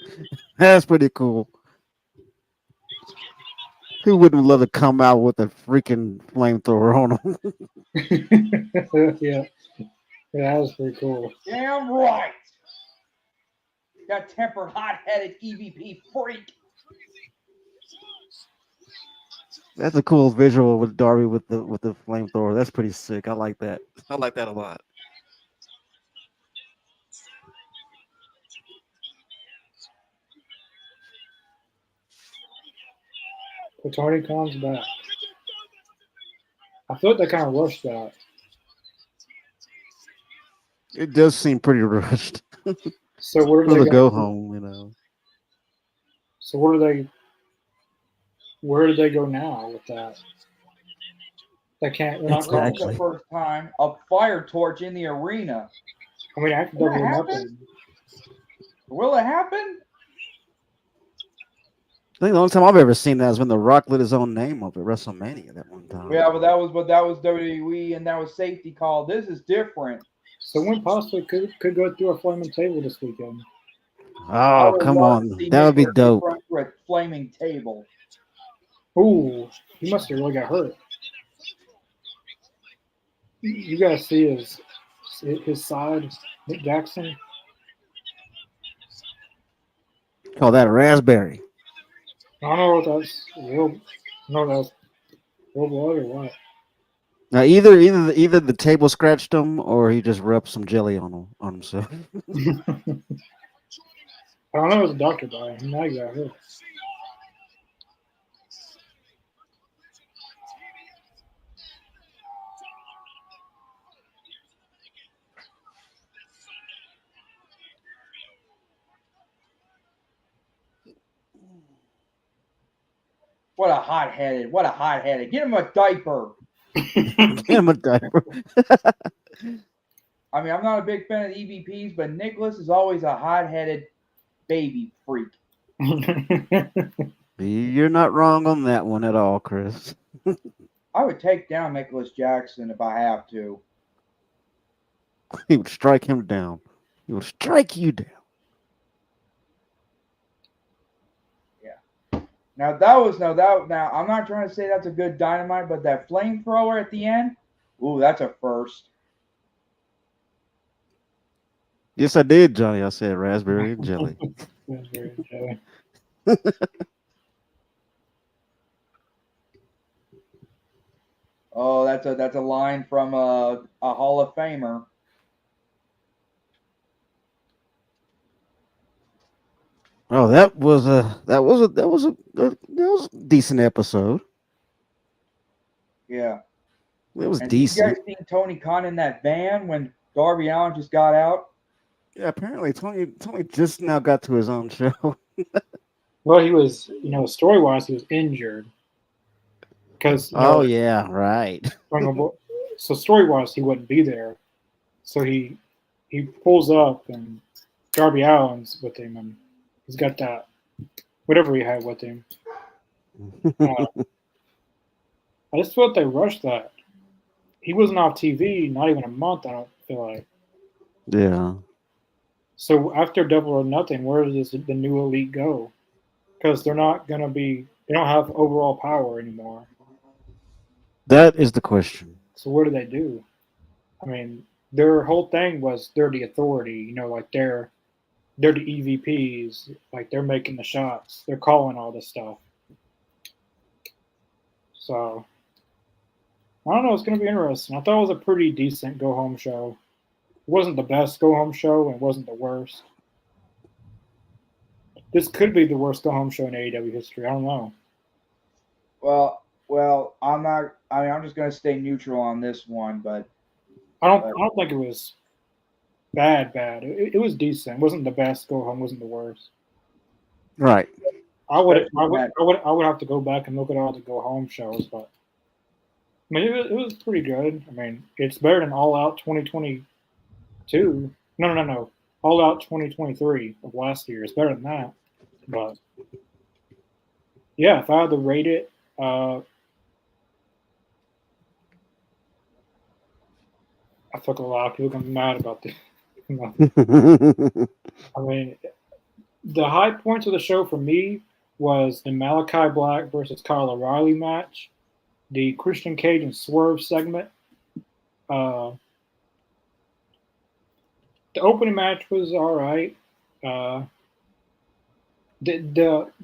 That's pretty cool. Who wouldn't love to come out with a freaking flamethrower on him? Yeah, that was pretty cool. Damn right. That tempered, hot-headed EVP freak. That's a cool visual with Darby with the flamethrower. That's pretty sick. I like that. I like that a lot. But Tony Khan's back. I thought they kind of rushed that. It does seem pretty rushed. So what are For they the gonna go do? home, you know. So what are they? Where do they go now with that? They can't. They're not This is the Exactly. first time a fire torch in the arena. I mean, after Will it Double or happen? Nothing. Will it happen? I think the only time I've ever seen that is when The Rock lit his own name up at WrestleMania that one time. Yeah, but that was WWE and that was safety call. This is different. Someone possibly could go through a flaming table this weekend. I Oh, would come love on. to see That would be Mr. dope. Run through a flaming table. Ooh, he must have really got hurt. You guys see his side, Nick Jackson. Call that raspberry. I don't know if that's real. No, that's real blood or what. Now, either the table scratched him or he just rubbed some jelly on himself. I I don't know. It was a doctor guy. Now you got her. What a hot-headed. What a hot-headed. Get him a diaper. Get him a diaper. I mean, I'm not a big fan of EVPs, but Nicholas is always a hot-headed baby freak. You're not wrong on that one at all, Chris. I would take down Nicholas Jackson if I have to. He would strike him down. He would strike you down. Now that was now that now I'm not trying to say that's a good Dynamite, but that flamethrower at the end, ooh, that's a first. Yes, I did, Johnny. I said raspberry and jelly. That's very jelly. Oh, that's a line from a Hall of Famer. Oh, that was a decent episode. Yeah. It was And did you decent. guys seen Tony Khan in that van when Darby Allin just got out? Yeah, apparently Tony just now got to his own show. Well, he was, story wise, he was injured because Oh yeah, right. so story wise, he wouldn't be there. So he pulls up and Darby Allin's with him, and he's got that whatever he had with him. I just felt they rushed that. He wasn't off TV not even a month. I don't feel like. Yeah. So after Double or Nothing, where does the new Elite go? Because they're not going to be. They don't have overall power anymore. That is the question. So what do they do? I mean, their whole thing was they're the authority. Like they're the EVPs. Like they're making the shots. They're calling all this stuff. So I don't know. It's going to be interesting. I thought it was a pretty decent go home show. It wasn't the best go home show, and it wasn't the worst. This could be the worst go home show in AEW history. I don't know. Well, I'm not. I mean, I'm just going to stay neutral on this one, but I don't think it was bad. It was decent. It wasn't the best go home. Wasn't the worst. Right. I would have to go back and look at all the go home shows, but I mean it was pretty good. I mean it's better than All Out 2022. No. All Out 2023 of last year. It's better than that. But yeah, if I had to rate it, I took a lot of people gonna be mad about this. I mean, the high points of the show for me was the Malachi Black versus Kyle O'Reilly match, the Christian Cage and Swerve segment. The opening match was all right. The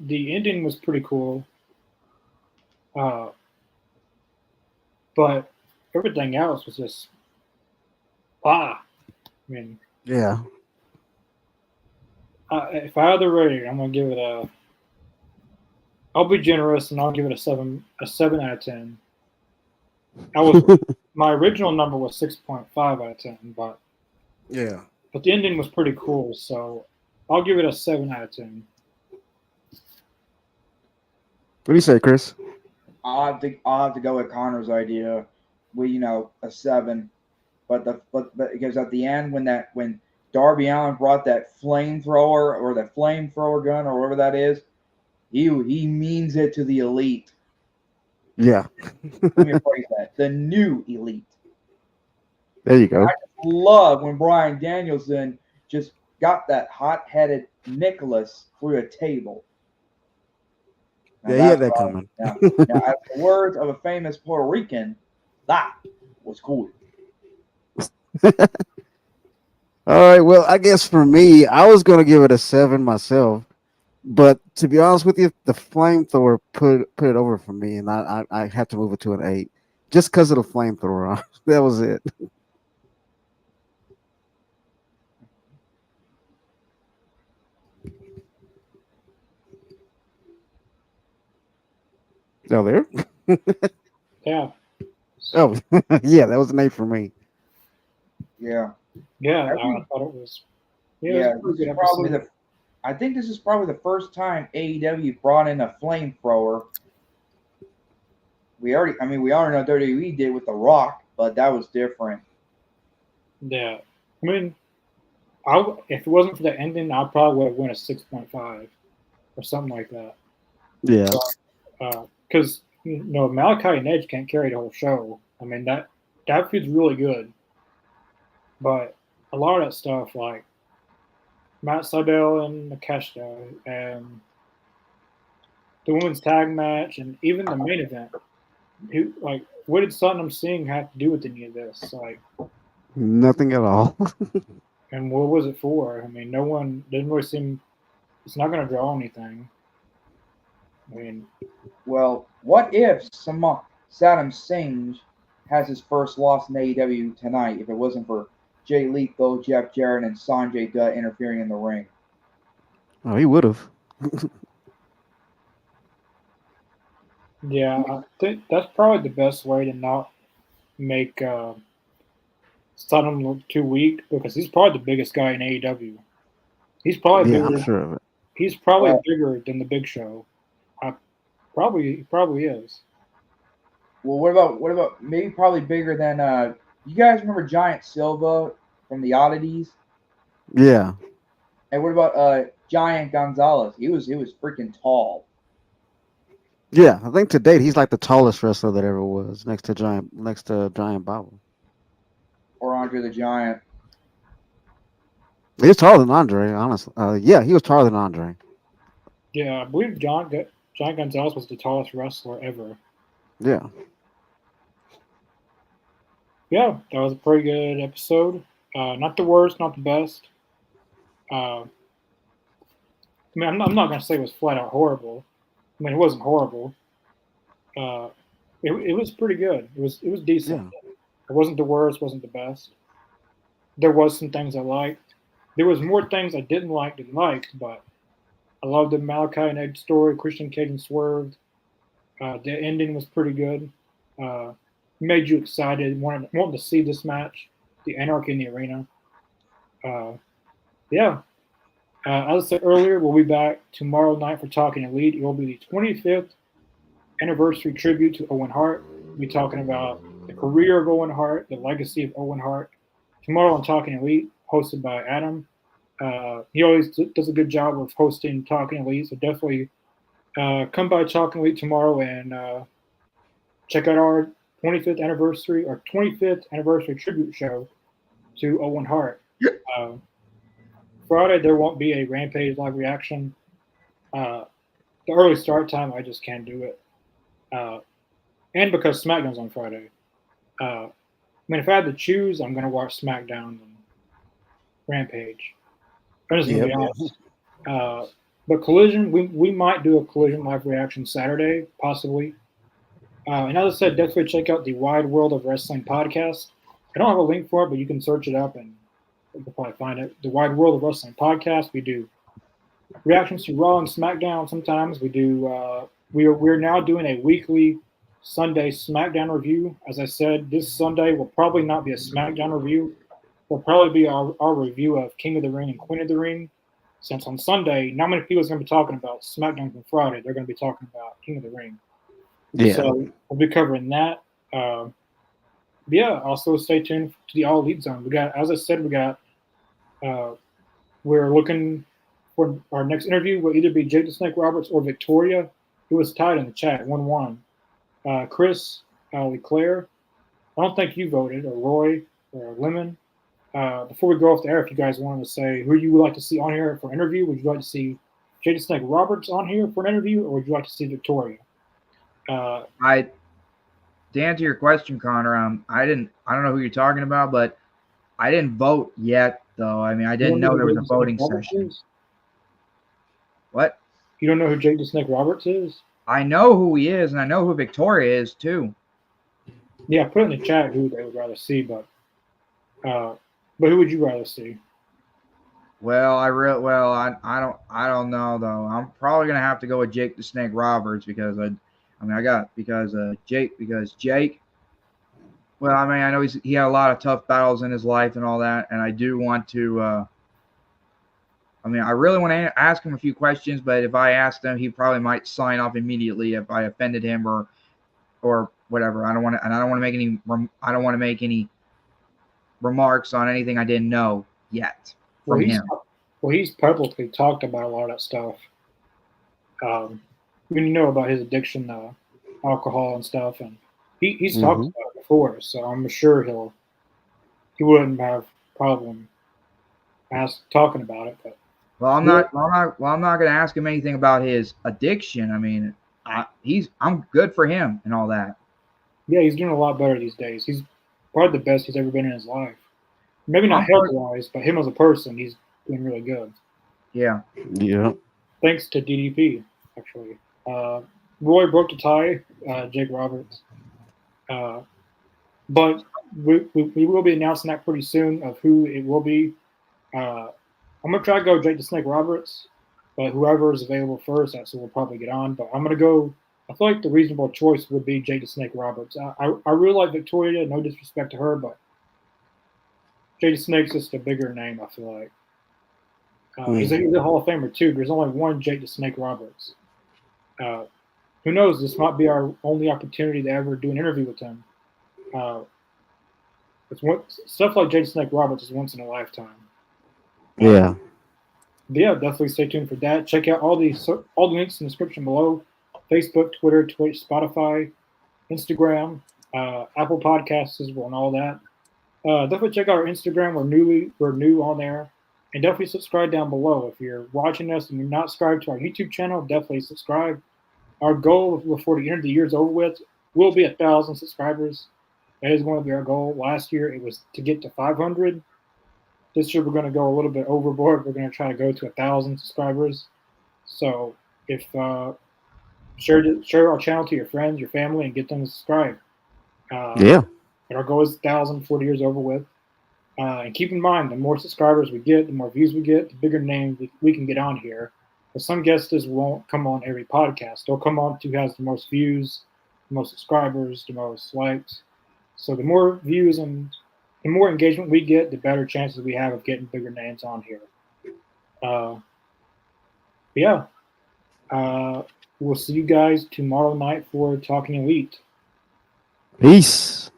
ending was pretty cool. But everything else was just I mean, Yeah. if I had to rate it, I'm gonna give it a. I'll be generous and I'll give it a 7 out of 10. My original number was 6.5 out of 10, but Yeah. the ending was pretty cool, so I'll give it a 7 out of 10. What do you say, Chris? I'll have to go with Connor's idea. A 7, but because at the end when Darby Allin brought that flamethrower or the flamethrower gun or whatever that is, he means it to the Elite. Yeah. Let me rephrase that. The new Elite. There you go. I love when Bryan Danielson just got that hot-headed Nicholas through a table. Now Yeah, he had that that's coming. Now, as the words of a famous Puerto Rican, that was cool. All right. Well, I guess for me, I was gonna give it a 7 myself, but to be honest with you, the flamethrower put it over for me, and I have to move it to an 8 just because of the flamethrower. That was it. Oh, there. Yeah. Oh, yeah, that was the name for me. Yeah. Yeah, I Every- thought it was. Yeah, it Yeah, was a pretty this good is probably episode. the. I think this is probably the first time AEW brought in a flamethrower. We already know WWE did with The Rock, but that was different. Yeah. I mean, if it wasn't for the ending, I probably would have went a 6.5 or something like that. Yeah. Because Malachi and Edge can't carry the whole show. I mean that feud's really good, but a lot of that stuff like Matt Sydal and Nakashita and the women's tag match and even the main event, what did Satnam Singh have to do with any of this? Like, Nothing at all. and what was it for? I mean, no one didn't really seem. It's not going to draw anything. I mean, Well, what if Saddam Singh has his first loss in AEW tonight if it wasn't for Jay Lethal, Jeff Jarrett, and Sanjay Dutt interfering in the ring? Oh, he would have. yeah, I think that's probably the best way to not make Satnam look too weak because he's probably the biggest guy in AEW. He's probably Yeah, I'm bigger. sure of it. He's probably Well- bigger than the Big Show. He probably is. Well, what about maybe probably bigger than you guys remember Giant Silva from the Oddities? Yeah. And what about Giant Gonzalez? He was freaking tall. Yeah, I think to date he's like the tallest wrestler that ever was, next to Giant Baba. Or Andre the Giant. He's taller than Andre, honestly. Yeah, he was taller than Andre. Yeah, I believe John Gonzalez was the tallest wrestler ever. Yeah. Yeah, that was a pretty good episode. Not the worst, not the best. I mean, I'm not going to say it was flat out horrible. I mean, it wasn't horrible. It was pretty good. It was decent. Yeah. It wasn't the worst, wasn't the best. There was some things I liked. There was more things I didn't like than liked, but I loved the Malachi and Edge story. Christian Cage swerved. The ending was pretty good. Made you excited, wanting to see this match, the Anarchy in the Arena. Yeah. As I said earlier, we'll be back tomorrow night for Talking Elite. It will be the 25th anniversary tribute to Owen Hart. We'll be talking about the career of Owen Hart, the legacy of Owen Hart. Tomorrow on Talking Elite, hosted by Adam. He always does a good job of hosting Talking Elite, so definitely come by Talking Elite tomorrow and check out our 25th anniversary tribute show to Owen Hart. Friday there won't be a Rampage live reaction. The early start time, I just can't do it, and because SmackDown's on Friday. I mean, if I had to choose, I'm going to watch SmackDown and Rampage. I'm just going to be honest. But Collision, we might do a Collision live reaction Saturday, possibly. And as I said, definitely check out the Wide World of Wrestling podcast. I don't have a link for it, but you can search it up and you'll probably find it. The Wide World of Wrestling podcast. We do reactions to Raw and SmackDown. Sometimes we do. We're now doing a weekly Sunday SmackDown review. As I said, this Sunday will probably not be a SmackDown review. It'll probably be our review of King of the Ring and Queen of the Ring. Since on Sunday, not many people are going to be talking about SmackDown from Friday. They're going to be talking about King of the Ring. Yeah. So we'll be covering that. Also stay tuned to the All Elite Zone. As I said, we're looking for our next interview. Will either be Jake the Snake Roberts or Victoria, who was tied in the chat 1-1. Chris Leclerc, I don't think you voted, or Roy, or Lemon. Before we go off the air, if you guys wanted to say who you would like to see on here for an interview, would you like to see Jake the Snake Roberts on here for an interview, or would you like to see Victoria? To answer your question, Connor, I don't know who you're talking about, but I didn't vote yet, though. I mean, I didn't know there was a voting session. What? You don't know who Jake the Snake Roberts is? I know who he is, and I know who Victoria is too. Yeah, put in the chat who they would rather see, but who would you rather see? Well, I don't know though. I'm probably gonna have to go with Jake the Snake Roberts because I mean, I got because Jake. Well, I mean, I know he had a lot of tough battles in his life and all that, and I do want to. I mean, I really want to ask him a few questions, but if I asked him, he probably might sign off immediately if I offended him or whatever. I don't want to, and I don't want to make any. I don't want to make any remarks on anything I didn't know yet Well, from him. he's publicly talked about a lot of that stuff. When you know about his addiction to alcohol and stuff, and he's talked Mhm. about it before, so I'm sure he wouldn't have problem talking about it. But Well, I'm yeah, not. I'm not going to ask him anything about his addiction. I mean, I'm good for him and all that. yeah, he's doing a lot better these days. He's probably the best he's ever been in his life. Maybe not I'm health wise, but him as a person, he's doing really good. Yeah. Yeah. Thanks to DDP, actually. Roy broke the tie, Jake Roberts. But we will be announcing that pretty soon of who it will be. I'm going to try to go Jake the Snake Roberts, but whoever is available first, that's who we'll probably get on. But I'm going to go. I feel like the reasonable choice would be Jake the Snake Roberts. I really like Victoria, no disrespect to her, but Jake the Snake's just a bigger name, I feel like. He's a Hall of Famer, too. There's only one Jake the Snake Roberts. Who knows? This might be our only opportunity to ever do an interview with him. Stuff like Jake the Snake Roberts is once in a lifetime. Yeah. But yeah, definitely stay tuned for that. Check out all the links in the description below: Facebook, Twitter, Twitch, Spotify, Instagram, Apple Podcasts as well, and all that. Definitely check out our Instagram. We're new on there, and definitely subscribe down below. If you're watching us and you're not subscribed to our YouTube channel, definitely subscribe. Our goal before the end of the year is over with will be 1,000 subscribers. That is going to be our goal. Last year it was to get to 500. This year we're going to go a little bit overboard. We're going to try to go to 1,000 subscribers. So if share our channel to your friends, your family, and get them to subscribe. Yeah. And our goal is 1,000 40 years over with. And keep in mind, the more subscribers we get, the more views we get, the bigger name we can get on here. But some guests won't come on every podcast. They'll come on who has the most views, the most subscribers, the most likes. So the more views and the more engagement we get, the better chances we have of getting bigger names on here. Yeah. We'll see you guys tomorrow night for Talking Elite. Peace.